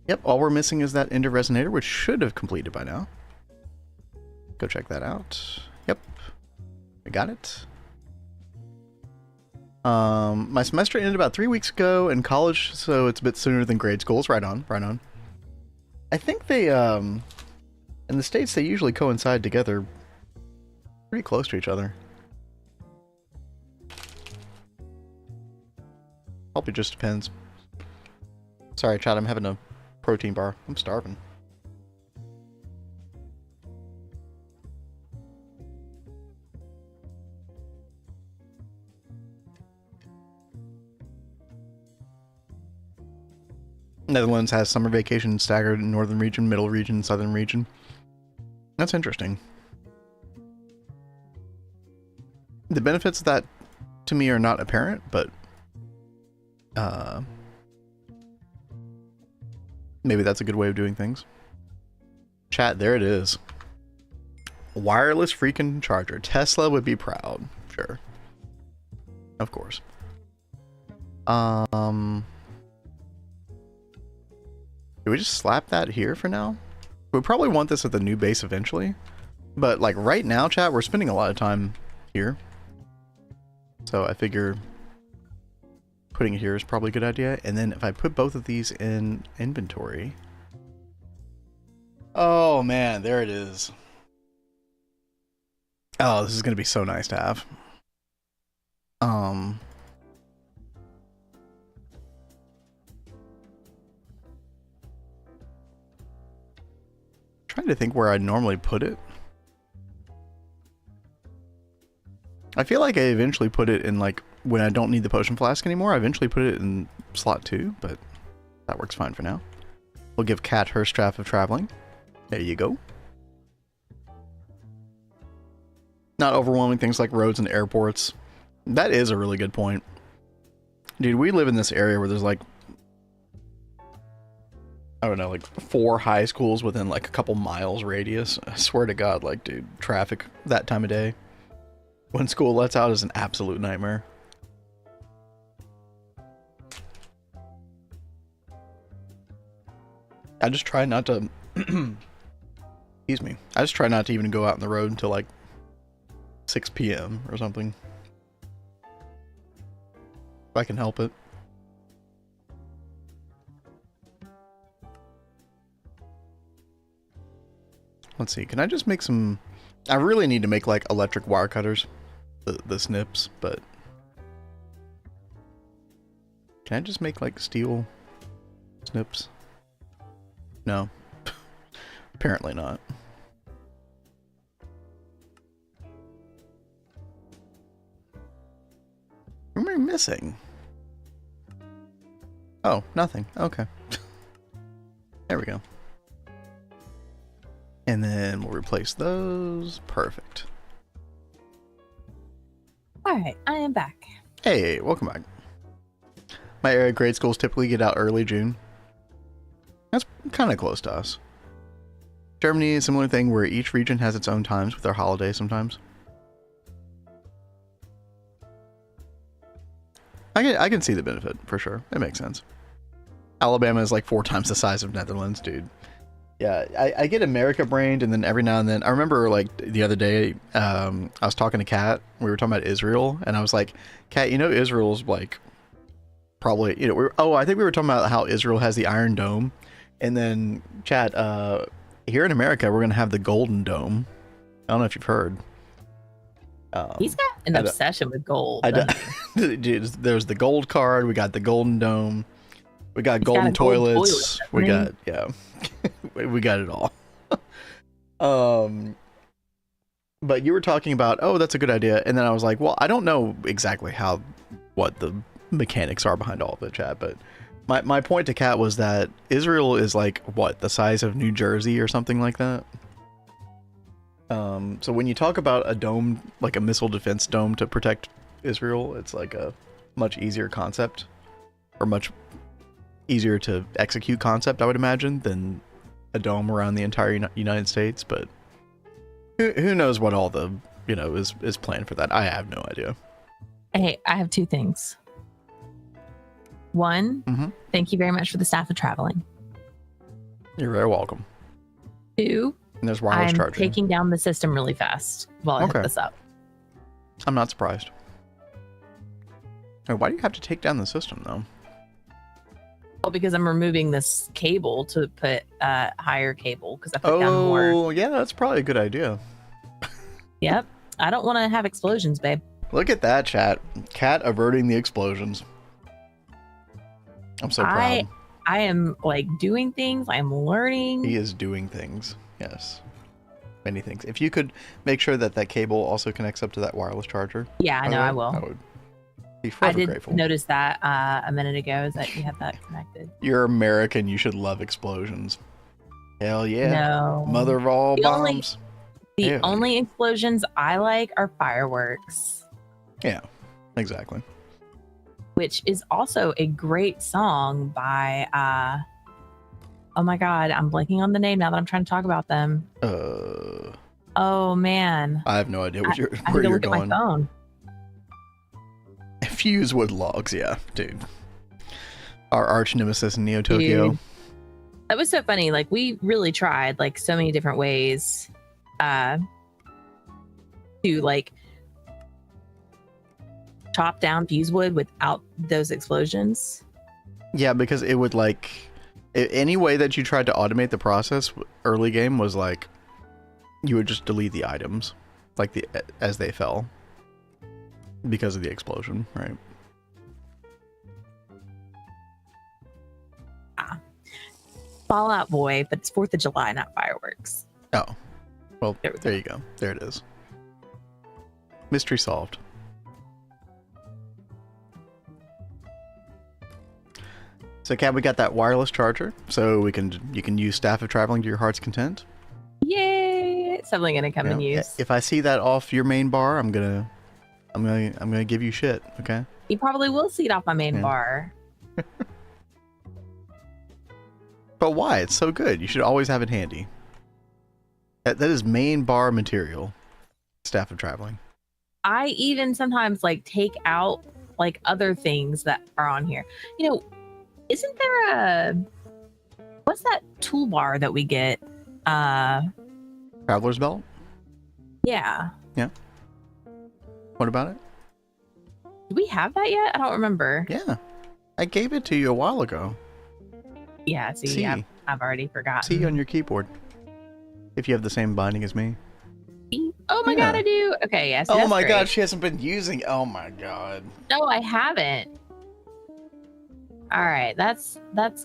Yep, all we're missing is that ender resonator, which should have completed by now. Go check that out. Yep. I got it. My semester ended about 3 weeks ago in college, so it's a bit sooner than grade schools. Right on, right on. I think they, in the States, they usually coincide together pretty close to each other. Probably just depends. Sorry, Chad, I'm having a protein bar. I'm starving. Netherlands has summer vacation staggered in northern region, middle region, southern region. That's interesting. The benefits of that to me are not apparent, but maybe that's a good way of doing things. Chat, there it is. Wireless freaking charger. Tesla would be proud. Sure. Of course. Do we just slap that here for now? We probably want this at the new base eventually. But like right now, chat, we're spending a lot of time here. So I figure putting it here is probably a good idea. And then if I put both of these in inventory. Oh man, there it is. Oh, this is going to be so nice to have. Trying to think where I'd normally put it. I feel like I eventually put it in, like, when I don't need the potion flask anymore, I eventually put it in slot 2, but that works fine for now. We'll give Kat her staff of traveling. There you go. Not overwhelming things like roads and airports. That is a really good point. Dude, we live in this area where there's like, I don't know, like 4 high schools within like a couple miles radius. I swear to God, like, dude, traffic that time of day when school lets out is an absolute nightmare. I just try not to, excuse me, I just try not to even go out on the road until like 6 p.m. or something. If I can help it. Let's see, can I just make some... I really need to make like electric wire cutters. The snips, but... Can I just make like steel snips? No. Apparently not. What am I missing? Oh, nothing. Okay. There we go. And then we'll replace those. Perfect. All right, I am back. Hey, welcome back. My area grade schools typically get out early June. That's kind of close to us. Germany is a similar thing where each region has its own times with their holidays sometimes. I can see the benefit for sure. It makes sense. Alabama is like 4 times the size of Netherlands, dude. Yeah, I get America brained, and then every now and then I remember like the other day, I was talking to Kat. We were talking about Israel, and I was like, Kat, you know, Israel's like probably, you know, I think we were talking about how Israel has the Iron Dome, and then chat, here in America we're gonna have the Golden Dome. I don't know if you've heard. He's got an obsession with gold. Dude, there's the gold card. We got the Golden Dome. We got golden toilets. We got, yeah, we got it all. But you were talking about, oh, that's a good idea, and then I was like, well, I don't know exactly what the mechanics are behind all of it, chat. But my point to Kat was that Israel is like what, the size of New Jersey or something like that. So when you talk about a dome, like a missile defense dome to protect Israel, it's like a much easier concept, or much easier to execute concept, I would imagine, than a dome around the entire United States. But who knows what all the, you know, is planned for that. I have no idea. Hey, I have 2 things. One, thank you very much for the staff of traveling. You're very welcome. 2, and there's wireless I'm charging. taking down the system really fast while I hit this up. I'm not surprised. Why do you have to take down the system though? Well, because I'm removing this cable to put higher cable, because I put down more. Oh, yeah, that's probably a good idea. Yep. I don't want to have explosions, babe. Look at that, chat. Cat averting the explosions. I'm so proud. I am like doing things. I'm learning. He is doing things. Yes. Many things. If you could make sure that that cable also connects up to that wireless charger. Yeah, I know, I will. I would be forever grateful. I did notice that a minute ago, is that you have that connected. You're American. You should love explosions. Hell yeah. No. Mother of all bombs. The only explosions I like are fireworks. Yeah, exactly. Which is also a great song by, oh my God, I'm blanking on the name now that I'm trying to talk about them. Oh man. I have no idea where you're I going. Look at my phone. Fusewood Logs, yeah, dude. Our arch nemesis in Neo Tokyo. Dude. That was so funny. Like, we really tried like so many different ways to like chop down Fusewood without those explosions. Yeah, because it would like any way that you tried to automate the process early game was like you would just delete the items like as they fell because of the explosion, right? Fallout Boy, but it's 4th of July, not fireworks. Oh, well, there you go. There it is. Mystery solved. So, Kat, we got that wireless charger, so you can use Staff of Traveling to your heart's content. Yay! It's definitely gonna come in use. If I see that off your main bar, I'm gonna give you shit. Okay. You probably will see it off my main bar. But why? It's so good. You should always have it handy. That is main bar material. Staff of Traveling. I even sometimes like take out like other things that are on here. You know, isn't there what's that toolbar that we get? Traveler's Belt? Yeah. Yeah. What about it? Do we have that yet? I don't remember. Yeah. I gave it to you a while ago. Yeah, see, I've already forgotten. See on your keyboard. If you have the same binding as me. Oh my God, I do. Okay, yes. Oh my God, she hasn't been using. Oh my God. No, I haven't. All right, that's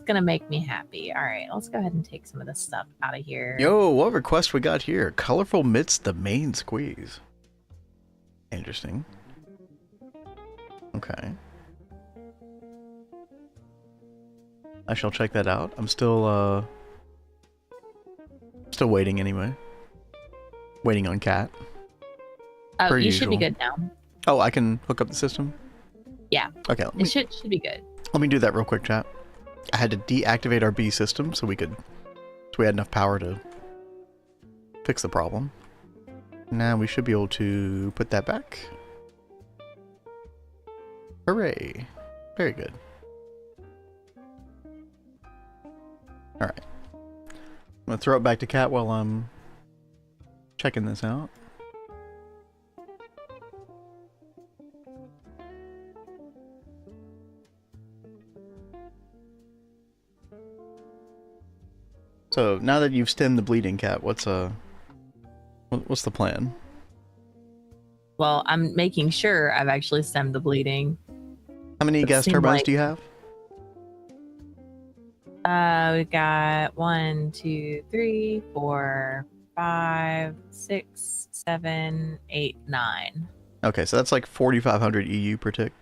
gonna make me happy. All right, let's go ahead and take some of this stuff out of here. Yo, what request we got here? Colorful midst the main squeeze. Interesting. Okay. I shall check that out. I'm still still waiting anyway. Waiting on Cat. Oh, you should be good now. Oh, I can hook up the system? Yeah. Okay. It should be good. Let me do that real quick, chat. I had to deactivate our B system so we had enough power to fix the problem. Now we should be able to put that back. Hooray. Very good. Alright. I'm going to throw it back to Cat while I'm checking this out. So now that you've stemmed the bleeding, Cat, what's the plan? Well, I'm making sure I've actually stemmed the bleeding. How many gas turbines do you have? We got 1, 2, 3, 4, 5, 6, 7, 8, 9. Okay, so that's like 4,500 EU per tick.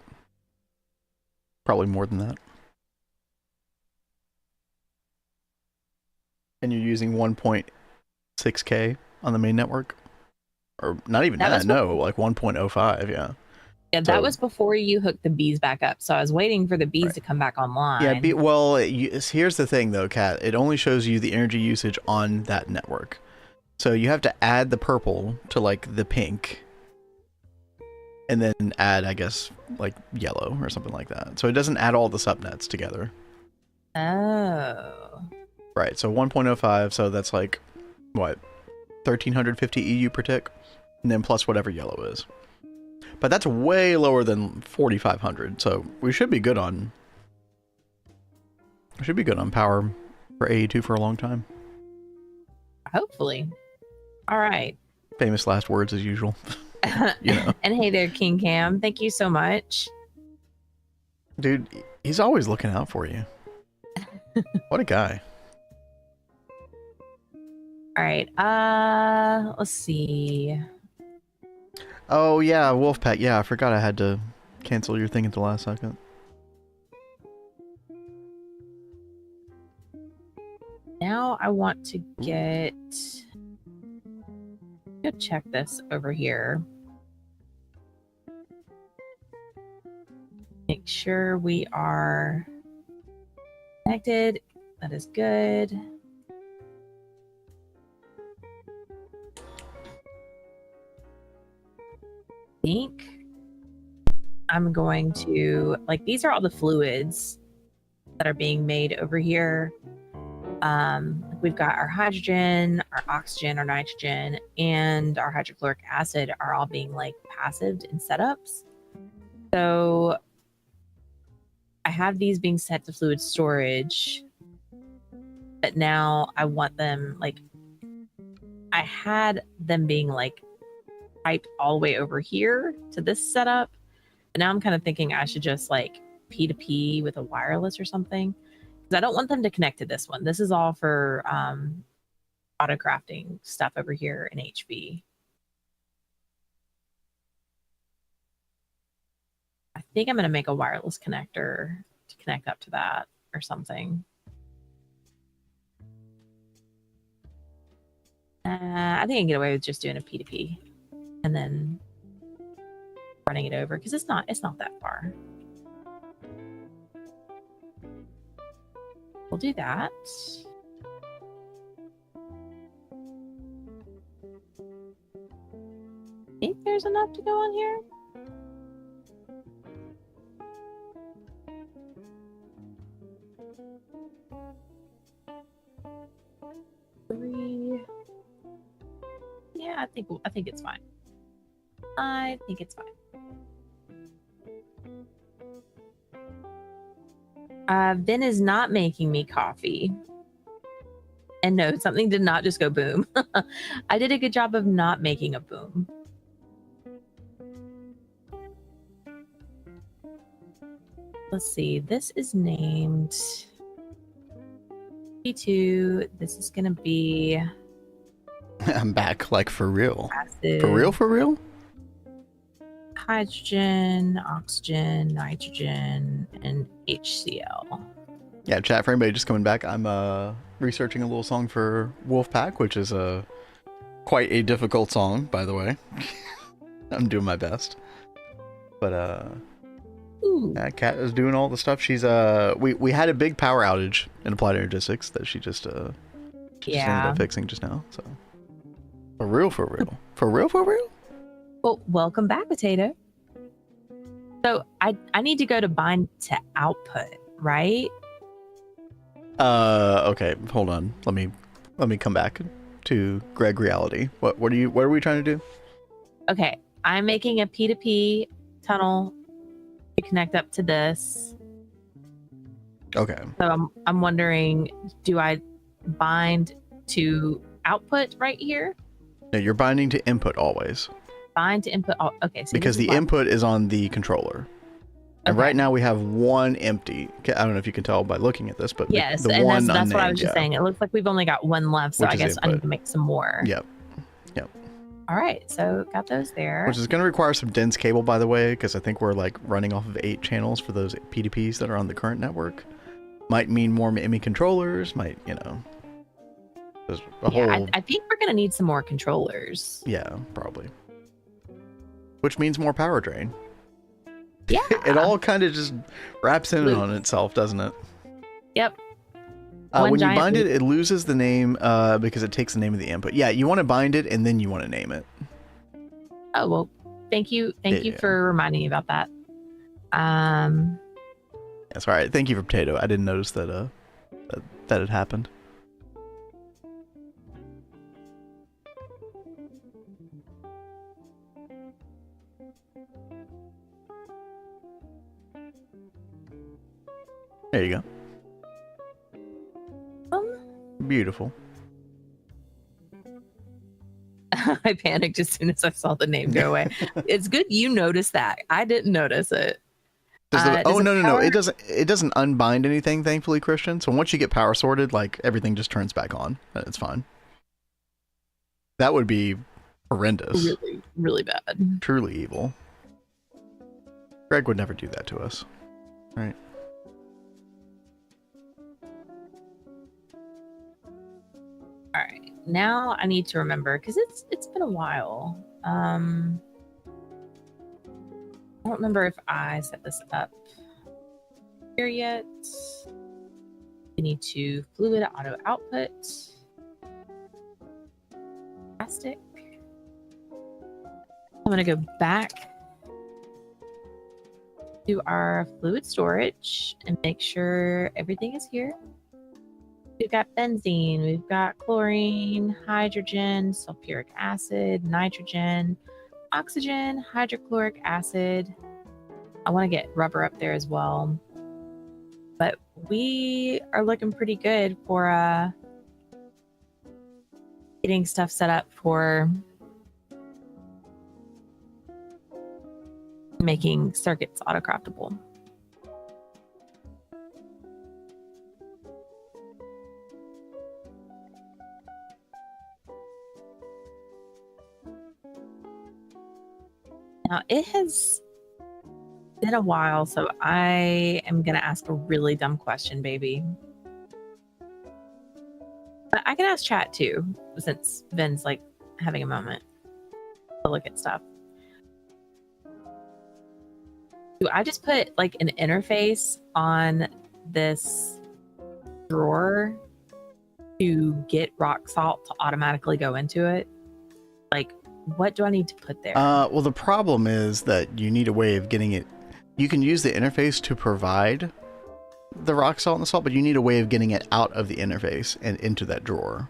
Probably more than that. And you're using 1.6K on the main network? Or not even that, no, like 1.05, yeah. Yeah, that was before you hooked the bees back up. So I was waiting for the bees to come back online. Yeah, here's the thing though, Kat. It only shows you the energy usage on that network. So you have to add the purple to like the pink. And then add, I guess, like yellow or something like that. So it doesn't add all the subnets together. Oh. Right, so 1.05, so that's like, what, 1,350 EU per tick? And then plus whatever yellow is. But that's way lower than 4,500, so we should be good on... We should be good on power for AE2 for a long time. Hopefully. Alright. Famous last words as usual. You know. And hey there, King Cam. Thank you so much. Dude, he's always looking out for you. What a guy. Alright, let's see. Oh yeah, Wolfpack. Yeah, I forgot I had to cancel your thing at the last second. Now I want to get... Go check this over here. Make sure we are connected. That is good. I think I'm going to, like, these are all the fluids that are being made over here. We've got our hydrogen, our oxygen, our nitrogen, and our hydrochloric acid are all being like passived in setups. So I have these being set to fluid storage, but now I want them like, I had them being like piped all the way over here to this setup. But now I'm kind of thinking I should just like P2P with a wireless or something. I don't want them to connect to this one. This is all for auto crafting stuff over here in HV. I think I'm going to make a wireless connector to connect up to that or something. I think I can get away with just doing a P2P and then running it over because it's not that far. We'll do that. I think there's enough to go on here. Three. Yeah, I think it's fine. I think it's fine. Vin is not making me coffee. And no, something did not just go boom. I did a good job of not making a boom. Let's see. This is named P2. This is going to be... I'm back, like, for real. Acid. For real, for real? Hydrogen, oxygen, nitrogen, and HCl. Yeah, chat for anybody just coming back. I'm researching a little song for Wolfpack, which is quite a difficult song, by the way. I'm doing my best. But yeah, Kat is doing all the stuff. She's we had a big power outage in Applied Energistics that she just ended up fixing just now. So for real. Well, welcome back, Potato. So I need to go to bind to output, right? Okay, hold on. Let me come back to Greg reality. What are we trying to do? Okay, I'm making a P2P tunnel to connect up to this. Okay. So I'm wondering, do I bind to output right here? No, you're binding to input always. Bind to input. Oh, okay. So because the input is on the controller. And right now we have one empty. I don't know if you can tell by looking at this, but yes, the and one that's what I was just saying. It looks like we've only got one left, so I guess I need to make some more. Yep. All right, so got those there. Which is going to require some dense cable, by the way, because I think we're like running off of 8 channels for those P2Ps that are on the current network. Might mean more MIMI controllers. Might, there's a whole. I think we're going to need some more controllers. Yeah, probably. Which means more power drain. Yeah. It all kind of just wraps in on itself, doesn't it? Yep. When you bind it, it loses the name because it takes the name of the input. Yeah, you want to bind it and then you want to name it. Oh, well, thank you. Thank you for reminding me about that. That's all right. Thank you for Potato. I didn't notice that that had happened. There you go. Beautiful. I panicked as soon as I saw the name go away. It's good you noticed that. I didn't notice it. No. It doesn't unbind anything, thankfully, Christian. So once you get power sorted, like everything just turns back on. It's fine. That would be horrendous. Really, really bad. Truly evil. Greg would never do that to us. Right. All right, now I need to remember because it's been a while. I don't remember if I set this up here yet. We need to fluid auto output, plastic. I'm going to go back to our fluid storage and make sure everything is here. We've got benzene, we've got chlorine, hydrogen, sulfuric acid, nitrogen, oxygen, hydrochloric acid. I want to get rubber up there as well. But we are looking pretty good for getting stuff set up for making circuits autocraftable. Now, it has been a while, so I am going to ask a really dumb question, baby. But I can ask chat too, since Ben's like having a moment to look at stuff. Do I just put like an interface on this drawer to get rock salt to automatically go into it? Like, what do I need to put there? Well, the problem is that you need a way of getting it. You can use the interface to provide the rock salt and the salt, but you need a way of getting it out of the interface and into that drawer,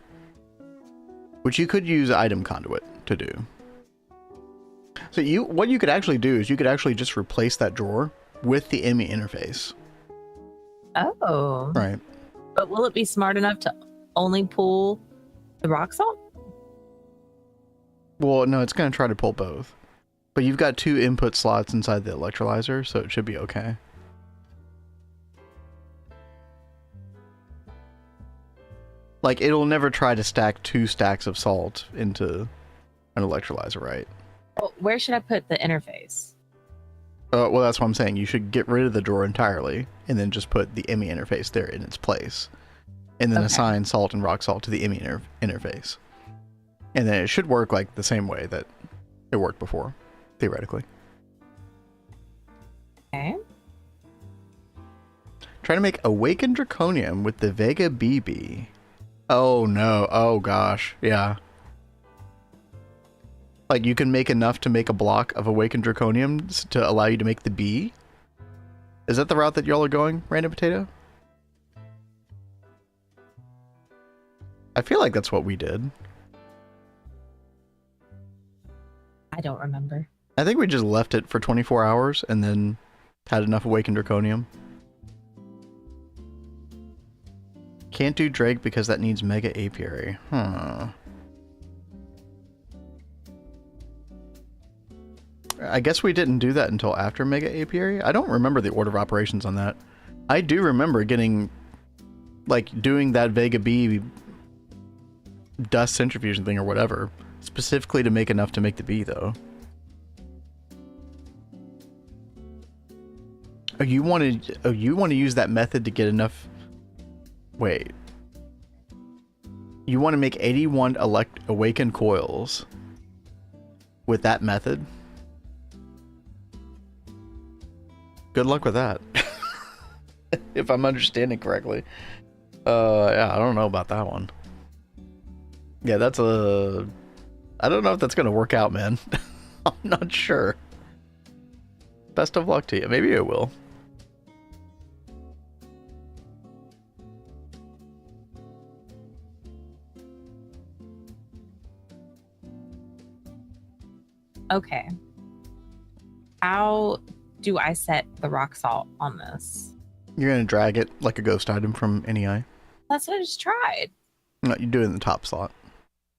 which you could use item conduit to do. So what you could actually do is you could actually just replace that drawer with the ME interface. Oh. Right. But will it be smart enough to only pull the rock salt? Well, no, it's going to try to pull both. But you've got 2 input slots inside the electrolyzer, so it should be okay. Like, it'll never try to stack 2 stacks of salt into an electrolyzer, right? Well, where should I put the interface? Well, that's what I'm saying. You should get rid of the drawer entirely, and then just put the IMI interface there in its place, and then assign salt and rock salt to the IMI interface, and then it should work like the same way that it worked before, theoretically. Okay. Trying to make Awakened Draconium with the Vega BB. Oh no! Oh gosh! Yeah. Like, you can make enough to make a block of Awakened Draconium to allow you to make the bee? Is that the route that y'all are going, Random Potato? I feel like that's what we did. I don't remember. I think we just left it for 24 hours and then had enough Awakened Draconium. Can't do Drake because that needs Mega Apiary. Huh. I guess we didn't do that until after Mega Apiary. I don't remember the order of operations on that. I do remember getting, like, doing that Vega B dust centrifusion thing or whatever, specifically to make enough to make the bee, though. Oh, you want to use that method to get enough. Wait. You want to make 81 awakened coils with that method? Good luck with that. If I'm understanding correctly. Yeah, I don't know about that one. Yeah, that's a... I don't know if that's going to work out, man. I'm not sure. Best of luck to you. Maybe it will. Okay. How do I set the rock salt on this? You're going to drag it like a ghost item from NEI. That's what I just tried. No, you do it in the top slot.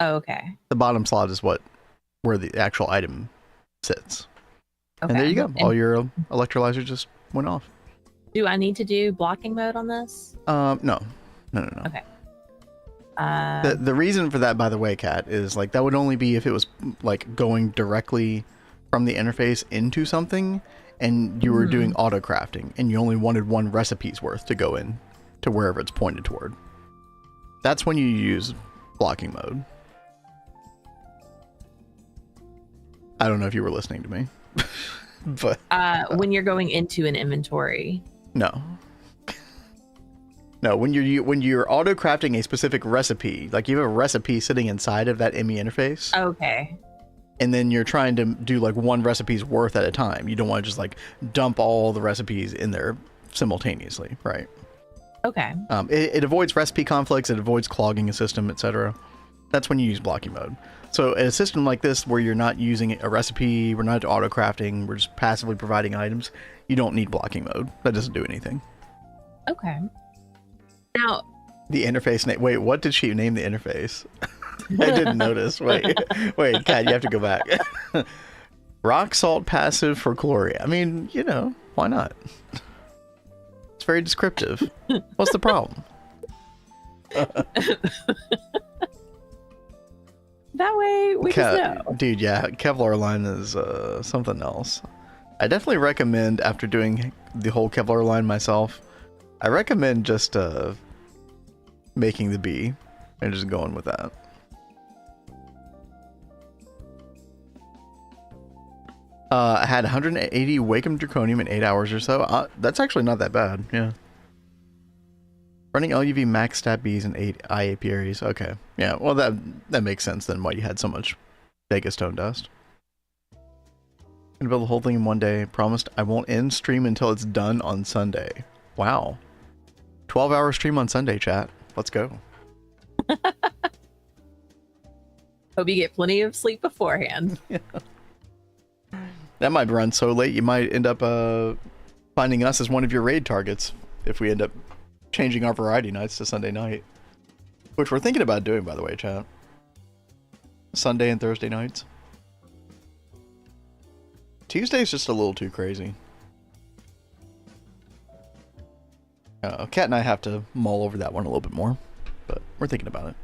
Oh, okay. The bottom slot is where the actual item sits. Okay. And there you go. All your electrolyzers just went off. Do I need to do blocking mode on this? No. Okay. The reason for that, by the way, Kat, is like that would only be if it was like going directly from the interface into something, and you were doing auto crafting, and you only wanted one recipe's worth to go in to wherever it's pointed toward. That's when you use blocking mode. I don't know if you were listening to me, but when you're going into an inventory. No, when you're auto crafting a specific recipe, like you have a recipe sitting inside of that IMI interface. Okay. And then you're trying to do like one recipe's worth at a time. You don't want to just like dump all the recipes in there simultaneously, right? Okay. It avoids recipe conflicts, it avoids clogging a system, etc. That's when you use blocking mode. So in a system like this where you're not using a recipe, we're not auto crafting, we're just passively providing items, you don't need blocking mode. That doesn't do anything. Okay. Now, the interface name. Wait, what did she name the interface? I didn't notice. Wait, Kat, you have to go back. Rock salt passive for Chloria. I mean, you know, why not? It's very descriptive. What's the problem? That way we can know. Dude, yeah, Kevlar line is something else. I definitely recommend, after doing the whole Kevlar line myself, I recommend just making the bee and just going with that. I had 180 Wakem Draconium in 8 hours or so. That's actually not that bad, yeah. Running LUV max stat bees and 8 IA apiaries. Okay, yeah, well that makes sense then why you had so much Vega stone dust. Gonna build the whole thing in one day. Promised I won't end stream until it's done on Sunday. Wow. 12-hour stream on Sunday, chat. Let's go. Hope you get plenty of sleep beforehand. Yeah. That might run so late you might end up finding us as one of your raid targets if we end up changing our variety nights to Sunday night. Which we're thinking about doing, by the way, chat. Sunday and Thursday nights. Tuesday's just a little too crazy. Kat and I have to mull over that one a little bit more, but we're thinking about it.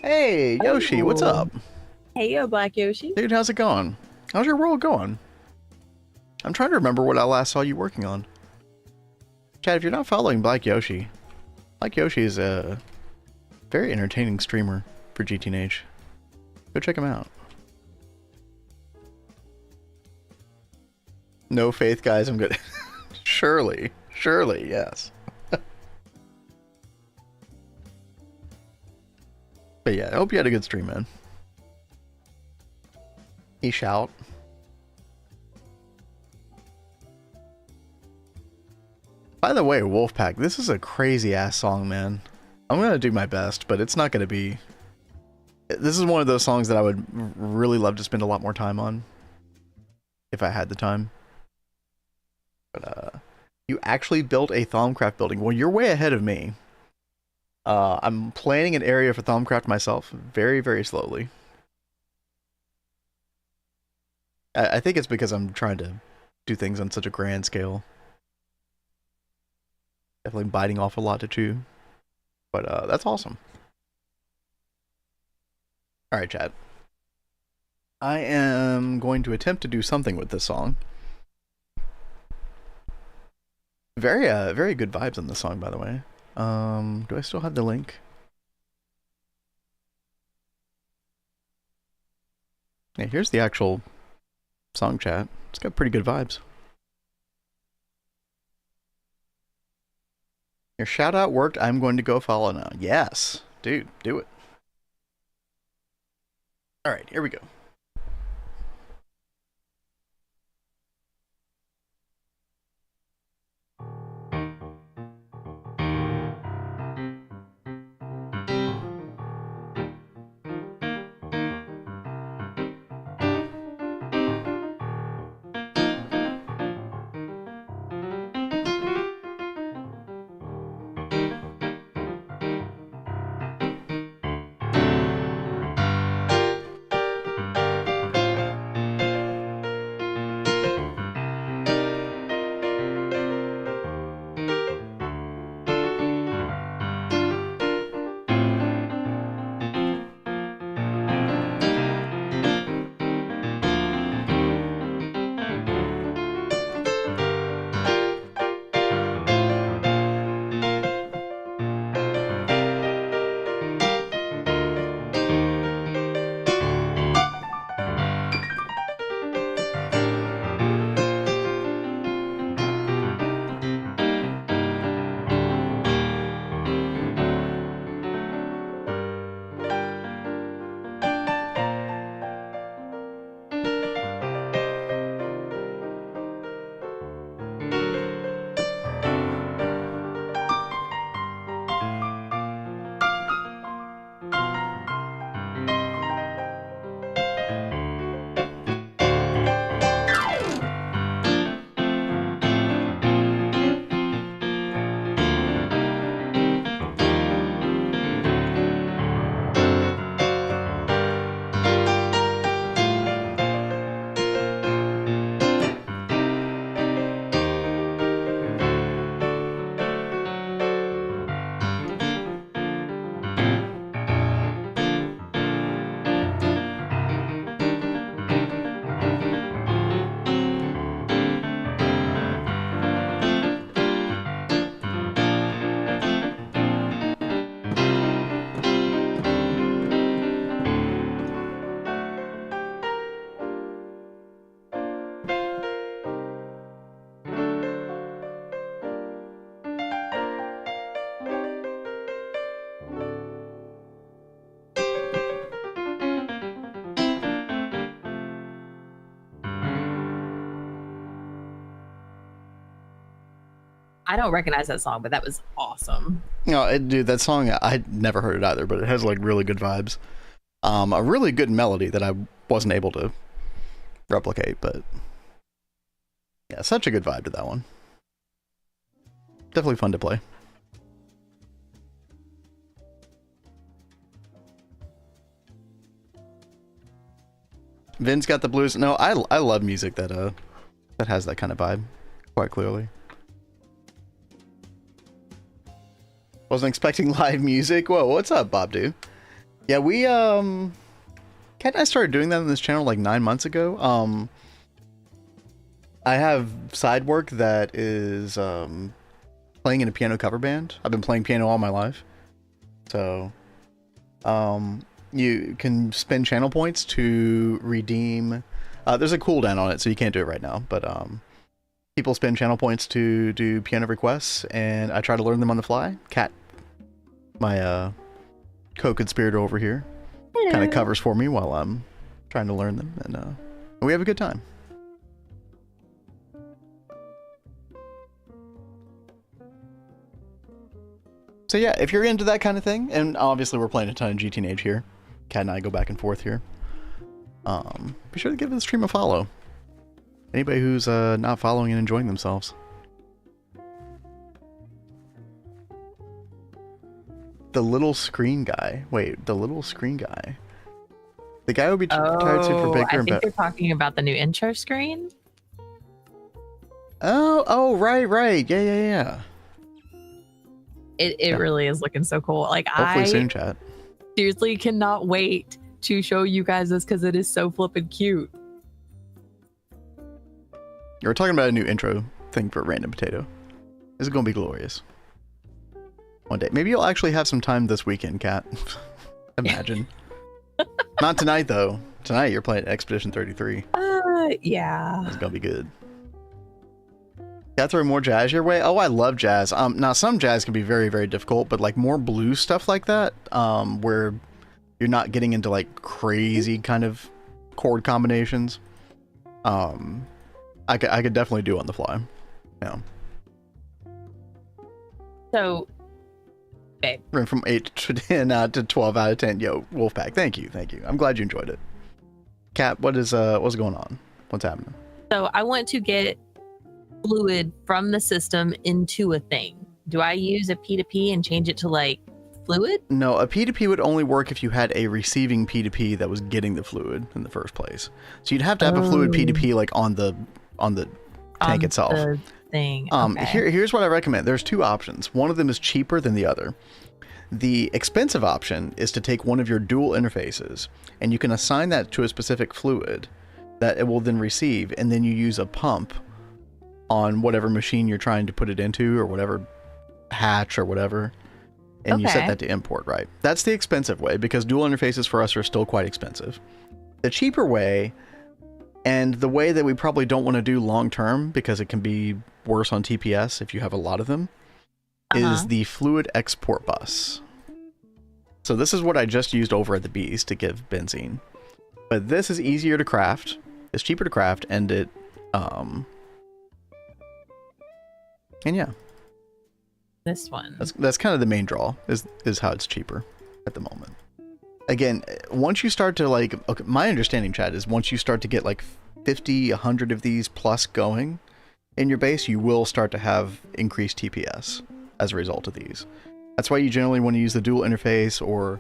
Hey, Yoshi, what's up? Hey, yo, Black Yoshi. Dude, how's it going? How's your world going? I'm trying to remember what I last saw you working on. Chad, if you're not following Black Yoshi is a very entertaining streamer for GTNH. Go check him out. No faith, guys. I'm good. Surely, yes. But yeah, I hope you had a good stream, man. He shout. By the way, Wolfpack, this is a crazy ass song, man. I'm gonna do my best, but it's not gonna be. This is one of those songs that I would really love to spend a lot more time on, if I had the time. But you actually built a Thaumcraft building. Well, you're way ahead of me. I'm planning an area for Thaumcraft myself, very, very slowly. I think it's because I'm trying to do things on such a grand scale. Definitely biting off a lot to chew. But that's awesome. Alright, Chad. I am going to attempt to do something with this song. Very good vibes on this song, by the way. Do I still have the link? Yeah, here's the actual song chat. It's got pretty good vibes. Your shout out worked. I'm going to go follow now. Yes, dude, do it. All right, here we go. I don't recognize that song, but that was awesome. No, dude, that song, I'd never heard it either, but it has like really good vibes. A really good melody that I wasn't able to replicate, but yeah, such a good vibe to that one. Definitely fun to play. Vin's got the blues. No, I love music that has that kind of vibe, quite clearly. Wasn't expecting live music. Whoa, what's up, Bob dude? Yeah, we Kat and I started doing that on this channel like 9 months ago. I have side work that is playing in a piano cover band. I've been playing piano all my life. So you can spend channel points to redeem. There's a cooldown on it, so you can't do it right now. But people spend channel points to do piano requests, and I try to learn them on the fly. Kat, my co-conspirator over here, kind of covers for me while I'm trying to learn them, and we have a good time. So yeah, if you're into that kind of thing, and obviously we're playing a ton of GTNH here, Kat and I go back and forth here, be sure to give the stream a follow. Anybody who's not following and enjoying themselves. The little screen guy. Wait, the little screen guy. The guy would be tied to for bigger and better. I think you're talking about the new intro screen. Oh, right. Yeah. It really is looking so cool. Like, hopefully soon, chat. Seriously cannot wait to show you guys this because it is so flippin' cute. You're talking about a new intro thing for Random Potato. This is going to be glorious. One day. Maybe you'll actually have some time this weekend, Kat. Imagine. Not tonight, though. Tonight you're playing Expedition 33. Yeah. It's going to be good. Got to throw more jazz your way? Oh, I love jazz. Now, some jazz can be very, very difficult, but like more blues stuff like that, where you're not getting into like crazy kind of chord combinations, I could definitely do on the fly. Yeah. So, babe. Went from 8 to 10 to 12 out of 10. Yo, Wolfpack, thank you. I'm glad you enjoyed it. Kat, what's going on? What's happening? So I want to get fluid from the system into a thing. Do I use a P2P and change it to like fluid? No, a P2P would only work if you had a receiving P2P that was getting the fluid in the first place. So you'd have to have a fluid P2P like on the tank itself. The thing. Okay. Here's what I recommend. There's two options. One of them is cheaper than the other. The expensive option is to take one of your dual interfaces, and you can assign that to a specific fluid that it will then receive, and then you use a pump on whatever machine you're trying to put it into, or whatever hatch or whatever, and you set that to import, right? That's the expensive way, because dual interfaces for us are still quite expensive. The cheaper way, and the way that we probably don't want to do long term, because it can be worse on TPS if you have a lot of them, is the fluid export bus. So this is what I just used over at the Bees to give benzene. But this is easier to craft, it's cheaper to craft, and it and yeah, this one. That's kind of the main draw, is how it's cheaper at the moment. Again, once you start to like, okay, my understanding, Chad, is once you start to get like 50, 100 of these plus going in your base, you will start to have increased TPS as a result of these. That's why you generally want to use the dual interface, or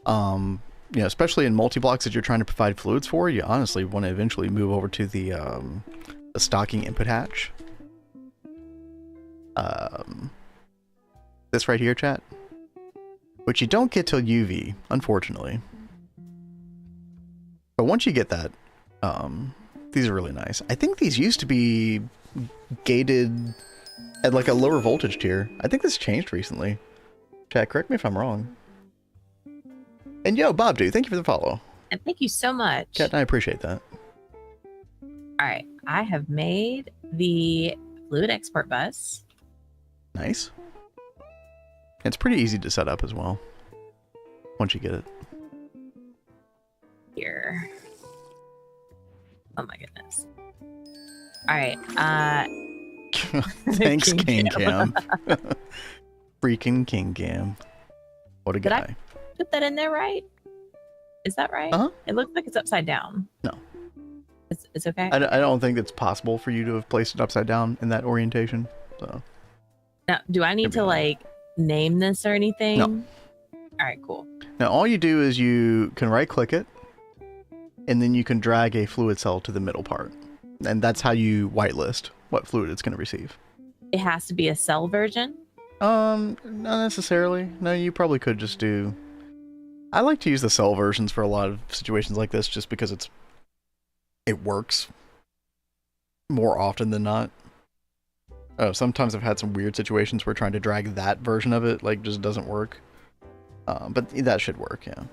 you know, especially in multi-blocks that you're trying to provide fluids for, you honestly want to eventually move over to the stocking input hatch. This right here, chat, which you don't get till UV, unfortunately. But once you get that, these are really nice. I think these used to be gated at like a lower voltage tier. I think this changed recently. Chat, correct me if I'm wrong. And yo, Bob dude, thank you for the follow. And thank you so much. Kat, I appreciate that. All right, I have made the fluid export bus. Nice. It's pretty easy to set up as well, once you get it. Here. Oh my goodness. All right. Thanks, King Cam. Freaking King Cam. What a guy. Did I put that in there right? Is that right? It looks like it's upside down. No. It's okay? I don't think it's possible for you to have placed it upside down in that orientation. So. Now, do I need to like name this or anything? No. All right, cool. Now, all you do is you can right click it, and then you can drag a fluid cell to the middle part. And that's how you whitelist what fluid it's going to receive. It has to be a cell version? Not necessarily. No, you probably could just do I like to use the cell versions for a lot of situations like this, just because it works more often than not. Oh, sometimes I've had some weird situations where trying to drag that version of it like just doesn't work. But that should work, yeah.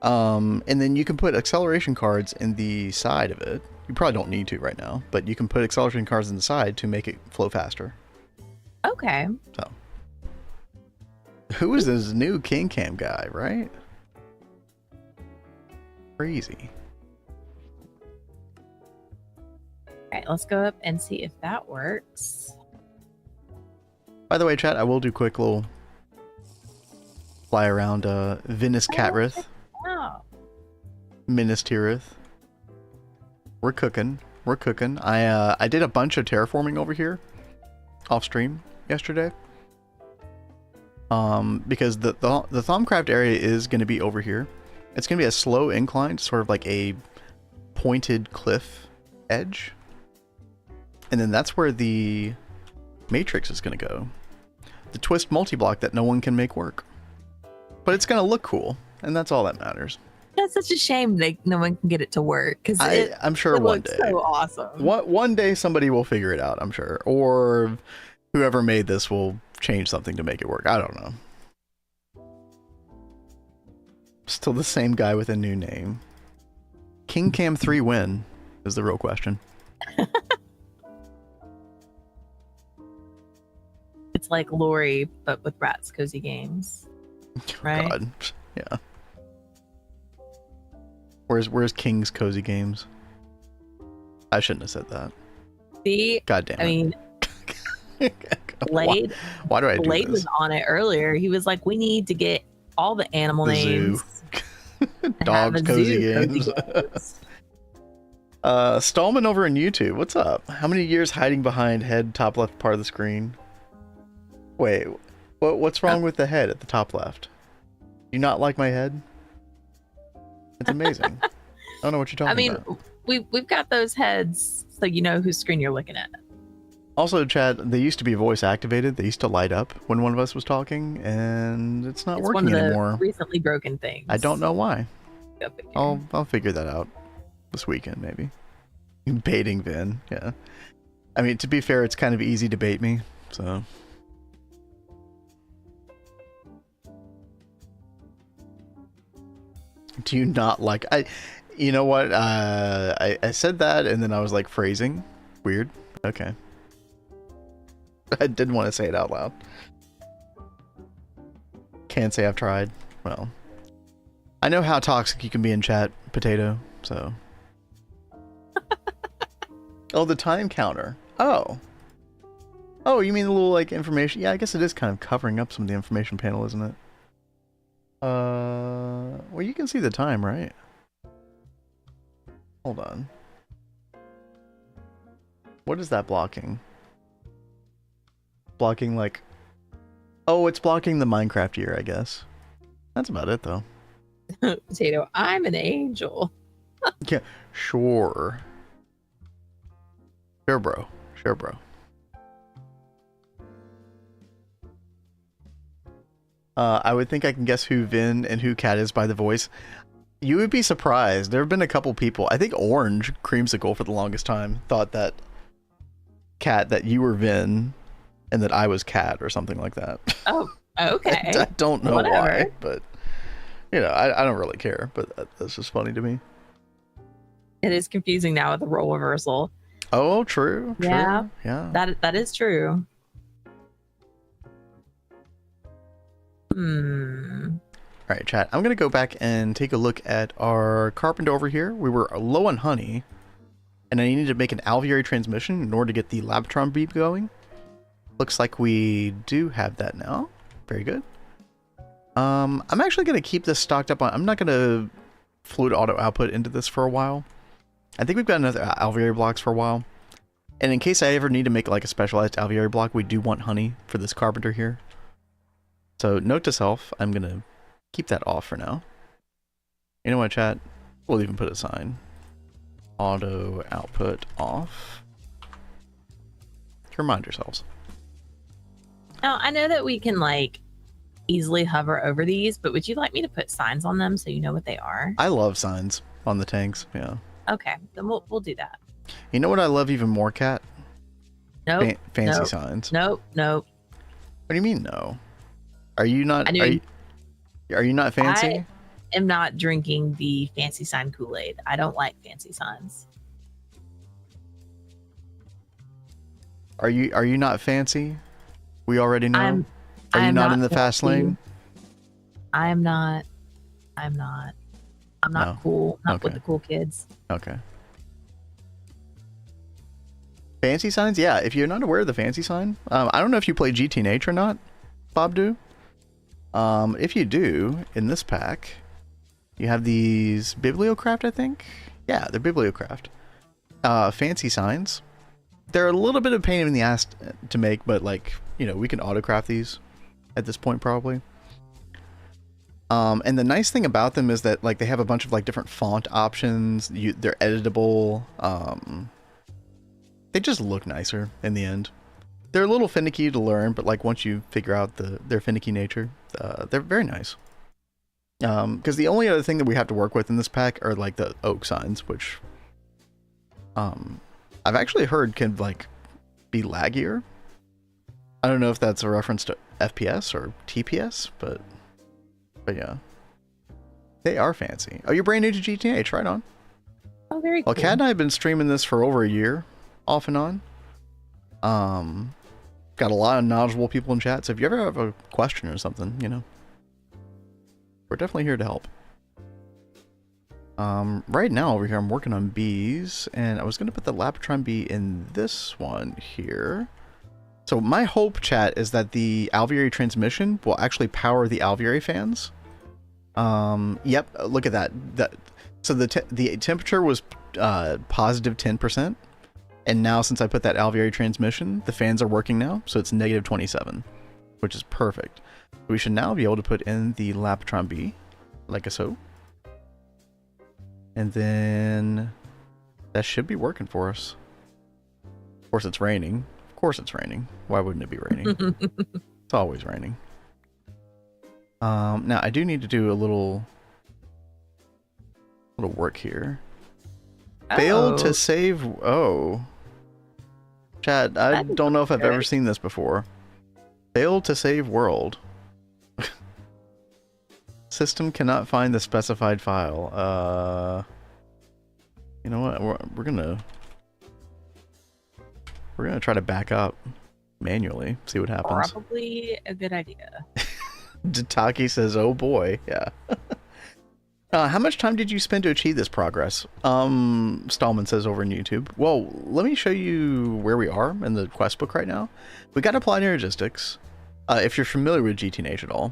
And then you can put acceleration cards in the side of it. You probably don't need to right now, but you can put acceleration cards in the side to make it flow faster. Okay. So, who is this new King Cam guy, right? Crazy. All right, let's go up and see if that works. By the way, chat, I will do quick little fly around Vinas Catrith. Oh. Minas Tirith. We're cooking. We're cooking. I did a bunch of terraforming over here off stream yesterday. Because the Thaumcraft area is going to be over here. It's going to be a slow incline, sort of like a pointed cliff edge. And then that's where the Matrix is going to go. The twist multi-block that no one can make work. But it's going to look cool, and that's all that matters. That's such a shame that no one can get it to work, because I'm sure one day. So awesome. One day somebody will figure it out, I'm sure. Or whoever made this will change something to make it work. I don't know. Still the same guy with a new name. King Cam 3 win is the real question. It's like Lori, but with Rat's Cozy Games. Right? God. Yeah. Where's King's Cozy Games? I shouldn't have said that. See? God damn it. I mean, Blade. Why do I do Blade this? was on it earlier. He was like, we need to get all the animal names. Dogs Cozy Games. Stallman over on YouTube. What's up? How many years hiding behind head top left part of the screen? Wait, what's wrong with the head at the top left? Do you not like my head? It's amazing. I don't know what you're talking about. We've got those heads, so you know whose screen you're looking at. Also, Chad, they used to be voice activated. They used to light up when one of us was talking, and it's not working one of the anymore. Recently broken things. I don't know why. Go figure. I'll figure that out this weekend, maybe. Baiting Vin, yeah. I mean, to be fair, it's kind of easy to bait me, so. Do you not like you know what, I said that and then I was like, phrasing weird. Okay. I didn't want to say it out loud. Can't say I've tried. Well, I know how toxic you can be in chat, Potato, so. Oh, the time counter. Oh, you mean the little like information? Yeah, I guess it is kind of covering up some of the information panel, isn't it? Well, you can see the time, right? Hold on. What is that blocking? Blocking like... Oh, it's blocking the Minecraft year, I guess. That's about it, though. Potato, I'm an angel. Yeah, sure. Sure, bro. Sure, bro. I would think I can guess who Vin and who Cat is by the voice. You would be surprised. There have been a couple people. I think Orange Creamsicle for the longest time thought that Cat, that you were Vin and that I was Cat or something like that. Oh, okay. I don't know Whatever. why, but you know, I don't really care, but that's just funny to me. It is confusing now with the role reversal. Oh, true. Yeah. Yeah. That is true. All right, chat. I'm going to go back and take a look at our carpenter over here. We were low on honey, and I needed to make an alveoli transmission in order to get the Labotron beam going. Looks like we do have that now. Very good. I'm actually going to keep this stocked up on... I'm not going to fluid auto output into this for a while. I think we've got another alveoli blocks for a while. And in case I ever need to make like a specialized alveoli block, we do want honey for this carpenter here. So note to self, I'm going to keep that off for now. You know what, chat? We'll even put a sign. Auto output off. To remind yourselves. Now, I know that we can like easily hover over these, but would you like me to put signs on them so you know what they are? I love signs on the tanks. Yeah. Okay, then we'll do that. You know what I love even more, Cat? Nope. Fancy signs. Nope. What do you mean no? Are you not? Are you not fancy? I am not drinking the fancy sign Kool-Aid. I don't like fancy signs. Are you not fancy? We already know. Are you I'm not in the fast lane? I'm not. I'm not cool. Not with the cool kids. Okay. Fancy signs? Yeah, if you're not aware of the fancy sign, I don't know if you play GTNH or not, Bob do. If you do, in this pack, you have these Bibliocraft, I think? Yeah, they're Bibliocraft. Fancy signs. They're a little bit of pain in the ass to make, but like, you know, we can autocraft these at this point probably. And the nice thing about them is that like they have a bunch of like different font options. They're editable. They just look nicer in the end. They're a little finicky to learn, but like once you figure out their finicky nature, they're very nice. Because the only other thing that we have to work with in this pack are like the oak signs, which I've actually heard can like be laggier. I don't know if that's a reference to FPS or TPS, but yeah. They are fancy. Oh, you're brand new to GTNH, right on. Oh, very cool. Well, Kat and I have been streaming this for over a year, off and on. Got a lot of knowledgeable people in chat, so if you ever have a question or something, you know, we're definitely here to help. Right now over here I'm working on bees, and I was going to put the Lapotron bee in this one here. So my hope, chat, is that the alveoli transmission will actually power the alveoli fans. Yep, look at that. So the temperature was positive 10%, and now since I put that alveoli transmission, the fans are working now, so it's negative 27, which is perfect. We should now be able to put in the Lapotron bee, like so. And then that should be working for us. Of course it's raining. Of course it's raining. Why wouldn't it be raining? It's always raining. Now I do need to do a little work here. Failed to save. Oh, chat, I don't know if I've ever seen this before. Failed to save world. System cannot find the specified file. You know what? We're gonna try to back up manually, see what happens. Probably a good idea. Dataki says, "Oh boy, yeah." How much time did you spend to achieve this progress? Stallman says over in YouTube. Well, let me show you where we are in the quest book right now. We got Applied Energistics. If you're familiar with GTNH at all,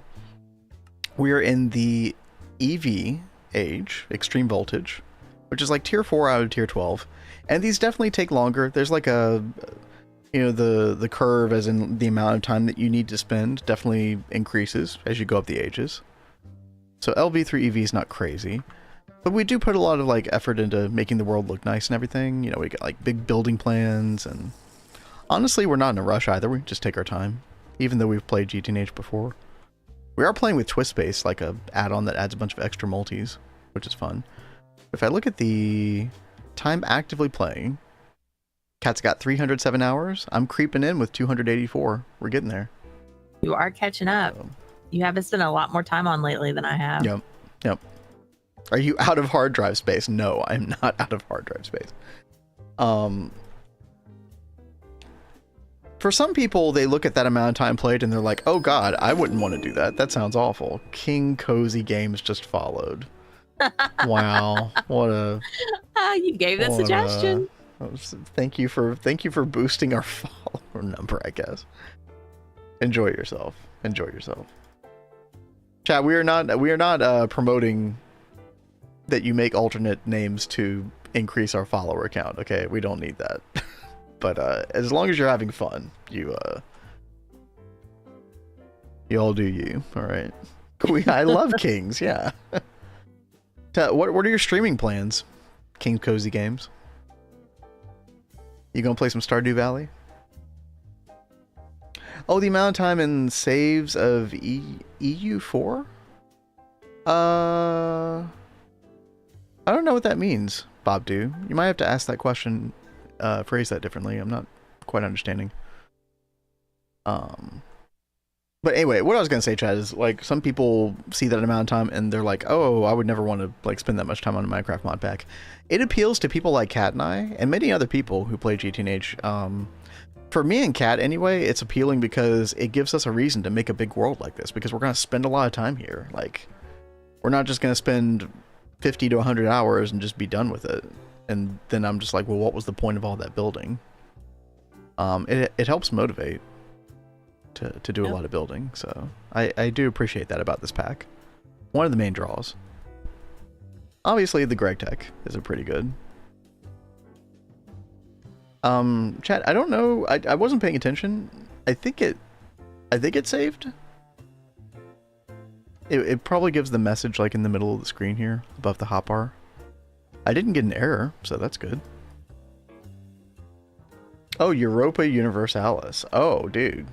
we are in the EV age, extreme voltage, which is like tier 4 out of tier 12. And these definitely take longer. There's like a, you know, the curve as in the amount of time that you need to spend definitely increases as you go up the ages. So LV3 EV is not crazy, but we do put a lot of like effort into making the world look nice and everything. You know, we got like big building plans, and honestly, we're not in a rush either. We just take our time, even though we've played GTNH before. We are playing with Twist Space, like a add-on that adds a bunch of extra multis, which is fun. If I look at the time actively playing, Cat's got 307 hours. I'm creeping in with 284. We're getting there. You are catching up. So, you haven't spent a lot more time on lately than I have. Yep. Are you out of hard drive space? No, I'm not out of hard drive space. For some people, they look at that amount of time played and they're like, oh god, I wouldn't want to do that. That sounds awful. King Cozy Games just followed. Wow. What a... you gave the suggestion. Thank you for boosting our follower number, I guess. Enjoy yourself. Chat, we are not promoting that you make alternate names to increase our follower count, okay? We don't need that. But as long as you're having fun, you all do you, all right? I love Kings, yeah. What are your streaming plans, King Cozy Games? You gonna play some Stardew Valley? Oh, the amount of time in saves of EU4? I don't know what that means, Bob Do. You might have to ask that question, phrase that differently. I'm not quite understanding. But anyway, what I was gonna say, Chad, is like some people see that amount of time and they're like, "Oh, I would never want to like spend that much time on a Minecraft mod pack." It appeals to people like Kat and I, and many other people who play GTNH. For me and Kat, anyway, it's appealing because it gives us a reason to make a big world like this. Because we're gonna spend a lot of time here. Like, we're not just gonna spend 50 to 100 hours and just be done with it. And then I'm just like, well, what was the point of all that building? It helps motivate to do a lot of building, so I do appreciate that about this pack. One of the main draws. Obviously, the Gregtech is a pretty good. Chat, I don't know. I wasn't paying attention. I think it saved. It probably gives the message like in the middle of the screen here, above the hotbar. I didn't get an error, so that's good. Oh, Europa Universalis. Oh, dude.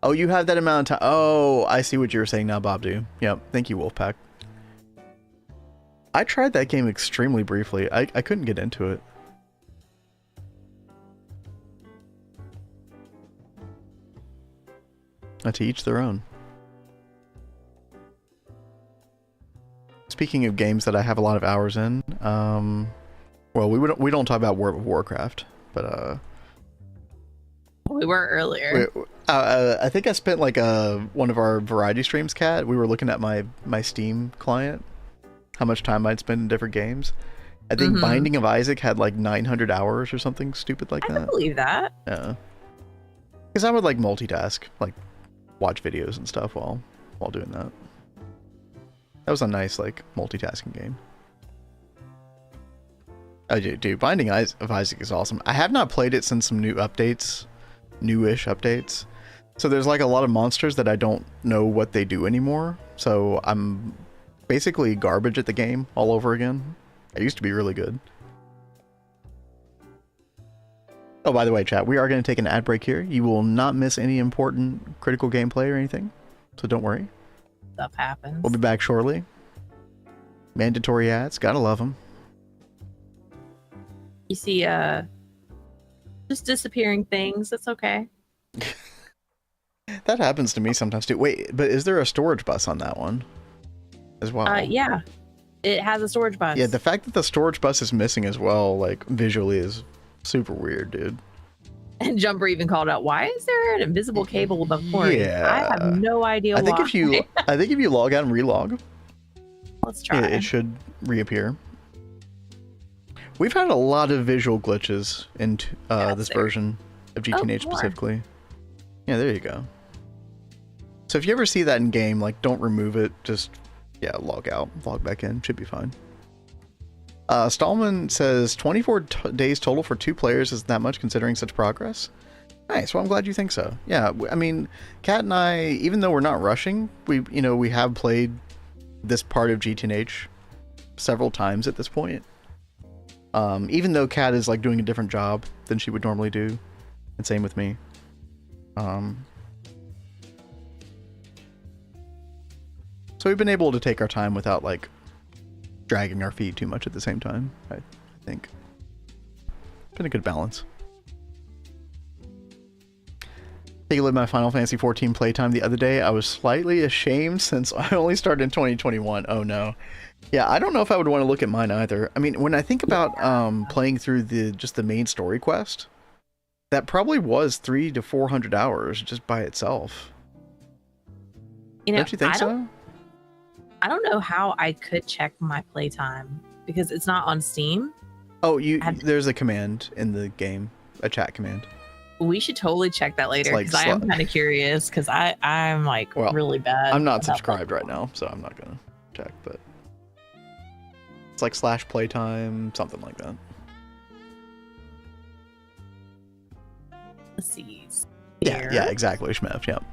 Oh, you have that amount of time. Oh, I see what you were saying now, Bob Do. Yep. Thank you, Wolfpack. I tried that game extremely briefly. I couldn't get into it. To each their own. Speaking of games that I have a lot of hours in, well, we don't talk about World of Warcraft, but we were earlier. I think I spent like one of our variety streams, Kat. We were looking at my Steam client, how much time I'd spend in different games. I think Binding of Isaac had like 900 hours or something stupid like that. I believe that. Yeah, because I would like multitask, like watch videos and stuff while doing that. That was a nice like multitasking game. Oh, dude, Binding of Isaac is awesome. I have not played it since some new updates, newish updates. So there's like a lot of monsters that I don't know what they do anymore. So I'm basically garbage at the game all over again. I used to be really good. Oh, by the way, chat, we are going to take an ad break here. You will not miss any important critical gameplay or anything. So don't worry. Stuff happens. We'll be back shortly. Mandatory ads. Gotta love them. You see, just disappearing things. That's okay. That happens to me sometimes too. Wait, but is there a storage bus on that one as well? Yeah, it has a storage bus. Yeah, the fact that the storage bus is missing as well, like visually, is super weird, dude. And Jumper even called out, "Why is there an invisible cable above Corey?" Yeah, I have no idea. I think why. if you log out and relog, let's try. It should reappear. We've had a lot of visual glitches in this version of GTNH specifically. Yeah, there you go. So if you ever see that in game, like, don't remove it. Just, yeah, log out, log back in. Should be fine. Stallman says 24 days total for 2 players is that much considering such progress. Nice. Well, I'm glad you think so. Yeah, I mean, Kat and I, even though we're not rushing, we have played this part of GTNH several times at this point. Even though Kat is like doing a different job than she would normally do, and same with me. So we've been able to take our time without like dragging our feet too much at the same time. I think it's been a good balance. Take a look at my Final Fantasy 14 playtime the other day. I was slightly ashamed since I only started in 2021. Oh no. Yeah, I don't know if I would want to look at mine either. I mean, when I think about playing through just the main story quest, that probably was 300 to 400 hours just by itself. You know, don't you think so? I don't know how I could check my playtime because it's not on Steam. Oh, there's a command in the game, a chat command. We should totally check that later because I am kind of curious because I'm like really bad. I'm not subscribed right now, so I'm not gonna check, but it's like /playtime, something like that. Let's see. Yeah, exactly, Shmev. Yep.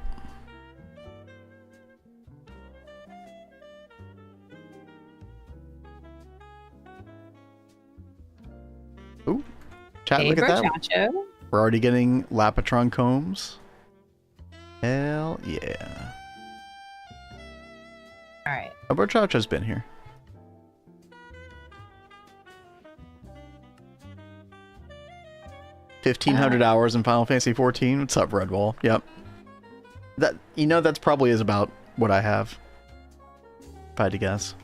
Ooh, chat, look at that. Chacho. We're already getting Lapatron combs. Hell yeah. Chow-Chow's been here. $1,500 hours in Final Fantasy 14. What's up, Redwall? Yep. That, you know, that's probably is about what I have. If I had to guess.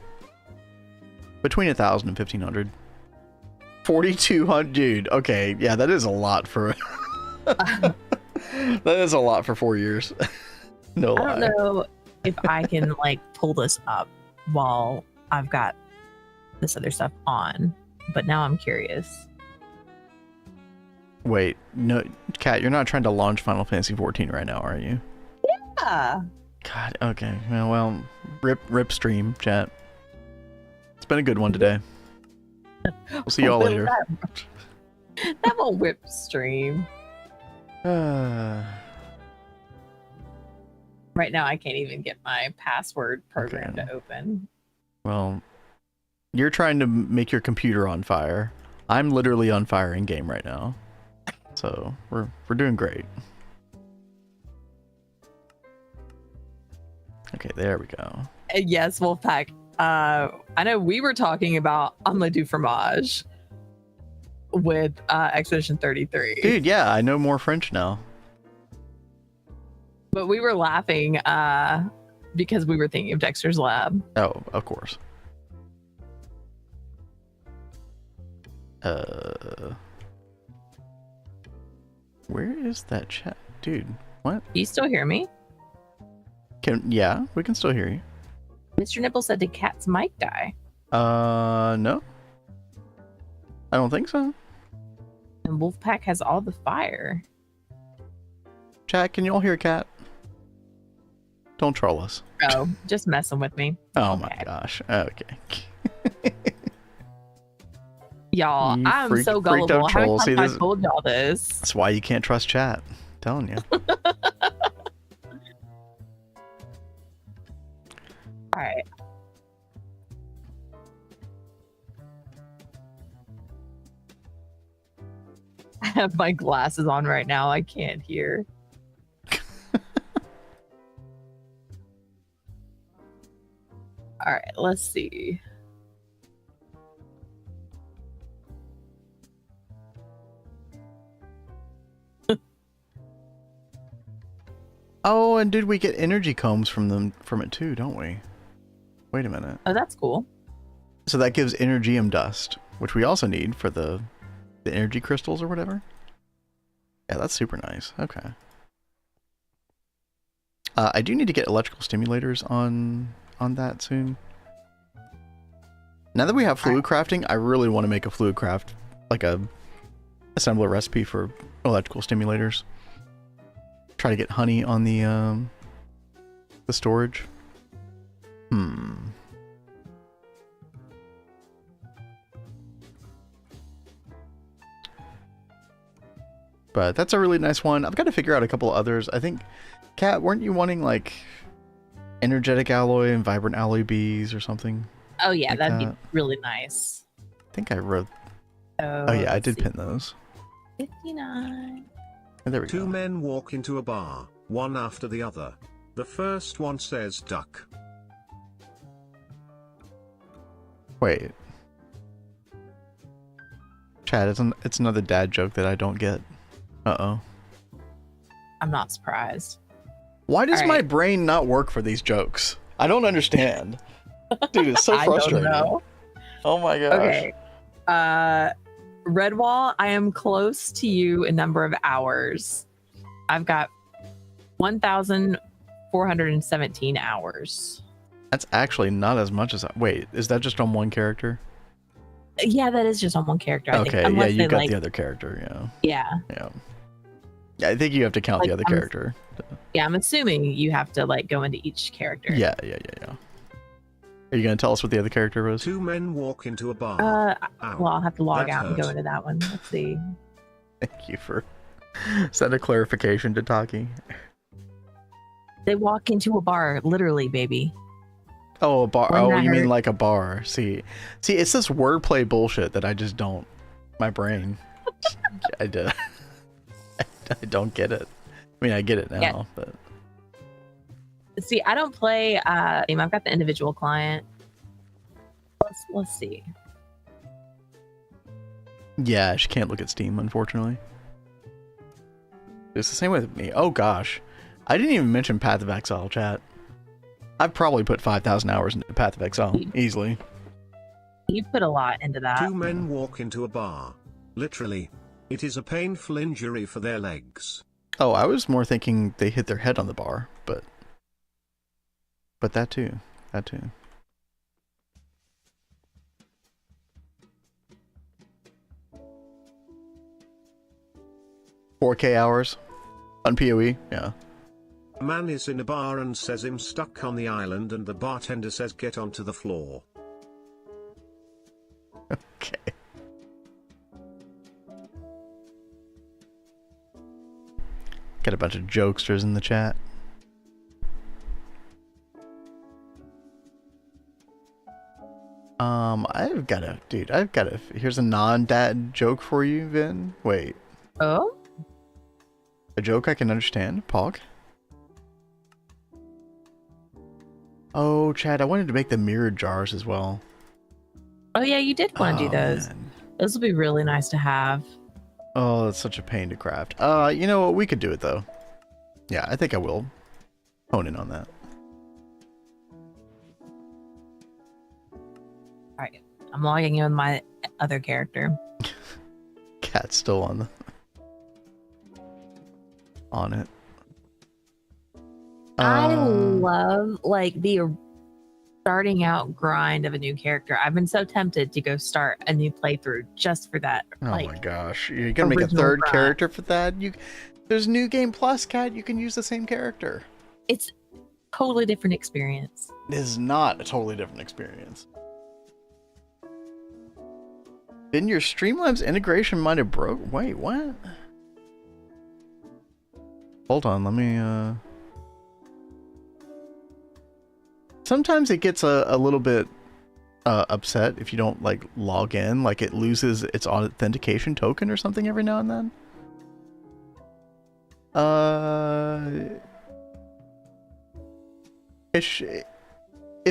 Between 1,000 and 1,500. 4,200, dude. Okay, yeah, that is a lot for. That is a lot for 4 years. No lie. I don't know if I can like pull this up while I've got this other stuff on, but now I'm curious. Wait, no, Kat, you're not trying to launch Final Fantasy 14 right now, are you? Yeah. God, okay. Well, rip stream, chat. It's been a good one today. We'll see y'all later. That won't whip stream. Right now, I can't even get my password program to open. Well, you're trying to make your computer on fire. I'm literally on fire in game right now. So we're doing great. Okay, there we go. Yes, Wolfpack. I know we were talking about Omelette du Fromage with Expedition 33. Dude, yeah, I know more French now. But we were laughing because we were thinking of Dexter's Lab. Oh, of course. Where is that chat? Dude, what? You still hear me? Yeah, we can still hear you. Mr. Nipple said, did Cat's mic die? No. I don't think so. And Wolfpack has all the fire. Chat, can you all hear Cat? Don't troll us. Oh, just messing with me. Oh my gosh. Okay. Y'all, I'm so gullible. How many times have I told y'all this? That's why you can't trust chat. I'm telling you. All right. I have my glasses on right now. I can't hear. All right, let's see. Oh, and did we get energy combs from it too, don't we? Wait a minute. Oh, that's cool. So that gives energium dust, which we also need for the energy crystals or whatever. Yeah, that's super nice. Okay. I do need to get electrical stimulators on that soon. Now that we have fluid crafting, I really want to make a fluid craft, like assemble a recipe for electrical stimulators. Try to get honey on the storage. But that's a really nice one. I've got to figure out a couple others. I think, Kat, weren't you wanting like energetic alloy and vibrant alloy bees or something? Oh yeah, like that'd be really nice. I think I wrote. Oh yeah, I did pin those. 59. Oh, there we go. Two men walk into a bar, one after the other. The first one says duck. Wait. Chad, it's another dad joke that I don't get. Uh-oh. I'm not surprised. Why does my brain not work for these jokes? I don't understand. Dude, it's so frustrating. I don't know. Oh my gosh. Okay. Redwall, I am close to you in number of hours. I've got 1,417 hours. That's actually not as much as wait, is that just on one character? Yeah, that is just on one character. I okay, think. Yeah, you got the other character, yeah. Yeah, I think you have to count the other character. Yeah, I'm assuming you have to like go into each character. Yeah. Are you gonna tell us what the other character was? Two men walk into a bar. Well, I'll have to log out and go into that one. Let's see. Thank you for sending a clarification to Taki. They walk into a bar, literally, baby. Oh, a bar. Oh, you mean like a bar? See, it's this wordplay bullshit that I just don't. My brain, I don't get it. I mean, I get it now, but See, I don't play. I've got the individual client. Let's see. Yeah, she can't look at Steam, unfortunately. It's the same with me. Oh gosh, I didn't even mention Path of Exile, chat. I've probably put 5,000 hours into Path of Exile easily. You put a lot into that. Two men walk into a bar. Literally, it is a painful injury for their legs. Oh, I was more thinking they hit their head on the bar, but that too. That too. $4K hours on PoE, yeah. A man is in a bar and says I'm stuck on the island, and the bartender says get onto the floor. Okay. Got a bunch of jokesters in the chat. I've got a, here's a non-dad joke for you, Vin. Wait. Oh? A joke I can understand, Pog. Oh, Chad, I wanted to make the mirrored jars as well. Oh yeah, you did want to do those. Man. Those would be really nice to have. Oh, that's such a pain to craft. You know what? We could do it though. Yeah, I think I will hone in on that. All right, I'm logging in with my other character. Cat's still on it. I love like the starting out grind of a new character. I've been so tempted to go start a new playthrough just for that. Oh like, my gosh, you're gonna make a third character for that? There's New Game Plus, Cat. You can use the same character. It's a totally different experience. It is not a totally different experience. Then your Streamlabs integration might have broke. Wait, what? Hold on, let me sometimes it gets a little bit upset if you don't like log in, like it loses its authentication token or something every now and then. If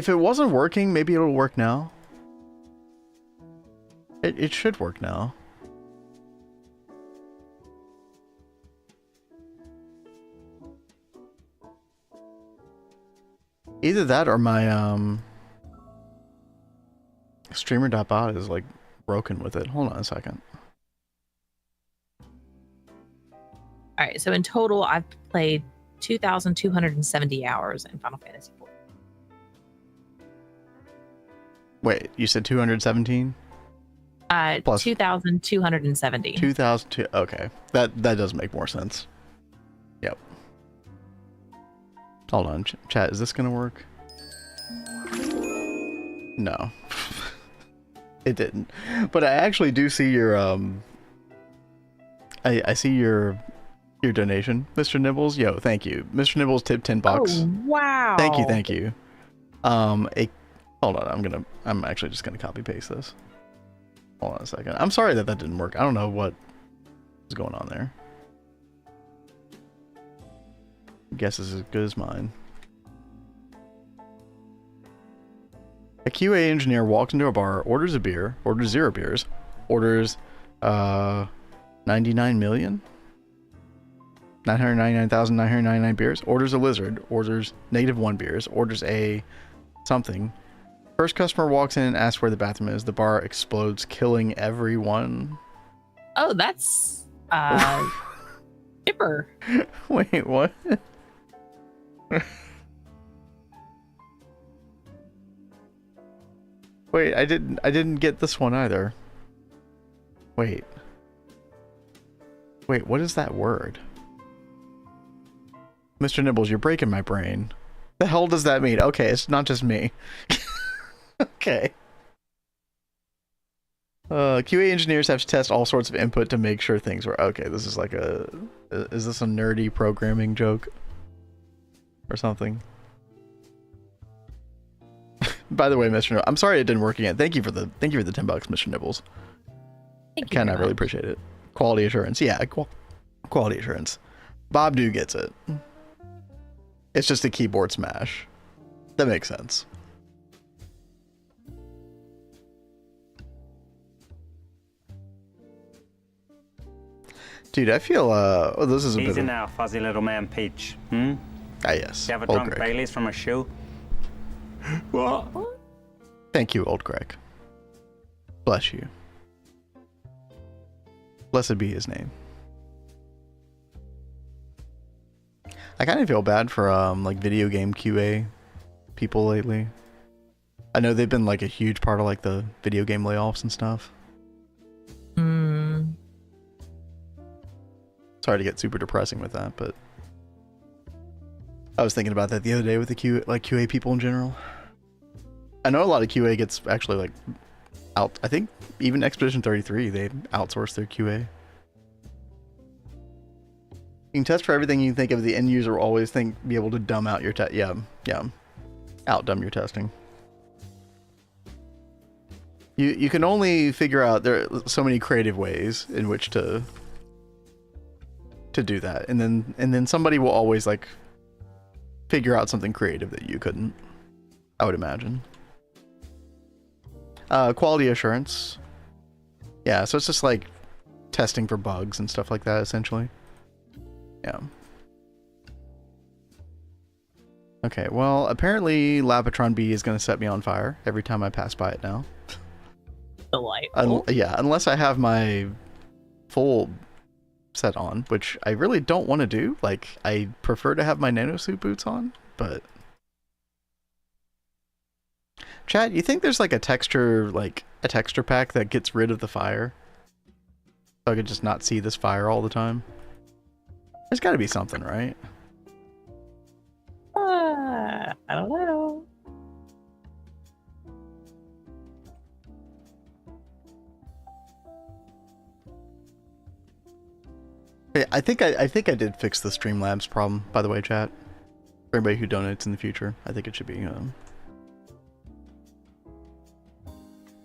it wasn't working, maybe it'll work now. It should work now. Either that or my streamer.bot is like broken with it. Hold on a second. All right, so in total, I've played 2,270 hours in Final Fantasy IV. Wait, you said 217? Plus 2,270. 2,002. Okay, that does make more sense. Yep. Hold on, chat. Is this gonna work? No, it didn't. But I actually do see your I see your donation, Mr. Nibbles. Yo, thank you, Mr. Nibbles. Tip $10. Oh wow! Thank you. Hold on. I'm actually just gonna copy paste this. Hold on a second. I'm sorry that didn't work. I don't know what is going on there. Guess is as good as mine. A QA engineer walks into a bar, orders a beer, orders 0 beers, orders 999,999 beers, orders a lizard, orders -1 beers, orders a something. First customer walks in and asks where the bathroom is. The bar explodes, killing everyone. Oh, that's chipper. Wait, what? Wait, I didn't get this one either. Wait, what is that word? Mr. Nibbles, you're breaking my brain. The hell does that mean? Okay, it's not just me. Okay. QA engineers have to test all sorts of input to make sure things work. Okay, this is like is this a nerdy programming joke? Or something? By the way, Mr. I'm sorry it didn't work again. Thank you for the $10, Mr. Nibbles. Ken, I really appreciate it. Quality assurance. Yeah, quality assurance. Bob Do gets it. It's just a keyboard smash. That makes sense. Dude, I feel oh, this is a Easy bit now, fuzzy little man Peach. Hmm? Ah, yes. You have a Old drunk Greg. Bailey's from a shoe? What? Thank you, old Greg. Bless you. Blessed be his name. I kind of feel bad for like video game QA people lately. I know they've been like a huge part of like the video game layoffs and stuff. Sorry to get super depressing with that, but I was thinking about that the other day with the QA people in general. I know a lot of QA gets actually like out. I think even Expedition 33, they outsource their QA. You can test for everything you can think of. The end user will always be able to dumb out your test. Yeah, out dumb your testing. You can only figure out there are so many creative ways in which to do that, and then somebody will always like figure out something creative that you couldn't, I would imagine. Quality assurance. Yeah, so it's just like testing for bugs and stuff like that, essentially. Yeah. Okay, well, apparently Lapatron B is going to set me on fire every time I pass by it now. Delightful. Yeah, unless I have my full set on, which I really don't want to do. Like, I prefer to have my nanosuit boots on, but... Chat, you think there's like a texture pack that gets rid of the fire? So I could just not see this fire all the time? There's gotta be something, right? I don't know. I think I did fix the Streamlabs problem, by the way, chat. For everybody who donates in the future, I think it should be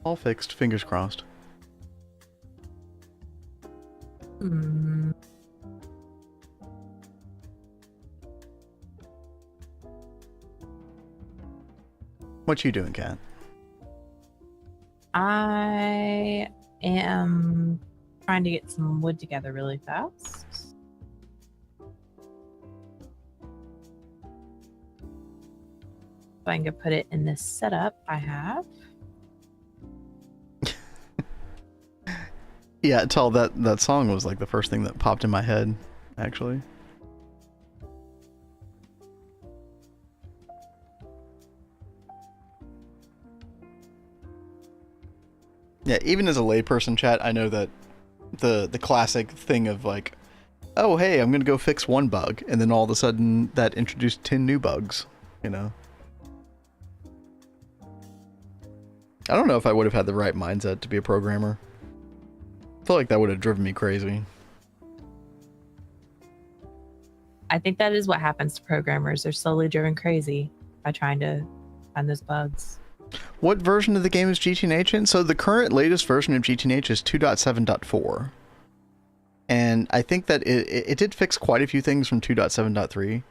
all fixed. Fingers crossed. What you doing, Kat? I am trying to get some wood together really fast. So I can put it in this setup I have. Yeah, tell that song was like the first thing that popped in my head, actually. Yeah, even as a layperson, chat, I know that the classic thing of like, oh hey, I'm gonna go fix one bug, and then all of a sudden that introduced 10 new bugs, you know. I don't know if I would have had the right mindset to be a programmer. I feel like that would have driven me crazy. I think that is what happens to programmers. They're slowly driven crazy by trying to find those bugs. What version of the game is GTNH in? So the current latest version of GTNH is 2.7.4. And I think that it did fix quite a few things from 2.7.3.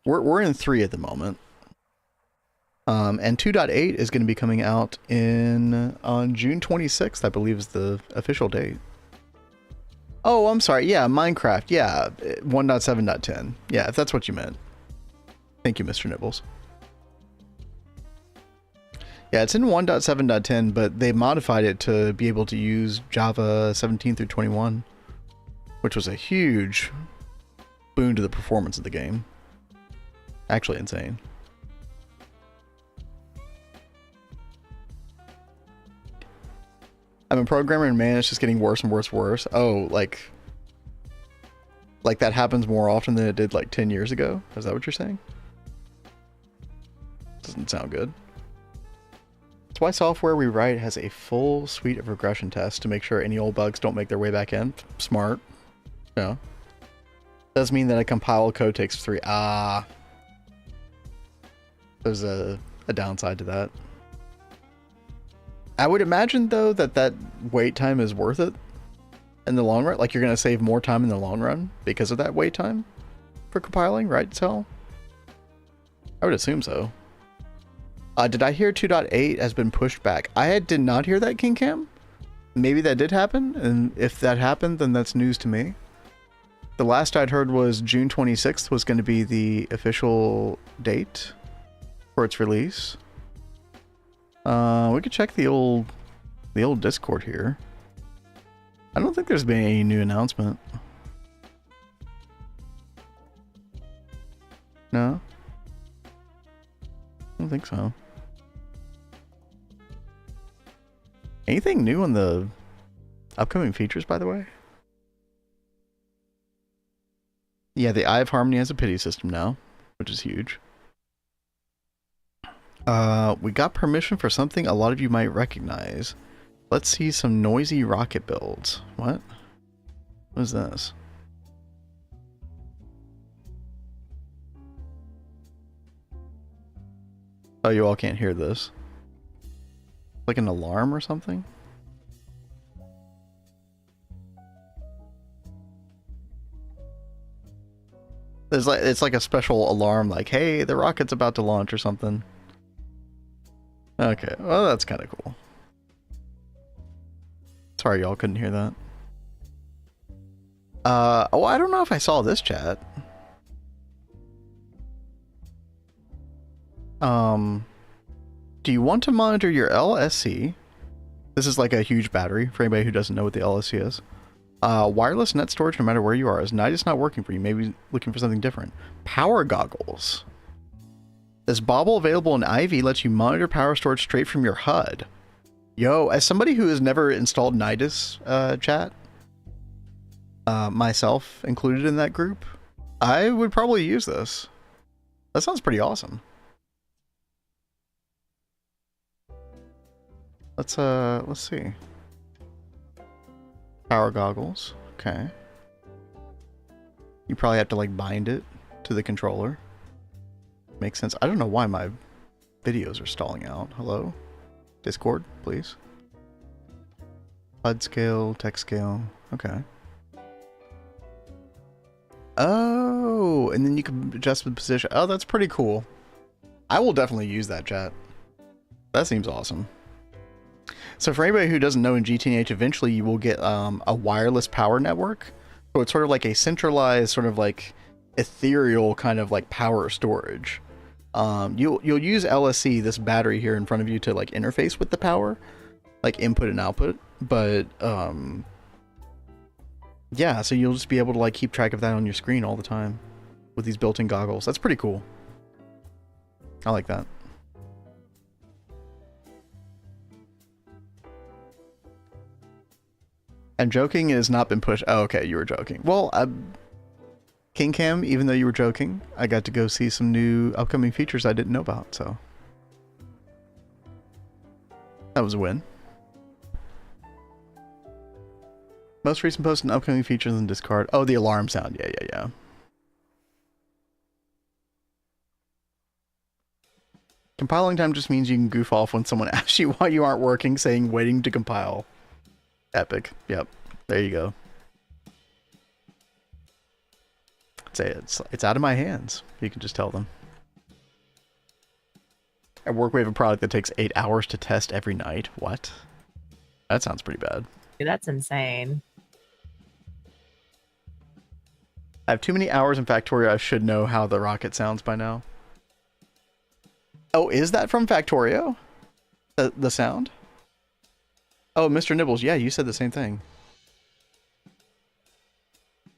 We're in 3 at the moment. And 2.8 is going to be coming out on June 26th, I believe is the official date. Oh, I'm sorry. Yeah, Minecraft. Yeah, 1.7.10. Yeah, if that's what you meant. Thank you, Mr. Nibbles. Yeah, it's in 1.7.10, but they modified it to be able to use Java 17 through 21, which was a huge boon to the performance of the game. Actually insane. I'm a programmer and man, it's just getting worse and worse and worse. Oh, like that happens more often than it did like 10 years ago? Is that what you're saying? Doesn't sound good. That's why software we write has a full suite of regression tests to make sure any old bugs don't make their way back in. Smart. No. Does mean that a compile code takes 3. There's a downside to that. I would imagine, though, that wait time is worth it in the long run. Like, you're going to save more time in the long run because of that wait time for compiling, right, Sal? I would assume so. Did I hear 2.8 has been pushed back? I did not hear that, King Cam. Maybe that did happen, and if that happened, then that's news to me. The last I'd heard was June 26th was going to be the official date for its release. We could check the old Discord here. I don't think there's been any new announcement. No? I don't think so. Anything new on the upcoming features, by the way? Yeah, the Eye of Harmony has a pity system now, which is huge. We got permission for something a lot of you might recognize. Let's see some noisy rocket builds. What? What is this? Oh, you all can't hear this. Like an alarm or something? It's like a special alarm, like, hey, the rocket's about to launch or something. Okay, well, that's kind of cool. Sorry y'all couldn't hear that. Oh, I don't know if I saw this chat. Do you want to monitor your LSC? This is like a huge battery for anybody who doesn't know what the LSC is. Wireless net storage no matter where you are. Is Nidus not working for you? Maybe looking for something different. Power goggles. This bauble available in IV lets you monitor power storage straight from your HUD. Yo, as somebody who has never installed Nidus, chat, myself included in that group, I would probably use this. That sounds pretty awesome. Let's see. Power goggles. Okay. You probably have to like bind it to the controller. Makes sense. I don't know why my videos are stalling out. Hello? Discord, please. HUD scale, text scale. Okay. Oh, and then you can adjust the position. Oh, that's pretty cool. I will definitely use that, chat. That seems awesome. So for anybody who doesn't know, in GTNH, eventually you will get a wireless power network. So it's sort of like a centralized, sort of like ethereal kind of like power storage. You'll use LSC, this battery here in front of you, to like interface with the power, like input and output. But yeah, so you'll just be able to like keep track of that on your screen all the time with these built-in goggles. That's pretty cool. I like that. I'm joking, it has not been pushed. Oh, okay, you were joking. Well, King Cam, even though you were joking, I got to go see some new upcoming features I didn't know about, so that was a win. Most recent post and upcoming features in Discard. Oh, the alarm sound. Yeah. Compiling time just means you can goof off when someone asks you why you aren't working, saying waiting to compile. Epic. Yep. There you go. Say it's out of my hands. You can just tell them. At work we have a product that takes 8 hours to test every night. What? That sounds pretty bad. Dude, that's insane. I have too many hours in Factorio. I should know how the rocket sounds by now. Oh, is that from Factorio? The sound? Oh, Mr. Nibbles, yeah, you said the same thing.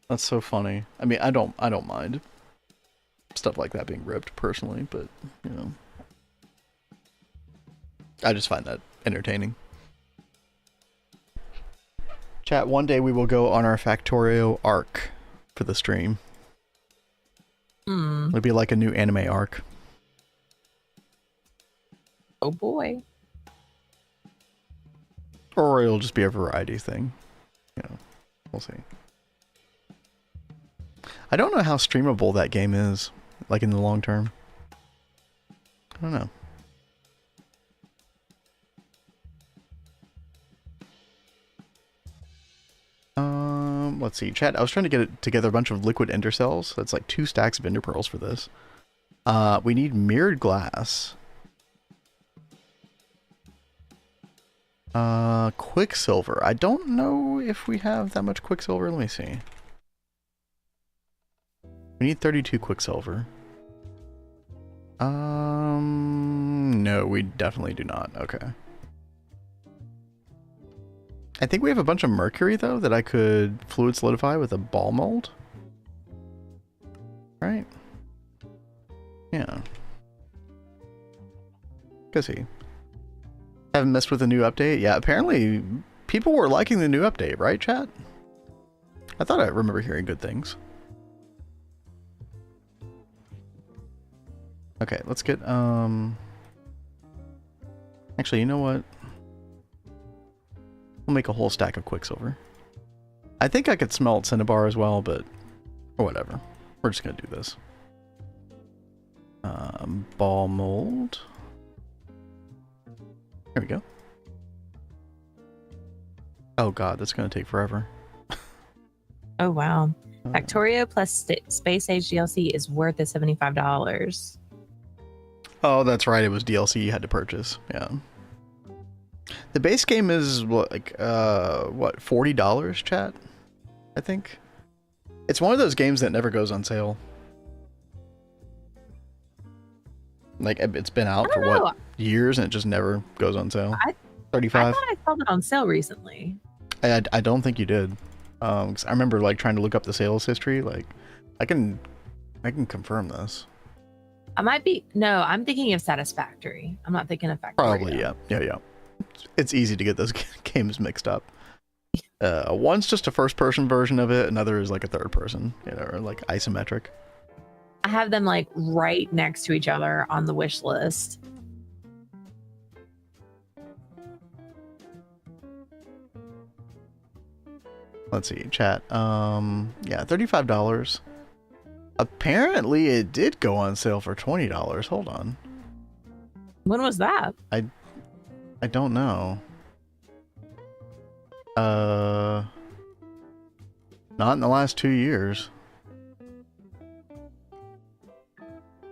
That's so funny. I mean, I don't mind stuff like that being ripped personally, but you know, I just find that entertaining. Chat, one day we will go on our Factorio arc for the stream. It'll be like a new anime arc. Oh boy. Or it'll just be a variety thing. You know, we'll see. I don't know how streamable that game is, like in the long term. I don't know. Let's see, chat. I was trying to get together a bunch of liquid ender cells. That's like 2 stacks of ender pearls for this. We need mirrored glass. Quicksilver. I don't know if we have that much quicksilver. Let me see. We need 32 quicksilver. No, we definitely do not. Okay. I think we have a bunch of mercury, though, that I could fluid solidify with a ball mold. Right? Yeah. Go see. Haven't messed with the new update? Yeah, apparently people were liking the new update, right, chat? I thought I remember hearing good things. Okay, let's get, actually, you know what? We'll make a whole stack of quicksilver. I think I could smelt cinnabar as well, but, or whatever. We're just gonna do this. Ball mold. There we go. Oh god, that's gonna take forever. Oh wow. Factorio plus Space Age DLC is worth the $75. Oh, that's right. It was DLC you had to purchase. Yeah. The base game is what, like, what, $40, chat? I think. It's one of those games that never goes on sale. Like, it's been out for what, years, and it just never goes on sale. 35. I thought I saw it on sale recently. I don't think you did. 'Cause I remember like trying to look up the sales history. Like, I can confirm this. I might be. No, I'm thinking of Satisfactory. I'm not thinking of Factorio. Probably, yeah. It's easy to get those games mixed up. One's just a first-person version of it. Another is like a third-person, you know, or like isometric. I have them like right next to each other on the wish list. Let's see, chat. Yeah, $35. Apparently, it did go on sale for $20. Hold on. When was that? I don't know. Not in the last 2 years.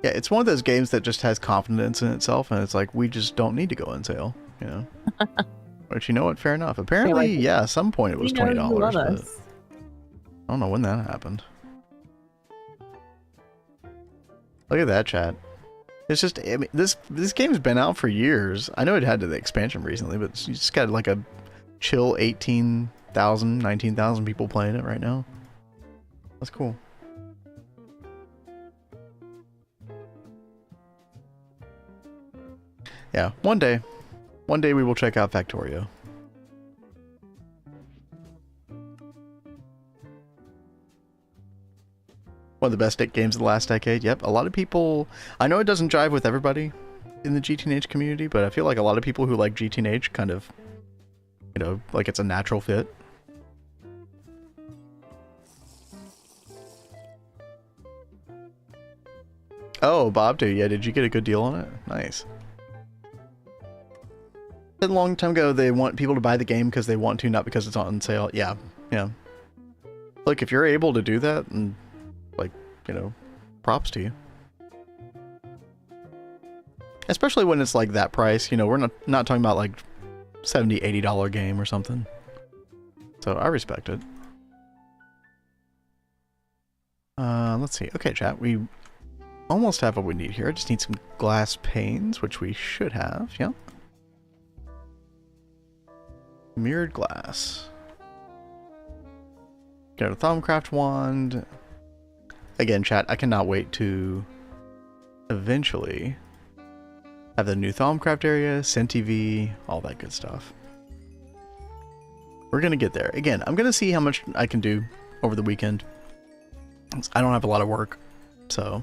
Yeah, it's one of those games that just has confidence in itself, and it's like, we just don't need to go on sale, you know? But you know what? Fair enough. Apparently, yeah, at some point it was $20, but I don't know when that happened. Look at that, chat. It's just, I mean, this game's been out for years. I know it had the expansion recently, but you just got like a chill 18,000, 19,000 people playing it right now. That's cool. Yeah, one day we will check out Factorio. One of the best games of the last decade. Yep, a lot of people... I know it doesn't jive with everybody in the GTNH community, but I feel like a lot of people who like GTNH kind of, you know, like it's a natural fit. Oh, Bob, too. Yeah, did you get a good deal on it? Nice. A long time ago, they want people to buy the game because they want to, not because it's on sale. Yeah, yeah. Look, if you're able to do that, and like, you know, props to you. Especially when it's like that price, you know, we're not talking about like $70, $80 game or something. So I respect it. Let's see. Okay, chat, we almost have what we need here. I just need some glass panes, which we should have. Yeah. Mirrored glass. Got a Thaumcraft wand. Again, chat, I cannot wait to eventually have the new Thaumcraft area, CentiV, all that good stuff. We're gonna get there. Again, I'm gonna see how much I can do over the weekend. I don't have a lot of work, so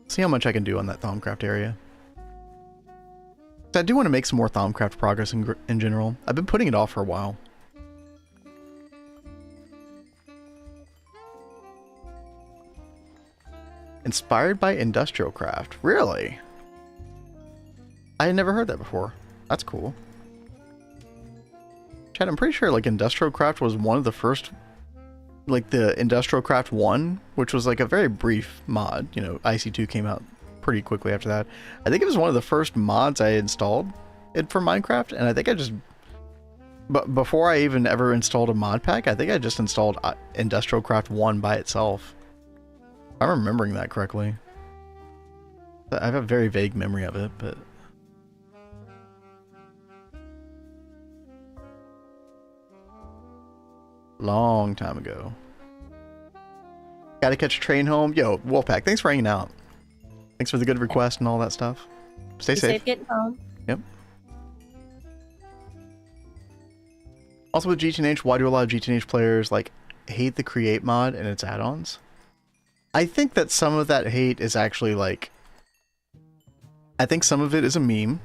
see how much I can do on that Thaumcraft area. I do want to make some more Thaumcraft progress in general. I've been putting it off for a while. Inspired by industrial craft. Really? I had never heard that before. That's cool. Chad, I'm pretty sure like industrial craft was one of the first like the Industrial Craft 1, which was like a very brief mod. You know, IC2 came out pretty quickly after that. I think it was one of the first mods I installed it for Minecraft, and I think I just, but before I even ever installed a mod pack, I think I just installed Industrial Craft 1 by itself. If I'm remembering that correctly. I have a very vague memory of it, but long time ago. Gotta catch a train home. Yo, Wolfpack, thanks for hanging out. Thanks for the good request and all that stuff. Stay safe. Getting home. Yep. Also with GTNH, why do a lot of GTNH players like hate the create mod and its add-ons? I think that some of that hate is actually like, I think some of it is a meme.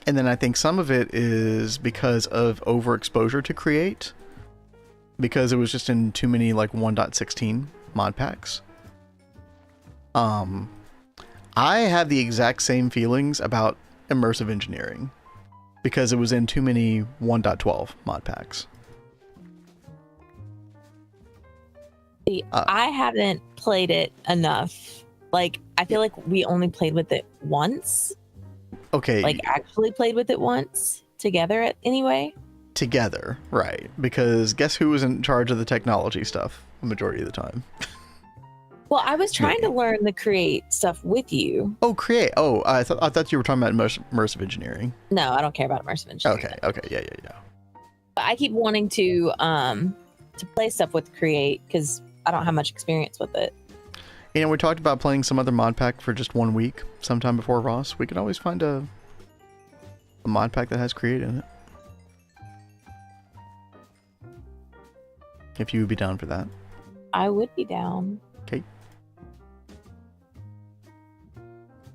And then I think some of it is because of overexposure to create. Because it was just in too many like 1.16 mod packs. I have the exact same feelings about immersive engineering because it was in too many 1.12 mod packs. I haven't played it enough. Like, I feel like we only played with it once. Okay. Like, actually played with it once together anyway. Together, right. Because guess who was in charge of the technology stuff the majority of the time? Well, I was trying to learn the create stuff with you. Oh, create. Oh, I thought you were talking about immersive engineering. No, I don't care about immersive engineering. Okay, yeah. But I keep wanting to play stuff with create because I don't have much experience with it. You know, we talked about playing some other mod pack for just 1 week, sometime before Ross. We could always find a mod pack that has create in it. If you would be down for that. I would be down. Okay.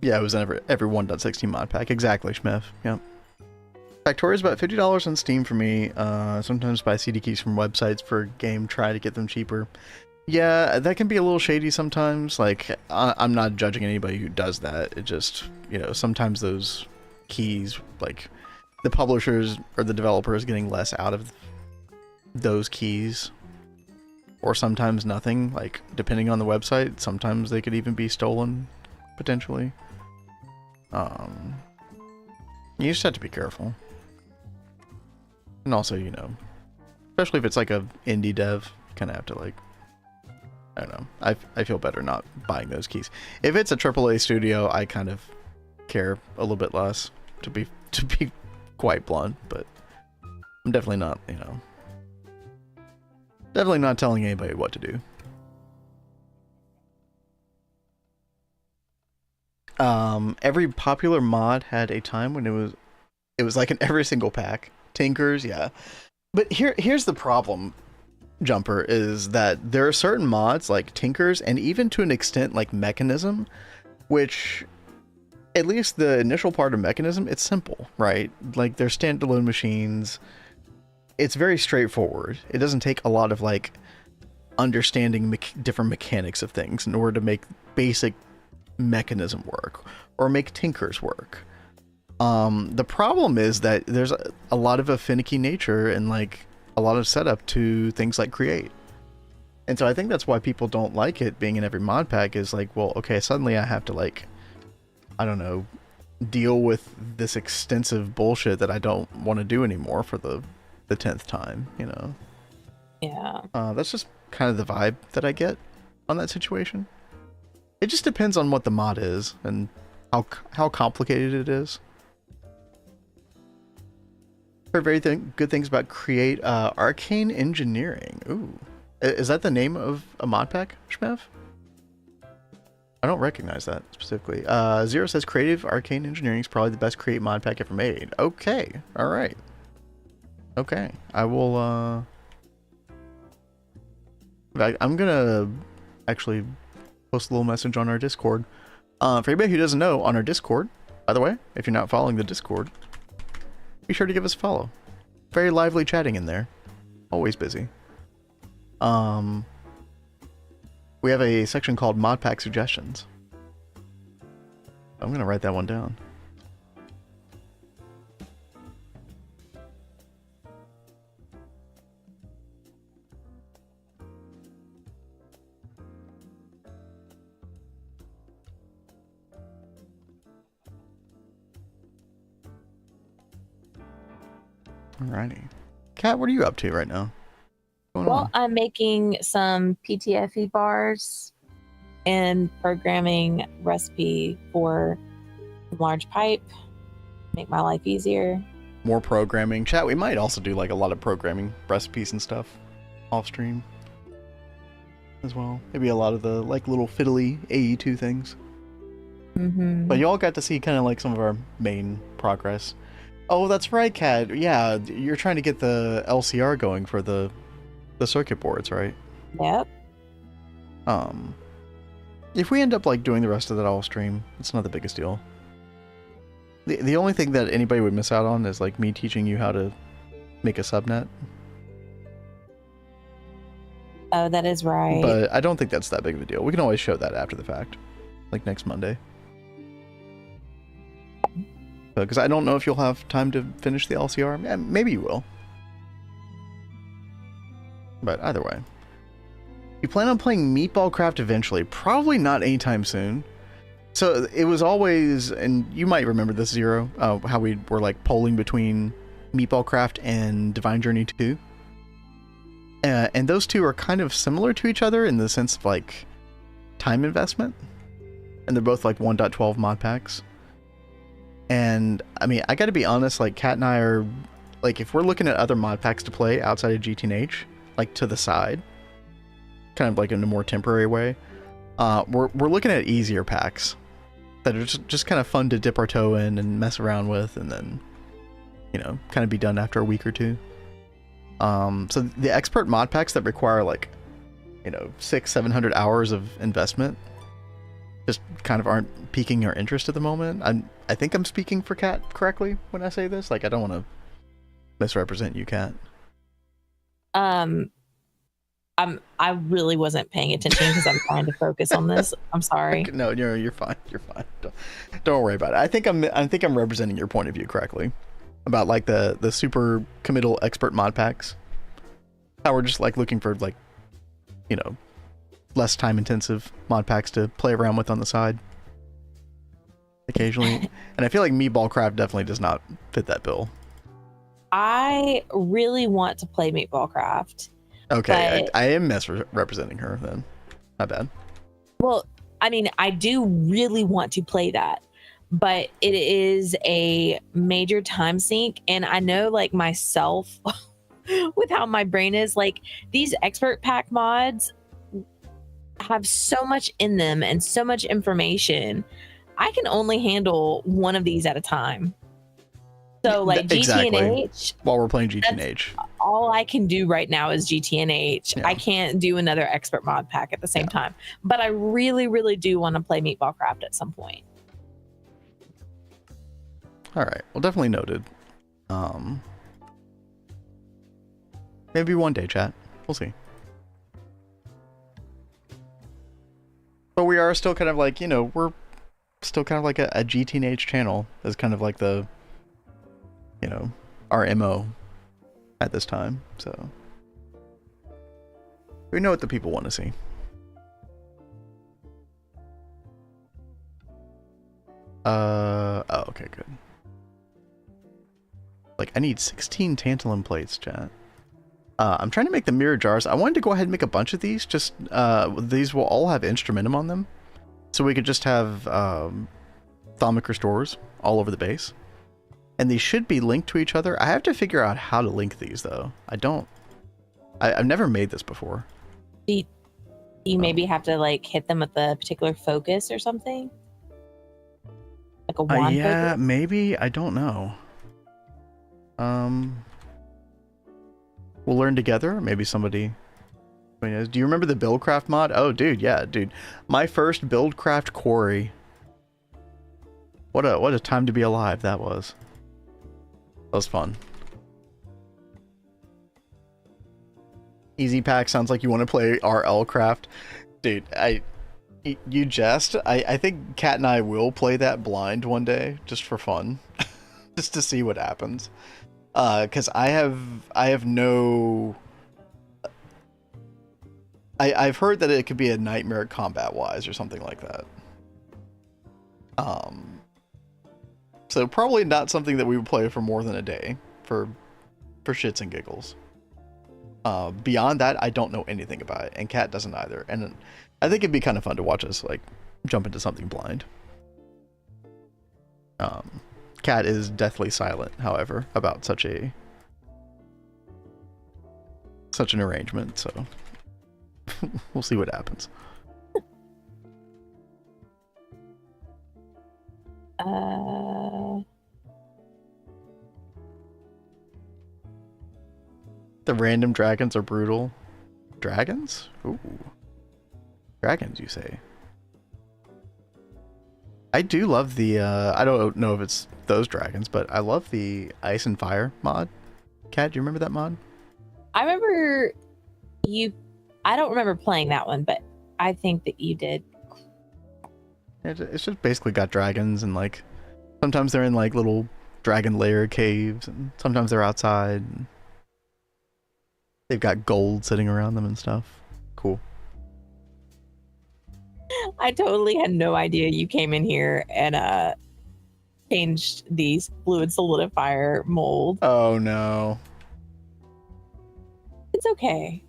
Yeah, it was every 1.16 mod pack. Exactly, Schmiff. Yep. Factoria is about $50 on Steam for me. Sometimes buy CD keys from websites for game, try to get them cheaper. Yeah, that can be a little shady sometimes. Like, I'm not judging anybody who does that. It just, you know, sometimes those keys, like, the publishers or the developers getting less out of those keys. Or sometimes nothing, like, depending on the website. Sometimes they could even be stolen, potentially. You just have to be careful. And also, you know, especially if it's like a indie dev, you kind of have to, like, I don't know. I feel better not buying those keys. If it's a AAA studio, I kind of care a little bit less, to be quite blunt, but I'm definitely not, you know, definitely not telling anybody what to do. Every popular mod had a time when it was like in every single pack. Tinkers, yeah. But here's the problem, Jumper, is that there are certain mods like Tinkers and even to an extent like Mechanism, which at least the initial part of Mechanism, it's simple, right? Like they're standalone machines. It's very straightforward. It doesn't take a lot of like understanding different mechanics of things in order to make basic Mechanism work or make Tinkers work. The problem is that there's a lot of a finicky nature and like a lot of setup to things like Create. And so I think that's why people don't like it being in every mod pack is like, well, okay, suddenly I have to like, I don't know, deal with this extensive bullshit that I don't want to do anymore for the 10th time, you know? Yeah. That's just kind of the vibe that I get on that situation. It just depends on what the mod is and how complicated it is. Heard very good things about Create Arcane Engineering. Ooh. Is that the name of a mod pack, Shmev? I don't recognize that specifically. Zero says Creative Arcane Engineering is probably the best Create mod pack ever made. Okay. Alright. Okay. I will, I'm gonna actually post a little message on our Discord. For anybody who doesn't know, on our Discord, by the way, if you're not following the Discord, be sure to give us a follow. Very lively chatting in there. Always busy. We have a section called Mod Pack Suggestions. I'm going to write that one down. Alrighty. Kat, what are you up to right now? Well, I'm making some PTFE bars and programming recipe for large pipe. Make my life easier. More programming. Chat, we might also do like a lot of programming recipes and stuff off stream as well. Maybe a lot of the like little fiddly AE2 things. But you all got to see kind of like some of our main progress. Oh, that's right, Kat. Yeah, you're trying to get the LCR going for the circuit boards, right? Yep. If we end up like doing the rest of that all stream, it's not the biggest deal. The only thing that anybody would miss out on is like me teaching you how to make a subnet. Oh, that is right. But I don't think that's that big of a deal. We can always show that after the fact, like next Monday. Because I don't know if you'll have time to finish the LCR. Maybe you will. But either way. You plan on playing Meatball Craft eventually. Probably not anytime soon. So it was always, and you might remember this, Zero, how we were like polling between Meatball Craft and Divine Journey 2. And those two are kind of similar to each other in the sense of like time investment. And they're both like 1.12 mod packs. And I mean, I gotta be honest, like Kat and I are, like if we're looking at other mod packs to play outside of GTNH, like to the side, kind of like in a more temporary way, we're looking at easier packs that are just kind of fun to dip our toe in and mess around with, and then, you know, kind of be done after a week or two. So the expert mod packs that require like, you know, 600-700 hours of investment just kind of aren't piquing our interest at the moment. I think I'm speaking for Kat correctly when I say this. Like, I don't want to misrepresent you, Kat. I really wasn't paying attention because I'm trying to focus on this. I'm sorry. No, you're fine. You're fine. Don't worry about it. I think I'm representing your point of view correctly about like the super committal expert mod packs. How we're just like looking for like, you know, less time intensive mod packs to play around with on the side occasionally. And I feel like Meatball Craft definitely does not fit that bill. I really want to play Meatball Craft. Okay, I am misrepresenting her then. My bad. Well, I mean, I do really want to play that, but it is a major time sink, and I know like myself with how my brain is, like these expert pack mods have so much in them and so much information. I can only handle one of these at a time. So like exactly. GTNH, while we're playing GTNH, all I can do right now is GTNH. Yeah. I can't do another expert mod pack at the same time, but I really, really do want to play Meatball Craft at some point. All right, well, definitely noted. Maybe one day, chat. We'll see. But we are still kind of like, you know, we're still kind of like a GTNH channel as kind of like the, you know, our MO at this time. So we know what the people want to see. Oh, okay, good. Like, I need 16 tantalum plates, chat. I'm trying to make the mirror jars. I wanted to go ahead and make a bunch of these. Just, these will all have instrumentum on them. So we could just have thaumic restores all over the base. And these should be linked to each other. I have to figure out how to link these, though. I've never made this before. Do you maybe have to, like, hit them with a particular focus or something? Like a wand yeah, focus? Maybe. I don't know. We'll learn together. Maybe somebody knows. Do you remember the Buildcraft mod? Oh, dude, yeah, dude. My first Buildcraft quarry. What a time to be alive that was. That was fun. Easy Pack sounds like you want to play RL Craft. Dude, you jest. I think Kat and I will play that blind one day, just for fun. Just to see what happens. Because I have no... I've heard that it could be a nightmare combat-wise or something like that. So probably not something that we would play for more than a day, for for shits and giggles. Beyond that, I don't know anything about it, and Kat doesn't either. And I think it'd be kind of fun to watch us like jump into something blind. Kat is deathly silent, however, about such an arrangement, so we'll see what happens. The random dragons are brutal. Dragons? Ooh. Dragons, you say? I do love the, I don't know if it's those dragons, but I love the Ice and Fire mod. Kat, do you remember that mod? I remember I don't remember playing that one, but I think that you did. It's just basically got dragons, and like, sometimes they're in like little dragon lair caves, and sometimes they're outside. And they've got gold sitting around them and stuff. Cool. I totally had no idea you came in here and changed the fluid solidifier mold. Oh no. It's okay.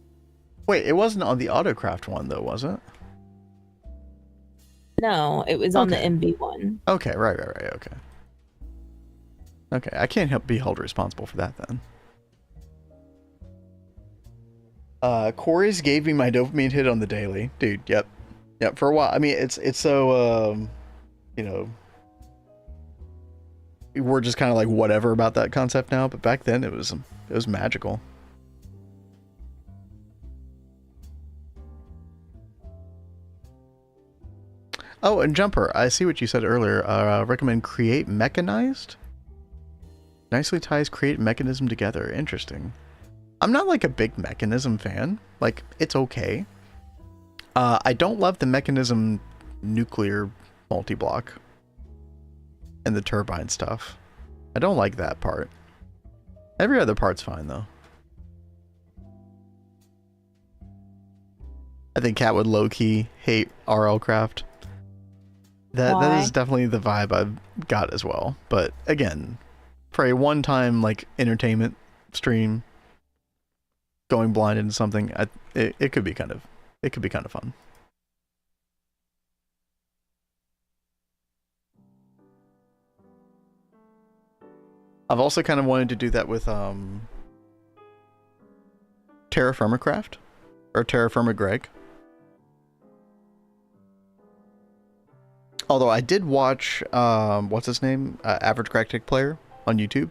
Wait, it wasn't on the Autocraft one though, was it? No, it was on the MB one. Okay, right, okay. Okay, I can't be held responsible for that then. Corey's gave me my dopamine hit on the daily. Dude, yep, for a while. I mean, it's so, you know, we're just kind of like whatever about that concept now, but back then it was magical. Oh, and Jumper, I see what you said earlier. Recommend create mechanized? Nicely ties create mechanism together. Interesting. I'm not like a big mechanism fan. Like, it's okay. I don't love the mechanism nuclear multi-block and the turbine stuff. I don't like that part. Every other part's fine though. I think Kat would low-key hate RL Craft. That is definitely the vibe I've got as well. But again, for a one-time like entertainment stream, going blind into something, it could be kind of fun. I've also kind of wanted to do that with Terra Firma Craft or Terra Firma Greg. Although I did watch, what's his name? Average Gregtech Player on YouTube.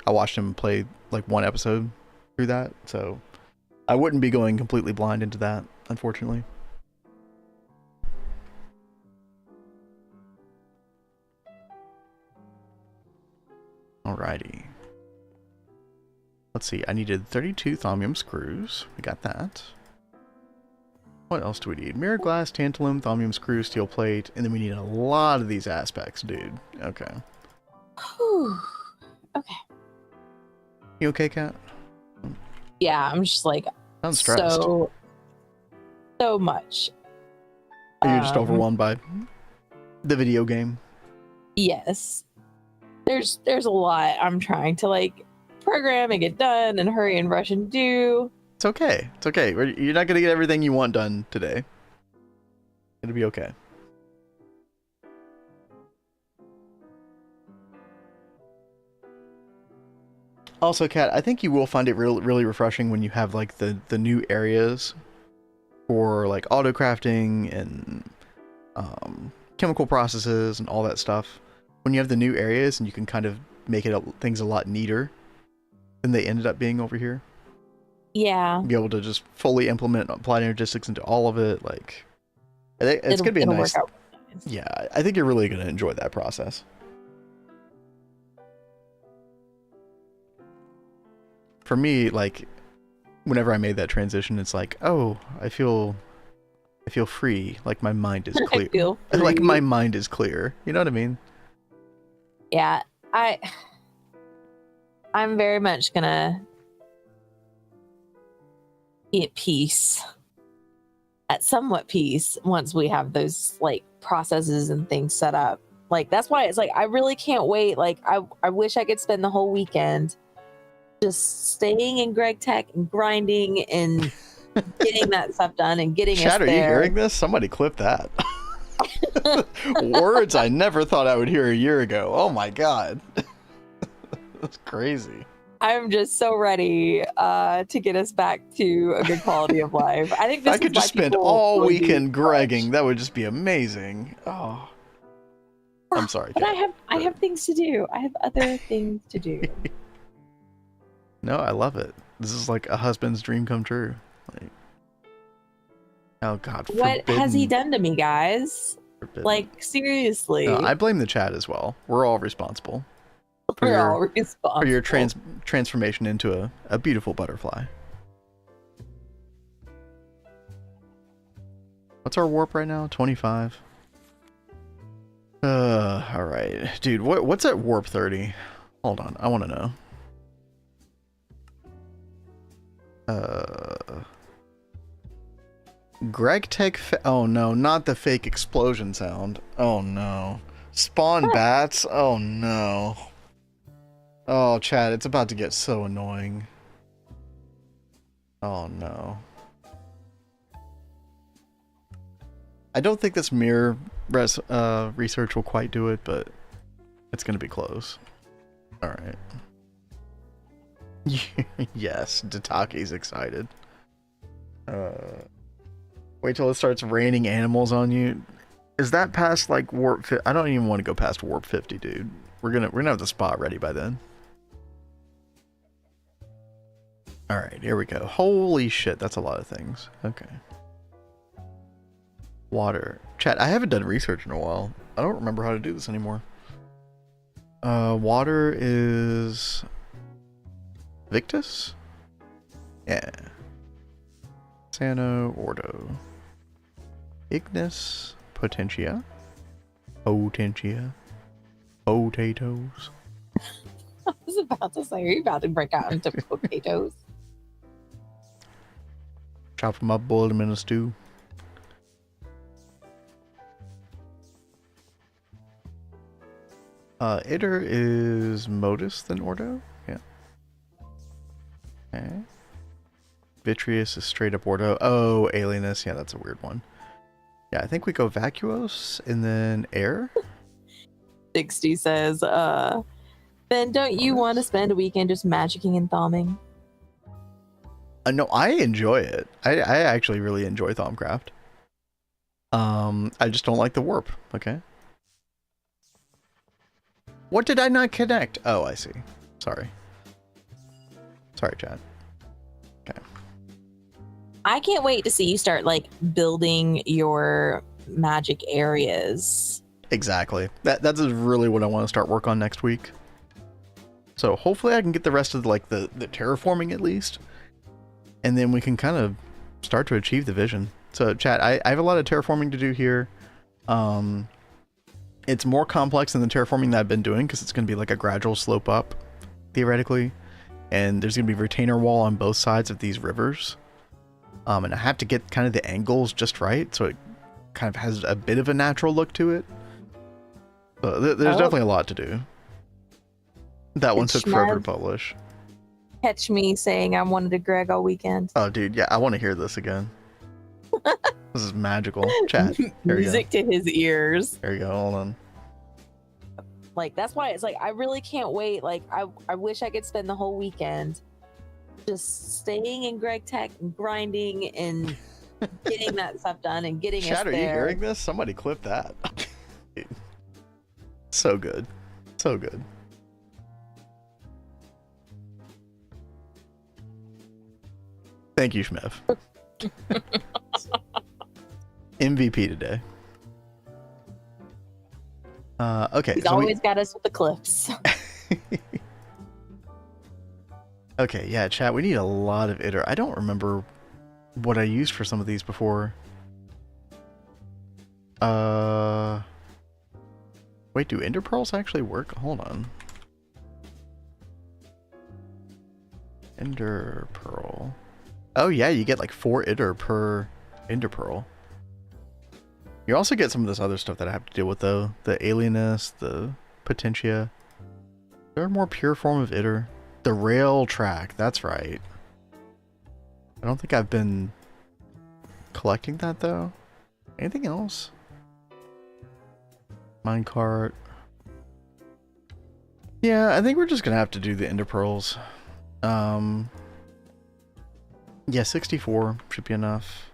I watched him play like one episode through that, so I wouldn't be going completely blind into that, unfortunately. Alrighty. Let's see, I needed 32 thaumium screws. We got that. What else do we need? Mirror glass, tantalum, thaumium screw, steel plate, and then we need a lot of these aspects, dude. Okay. Whew. Okay. You okay, Kat? Yeah, I'm just like I'm stressed. So much. Are you just overwhelmed by the video game? Yes. There's a lot I'm trying to like program and get done and hurry and rush and do. It's okay. It's okay. You're not going to get everything you want done today. It'll be okay. Also, Kat, I think you will find it really refreshing when you have like the new areas for like auto crafting and chemical processes and all that stuff. When you have the new areas and you can kind of make things a lot neater than they ended up being over here. Yeah. Be able to just fully implement applied energistics into all of it. Like, it's gonna be a nice. Yeah, I think you're really gonna enjoy that process. For me, like, whenever I made that transition, it's like, oh, I feel free. Like my mind is clear. I feel free. Like my mind is clear. You know what I mean? Yeah, I'm very much gonna be at peace, at somewhat peace, once we have those like processes and things set up. Like that's why it's like I really can't wait. Like I wish I could spend the whole weekend just staying in Gregtech and grinding and getting that stuff done and getting Chat, us there. are you hearing this? Somebody clip that. Words I never thought I would hear a year ago. Oh my god. That's crazy. I'm just so ready to get us back to a good quality of life. I think this I could just spend all weekend gregging. That would just be amazing. Oh, I'm sorry. But I have things to do. I have other things to do. No, I love it. This is like a husband's dream come true. Like, oh god. What has he done to me, guys? Forbidden. Like, seriously. No, I blame the chat as well. We're all responsible. For your transformation into a beautiful butterfly. What's our warp right now? 25. All right, dude. What's at warp 30? Hold on, I want to know. Gregtech. Oh no, not the fake explosion sound. Oh no. Spawn bats. Oh no. Oh, chat, it's about to get so annoying. Oh, no. I don't think this mirror research will quite do it, but it's going to be close. Alright. Yes, Dataki's excited. Wait till it starts raining animals on you. Is that past, like, warp 50? I don't even want to go past warp 50, dude. We're gonna have the spot ready by then. Alright, here we go. Holy shit, that's a lot of things. Okay. Water. Chat, I haven't done research in a while. I don't remember how to do this anymore. Water is... Victus? Yeah. Sano, Ordo. Ignis, Potentia. Potentias. I was about to say, are you about to break out into potatoes? Chop them up, boil them in a stew. Iter is Modus than Ordo? Yeah. Okay. Vitreous is straight up Ordo. Oh, Alienus. Yeah, that's a weird one. Yeah, I think we go Vacuos and then Air. 60 says, Ben, don't you want to spend a weekend just magicking and thawing? No, I enjoy it. I actually really enjoy Thaumcraft. I just don't like the warp. Okay. What did I not connect? Oh, I see. Sorry. Sorry, chat. Okay. I can't wait to see you start, like, building your magic areas. Exactly. That's really what I want to start work on next week. So hopefully I can get the rest of like the terraforming at least. And then we can kind of start to achieve the vision. So chat, I have a lot of terraforming to do here. It's more complex than the terraforming that I've been doing because it's going to be like a gradual slope up, theoretically. And there's going to be retainer wall on both sides of these rivers. And I have to get kind of the angles just right so it kind of has a bit of a natural look to it. So there's definitely a lot to do. That one took forever to publish. Catch me saying I wanted to Greg all weekend. Oh, dude, yeah, I want to hear this again. This is magical. Chat. Music to his ears. There you go. Hold on. Like, that's why it's like, I really can't wait. Like, I wish I could spend the whole weekend just staying in Gregtech and grinding and getting that stuff done and getting Chat, us there. are you hearing this? Somebody clip that. So good. So good. Thank you, Schmiff. MVP today. Okay. He's always got us with the clips. Okay, yeah, chat, we need a lot of iter. I don't remember what I used for some of these before. Wait, do ender pearls actually work? Hold on. Ender pearl. Oh yeah, you get like 4 iter per ender pearl. You also get some of this other stuff that I have to deal with though. The alienus, the potentia. They're a more pure form of iter. The rail track, that's right. I don't think I've been collecting that though. Anything else? Minecart. Yeah, I think we're just gonna have to do the ender pearls. Yeah, 64 should be enough.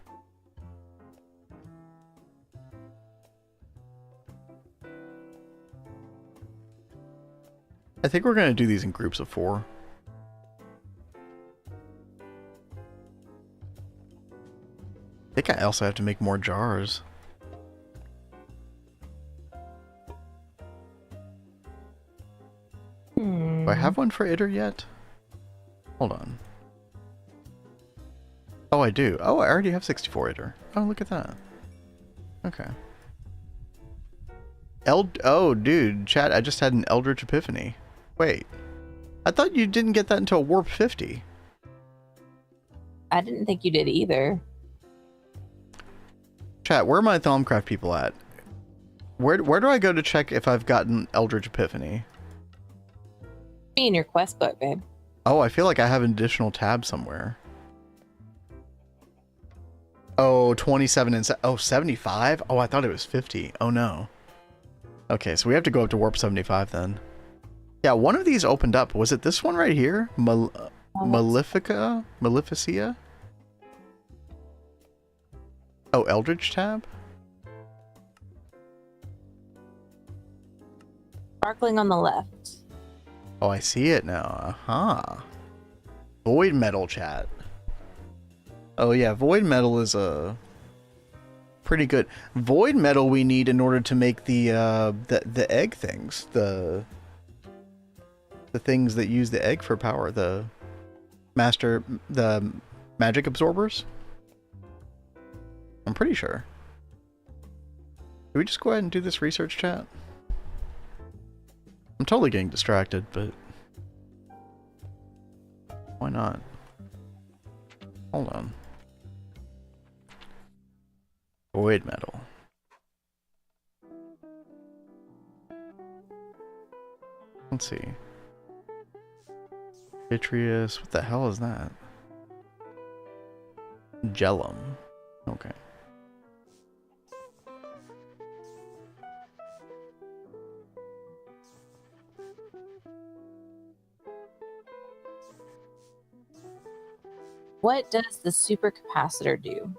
I think we're gonna do these in groups of 4. I think I also have to make more jars. Do I have one for Itter yet? Hold on. Oh, I do. Oh, I already have 64 Itter. Oh, look at that. Okay. Oh, dude, chat, I just had an Eldritch Epiphany. Wait. I thought you didn't get that until Warp 50. I didn't think you did either. Chat, where are my Thaumcraft people at? Where do I go to check if I've gotten Eldritch Epiphany? In your quest book, babe. Oh, I feel like I have an additional tab somewhere. Oh, 27 and... Oh, 75? Oh, I thought it was 50. Oh, no. Okay, so we have to go up to Warp 75 then. Yeah, one of these opened up. Was it this one right here? Maleficia? Oh, Eldritch tab? Sparkling on the left. Oh, I see it now. Aha. Void Metal, chat. Oh yeah, Void Metal is pretty good. Void Metal we need in order to make the egg things. The things that use the egg for power. The magic absorbers. I'm pretty sure. Can we just go ahead and do this research, chat? I'm totally getting distracted, but why not? Hold on. Void Metal. Let's see. Vitreous. What the hell is that? Gellum. Okay. What does the supercapacitor do?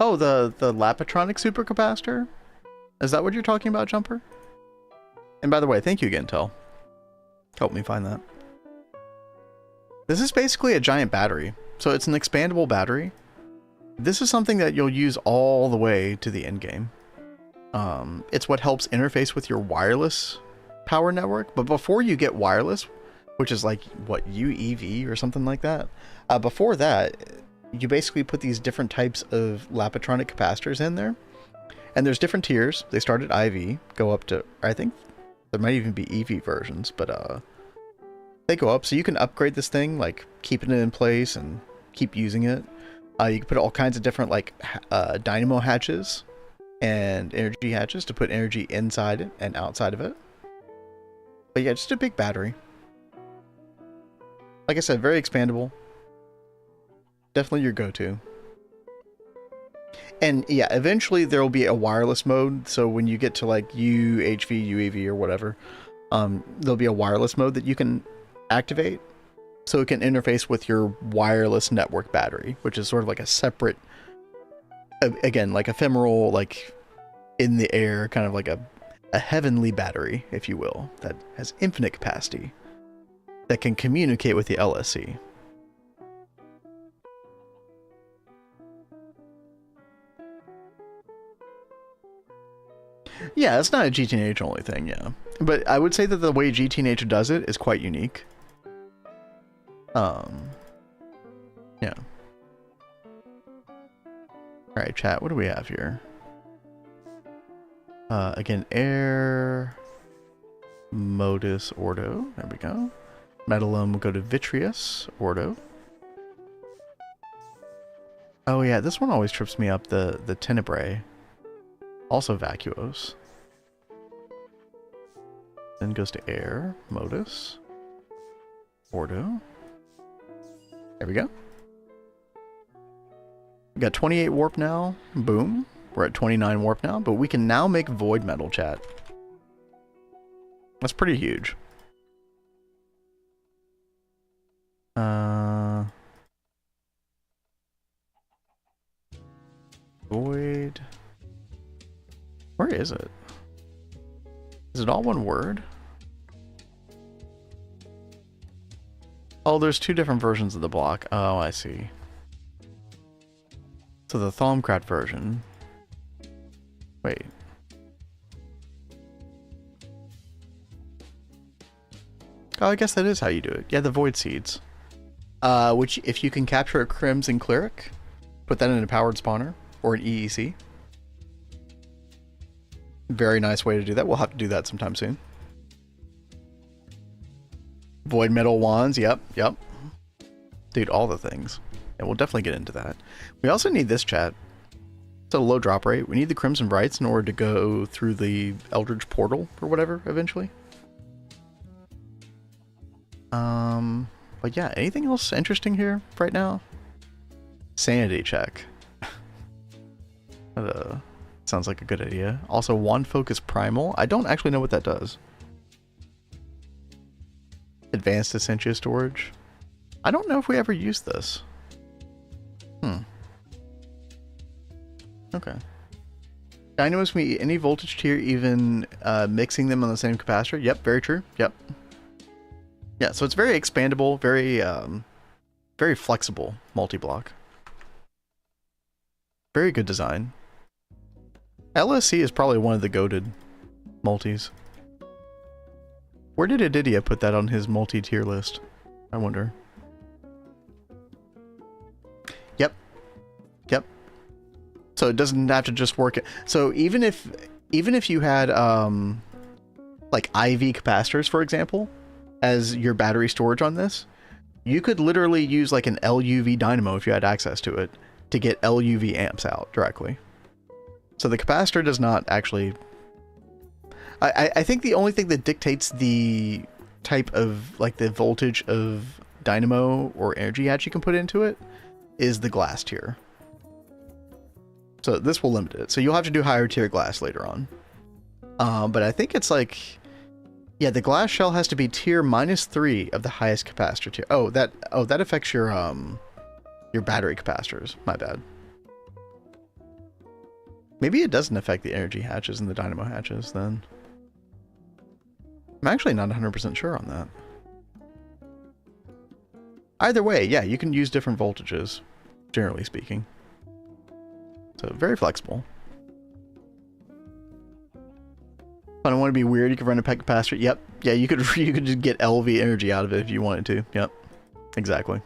Oh, the Lapatronic supercapacitor? Is that what you're talking about, Jumper? And by the way, thank you again, Tel. Help me find that. This is basically a giant battery. So it's an expandable battery. This is something that you'll use all the way to the end game. It's what helps interface with your wireless power network. But before you get wireless, which is like, what, UEV or something like that? Before that, you basically put these different types of Lapatronic capacitors in there. And there's different tiers. They start at IV, go up to, I think there might even be EV versions, but they go up. So you can upgrade this thing, like keeping it in place and keep using it. You can put all kinds of different like dynamo hatches and energy hatches to put energy inside it and outside of it. But yeah, just a big battery. Like I said, very expandable. Definitely your go-to. And yeah, eventually there will be a wireless mode. So when you get to like UHV, UAV or whatever, there'll be a wireless mode that you can activate. So it can interface with your wireless network battery, which is sort of like a separate, again, like ephemeral, like in the air, kind of like a heavenly battery, if you will, that has infinite capacity, that can communicate with the LSC. Yeah, it's not a GTNH only thing, yeah. But I would say that the way GTNH does it is quite unique. Yeah. Alright, chat, what do we have here? Again, air, modus, ordo, there we go. Metallum, go to vitreous, ordo. Oh yeah, this one always trips me up, the tenebrae. Also vacuos. Then goes to air, modus, ordo. There we go. We got 28 warp now. Boom. We're at 29 warp now, but we can now make void metal, chat. That's pretty huge. Void. Where is it? Is it all one word? Oh, there's two different versions of the block. Oh, I see. So the Thalmcrat version. Wait. Oh, I guess that is how you do it. Yeah, the void seeds. Which, if you can capture a Crimson Cleric, put that in a powered spawner or an EEC. Very nice way to do that. We'll have to do that sometime soon. Void metal wands. Yep. Dude, all the things. And we'll definitely get into that. We also need this, chat. It's a low drop rate. We need the Crimson Brights in order to go through the Eldritch Portal or whatever eventually. But yeah, anything else interesting here right now? Sanity check. Sounds like a good idea. Also, Wand Focus Primal. I don't actually know what that does. Advanced Essentia Storage. I don't know if we ever used this. Okay. Dynamos meet any voltage tier, even mixing them on the same capacitor. Yep, very true. Yep. Yeah, so it's very expandable, very flexible multi-block. Very good design. LSC is probably one of the goated multis. Where did Adidia put that on his multi-tier list? I wonder. Yep. So it doesn't have to just work. So even if you had like IV capacitors, for example, as your battery storage on this, you could literally use like an LUV dynamo if you had access to it to get LUV amps out directly. So the capacitor does not actually... I think the only thing that dictates the type of, like, the voltage of dynamo or energy hatch you can put into it is the glass tier. So this will limit it. So you'll have to do higher tier glass later on. But I think it's like... Yeah, the glass shell has to be tier -3 of the highest capacitor tier. Oh, that affects your battery capacitors. My bad. Maybe it doesn't affect the energy hatches and the dynamo hatches then. I'm actually not 100% sure on that. Either way, yeah, you can use different voltages, generally speaking. So very flexible. I don't want to be weird. You could run a pet capacitor. Yep. Yeah, you could just get LV energy out of it if you wanted to. Yep. Exactly.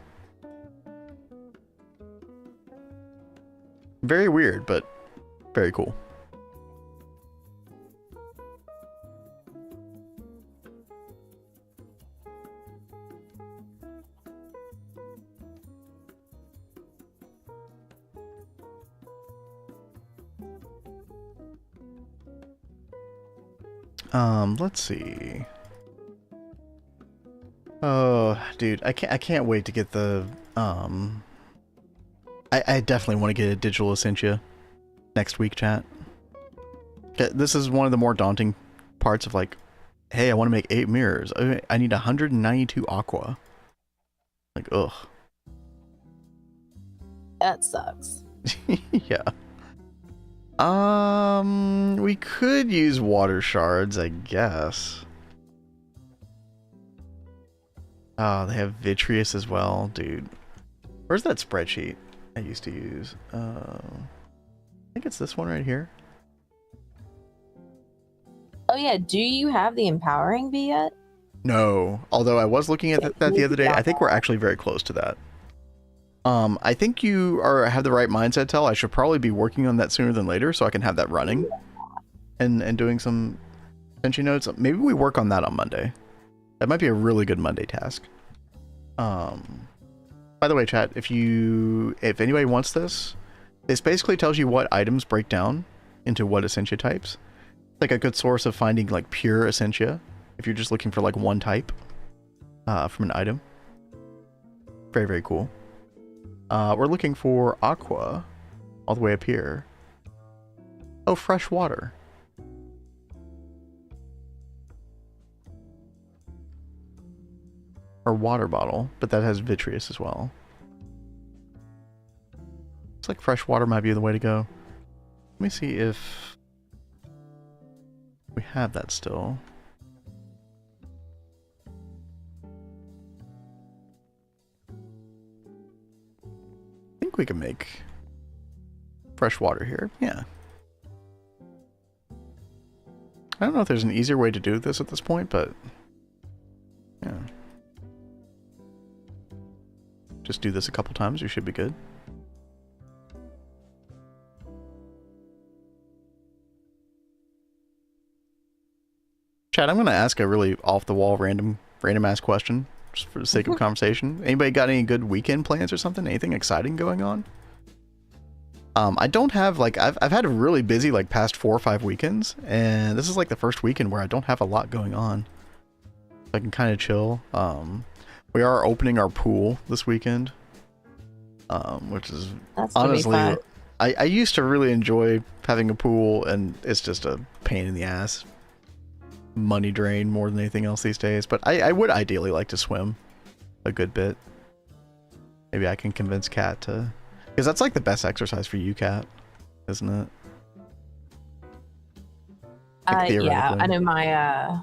Very weird, but very cool. Let's see. Oh, dude, I can't wait to get the I definitely want to get a digital Essentia next week, chat. This is one of the more daunting parts of, like, hey, I want to make 8 mirrors. I need 192 aqua. Like, ugh. That sucks. Yeah. We could use water shards, I guess. Oh, they have vitreous as well, dude. Where's that spreadsheet I used to use? I think it's this one right here. Oh yeah, do you have the empowering bee yet? No, although I was looking at that the other day. I think we're actually very close to that. I think you have the right mindset, Tell. I should probably be working on that sooner than later so I can have that running and doing some Senshi notes. Maybe we work on that on Monday. That might be a really good Monday task. By the way, chat, if anybody wants this basically tells you what items break down into what Essentia types. It's like a good source of finding like pure Essentia if you're just looking for like one type from an item. Very, very cool. We're looking for aqua all the way up here. Oh, fresh water. Or water bottle, but that has vitreous as well. Looks like fresh water might be the way to go. Let me see if we have that still. I think we can make fresh water here. Yeah. I don't know if there's an easier way to do this at this point, but yeah. Just do this a couple times, you should be good. Chad, I'm going to ask a really off-the-wall random ass question, just for the sake of conversation. Anybody got any good weekend plans or something? Anything exciting going on? I don't have, like, I've had a really busy, like, past 4 or 5 weekends, and this is, like, the first weekend where I don't have a lot going on. So I can kind of chill. We are opening our pool this weekend, which is honestly, I used to really enjoy having a pool, and it's just a pain in the ass. Money drain more than anything else these days, but I would ideally like to swim a good bit. Maybe I can convince Kat to, because that's like the best exercise for you, Kat, isn't it? Like, yeah, I know my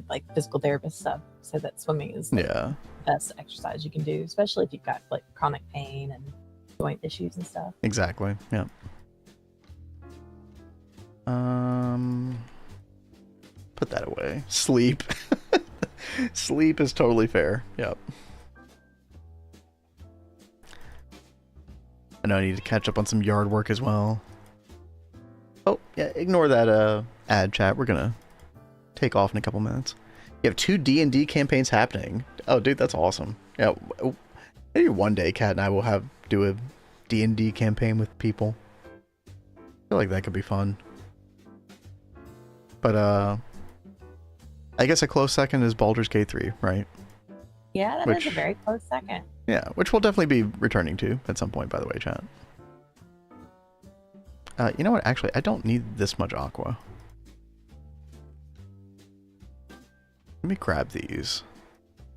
like physical therapist stuff said that swimming is like the best exercise you can do, especially if you've got like chronic pain and joint issues and stuff. Exactly. Yeah. Put that away. Sleep. Sleep is totally fair. Yep. I know I need to catch up on some yard work as well. Oh, yeah, ignore that ad, chat. We're gonna take off in a couple minutes. You have 2 D&D campaigns happening. Oh, dude, that's awesome. Yeah, maybe one day Kat and I will do a D&D campaign with people. I feel like that could be fun. But I guess a close second is Baldur's Gate 3, right? Yeah, that is a very close second. Yeah, which we'll definitely be returning to at some point, by the way, chat. You know what? Actually, I don't need this much aqua. Let me grab these.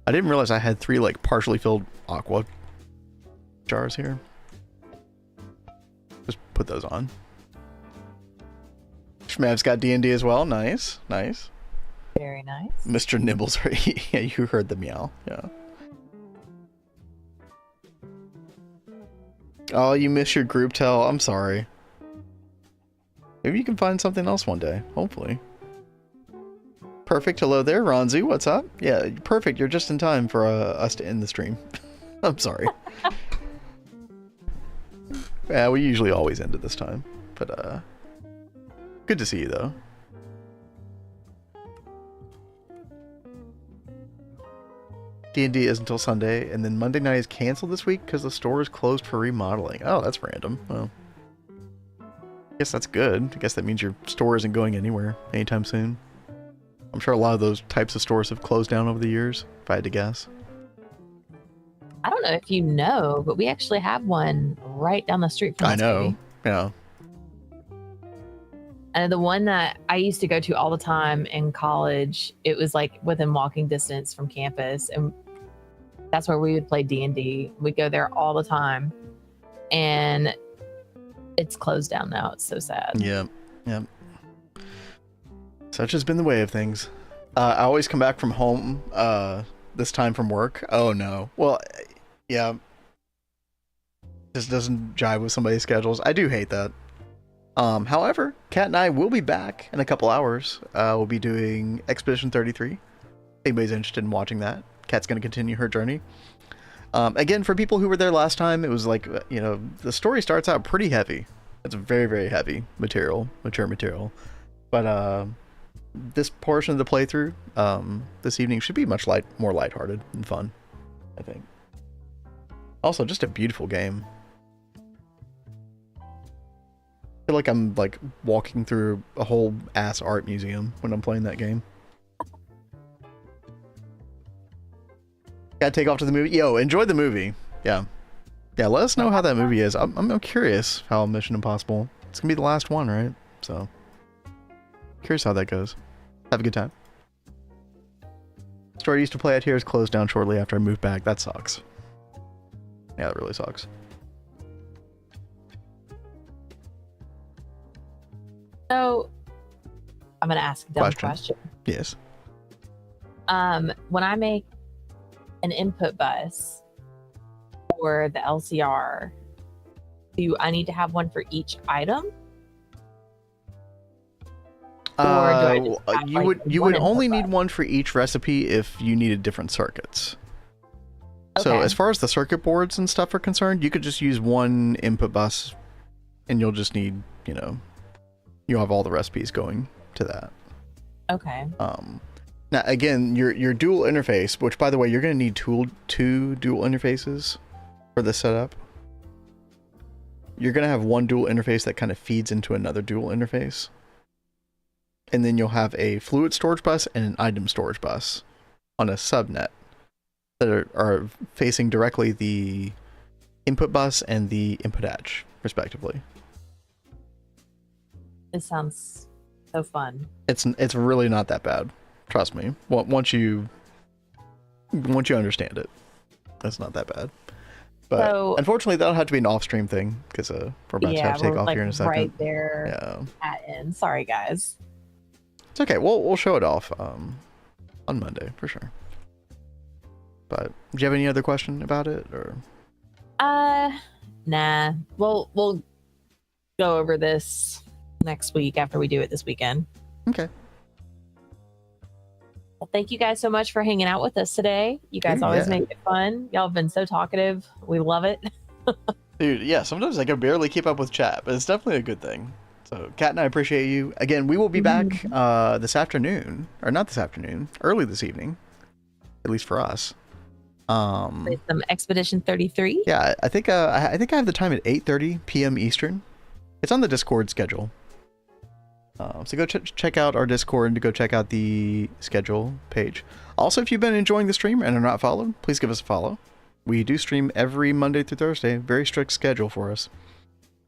I didn't realize I had 3 like partially filled aqua jars here. Just put those on. Shmav's got D&D as well. Nice, nice. Very nice. Mr. Nibbles, yeah, you heard the meow. Yeah. Oh, you missed your group tell. I'm sorry. Maybe you can find something else one day. Hopefully. Perfect. Hello there, Ronzu. What's up? Yeah, perfect. You're just in time for us to end the stream. I'm sorry. Yeah, we usually always end at this time. But, good to see you, though. D&D is until Sunday, and then Monday night is canceled this week because the store is closed for remodeling. Oh, that's random. Well, I guess that's good. I guess that means your store isn't going anywhere anytime soon. I'm sure a lot of those types of stores have closed down over the years, if I had to guess. I don't know if you know, but we actually have one right down the street from us. I know. Baby. Yeah. And the one that I used to go to all the time in college, it was like within walking distance from campus, and that's where we would play D&D. We'd go there all the time, and it's closed down now. It's so sad. Yep. Yep. Such has been the way of things. I always come back from home this time from work. Oh no. Well, yeah. Just doesn't jive with somebody's schedules. I do hate that. However, Kat and I will be back in a couple hours. We'll be doing Expedition 33. If anybody's interested in watching that, Kat's going to continue her journey. Again, for people who were there last time, it was like, you know, the story starts out pretty heavy. It's very, very heavy material, mature material. But this portion of the playthrough this evening should be much more lighthearted and fun, I think. Also, just a beautiful game. feel like I'm like walking through a whole ass art museum when I'm playing that game. Gotta take off to the movie. Yo, enjoy the movie. Yeah. Yeah, let us know how that movie is. I'm curious how Mission Impossible. It's gonna be the last one, right? So curious how that goes. Have a good time. Store I used to play at here is closed down shortly after I moved back. That sucks. Yeah, that really sucks. So I'm gonna ask a dumb question. Yes. When I make an input bus for the LCR, do I need to have one for each item? You would only need one for each recipe if you needed different circuits. Okay. So as far as the circuit boards and stuff are concerned, you could just use one input bus and you'll just need, you know, you'll have all the recipes going to that. Okay. Now again, your dual interface, which by the way, you're going to need two dual interfaces for this setup. You're going to have one dual interface that kind of feeds into another dual interface. And then you'll have a fluid storage bus and an item storage bus on a subnet that are facing directly the input bus and the input edge, respectively. It sounds so fun. It's really not that bad. Trust me. Once you understand it, it's not that bad. But so, unfortunately, that'll have to be an off-stream thing because we're about to have to take off here in a second. Right there at end. Sorry, guys. It's okay. We'll show it off on Monday for sure. But do you have any other question about it or? Nah. We'll go over this next week after we do it this weekend. Okay. Well, thank you guys so much for hanging out with us today. You guys always make it fun. Y'all have been so talkative. We love it. Dude, yeah, sometimes I can barely keep up with chat, but it's definitely a good thing. So, Kat and I appreciate you. Again, we will be back this afternoon, or not this afternoon, early this evening, at least for us. With some Expedition 33. Yeah, I think I have the time at 8:30 p.m. Eastern. It's on the Discord schedule. So go check out our Discord to go check out the schedule page. Also, if you've been enjoying the stream and are not followed, please give us a follow. We do stream every Monday through Thursday. Very strict schedule for us.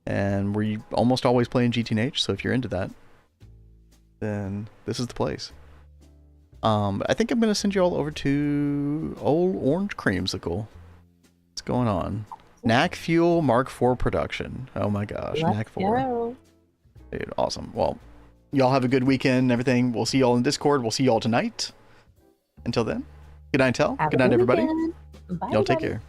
And we're almost always playing GTNH, so if you're into that, then this is the place. I think I'm going to send you all over to Old Orange Creamsicle. What's going on? Knack Fuel Mark IV production. Oh my gosh, Knack 4. Dude, awesome. Well, y'all have a good weekend and everything. We'll see y'all in Discord. We'll see y'all tonight. Until then, good night, good night, everybody. Bye, y'all take care.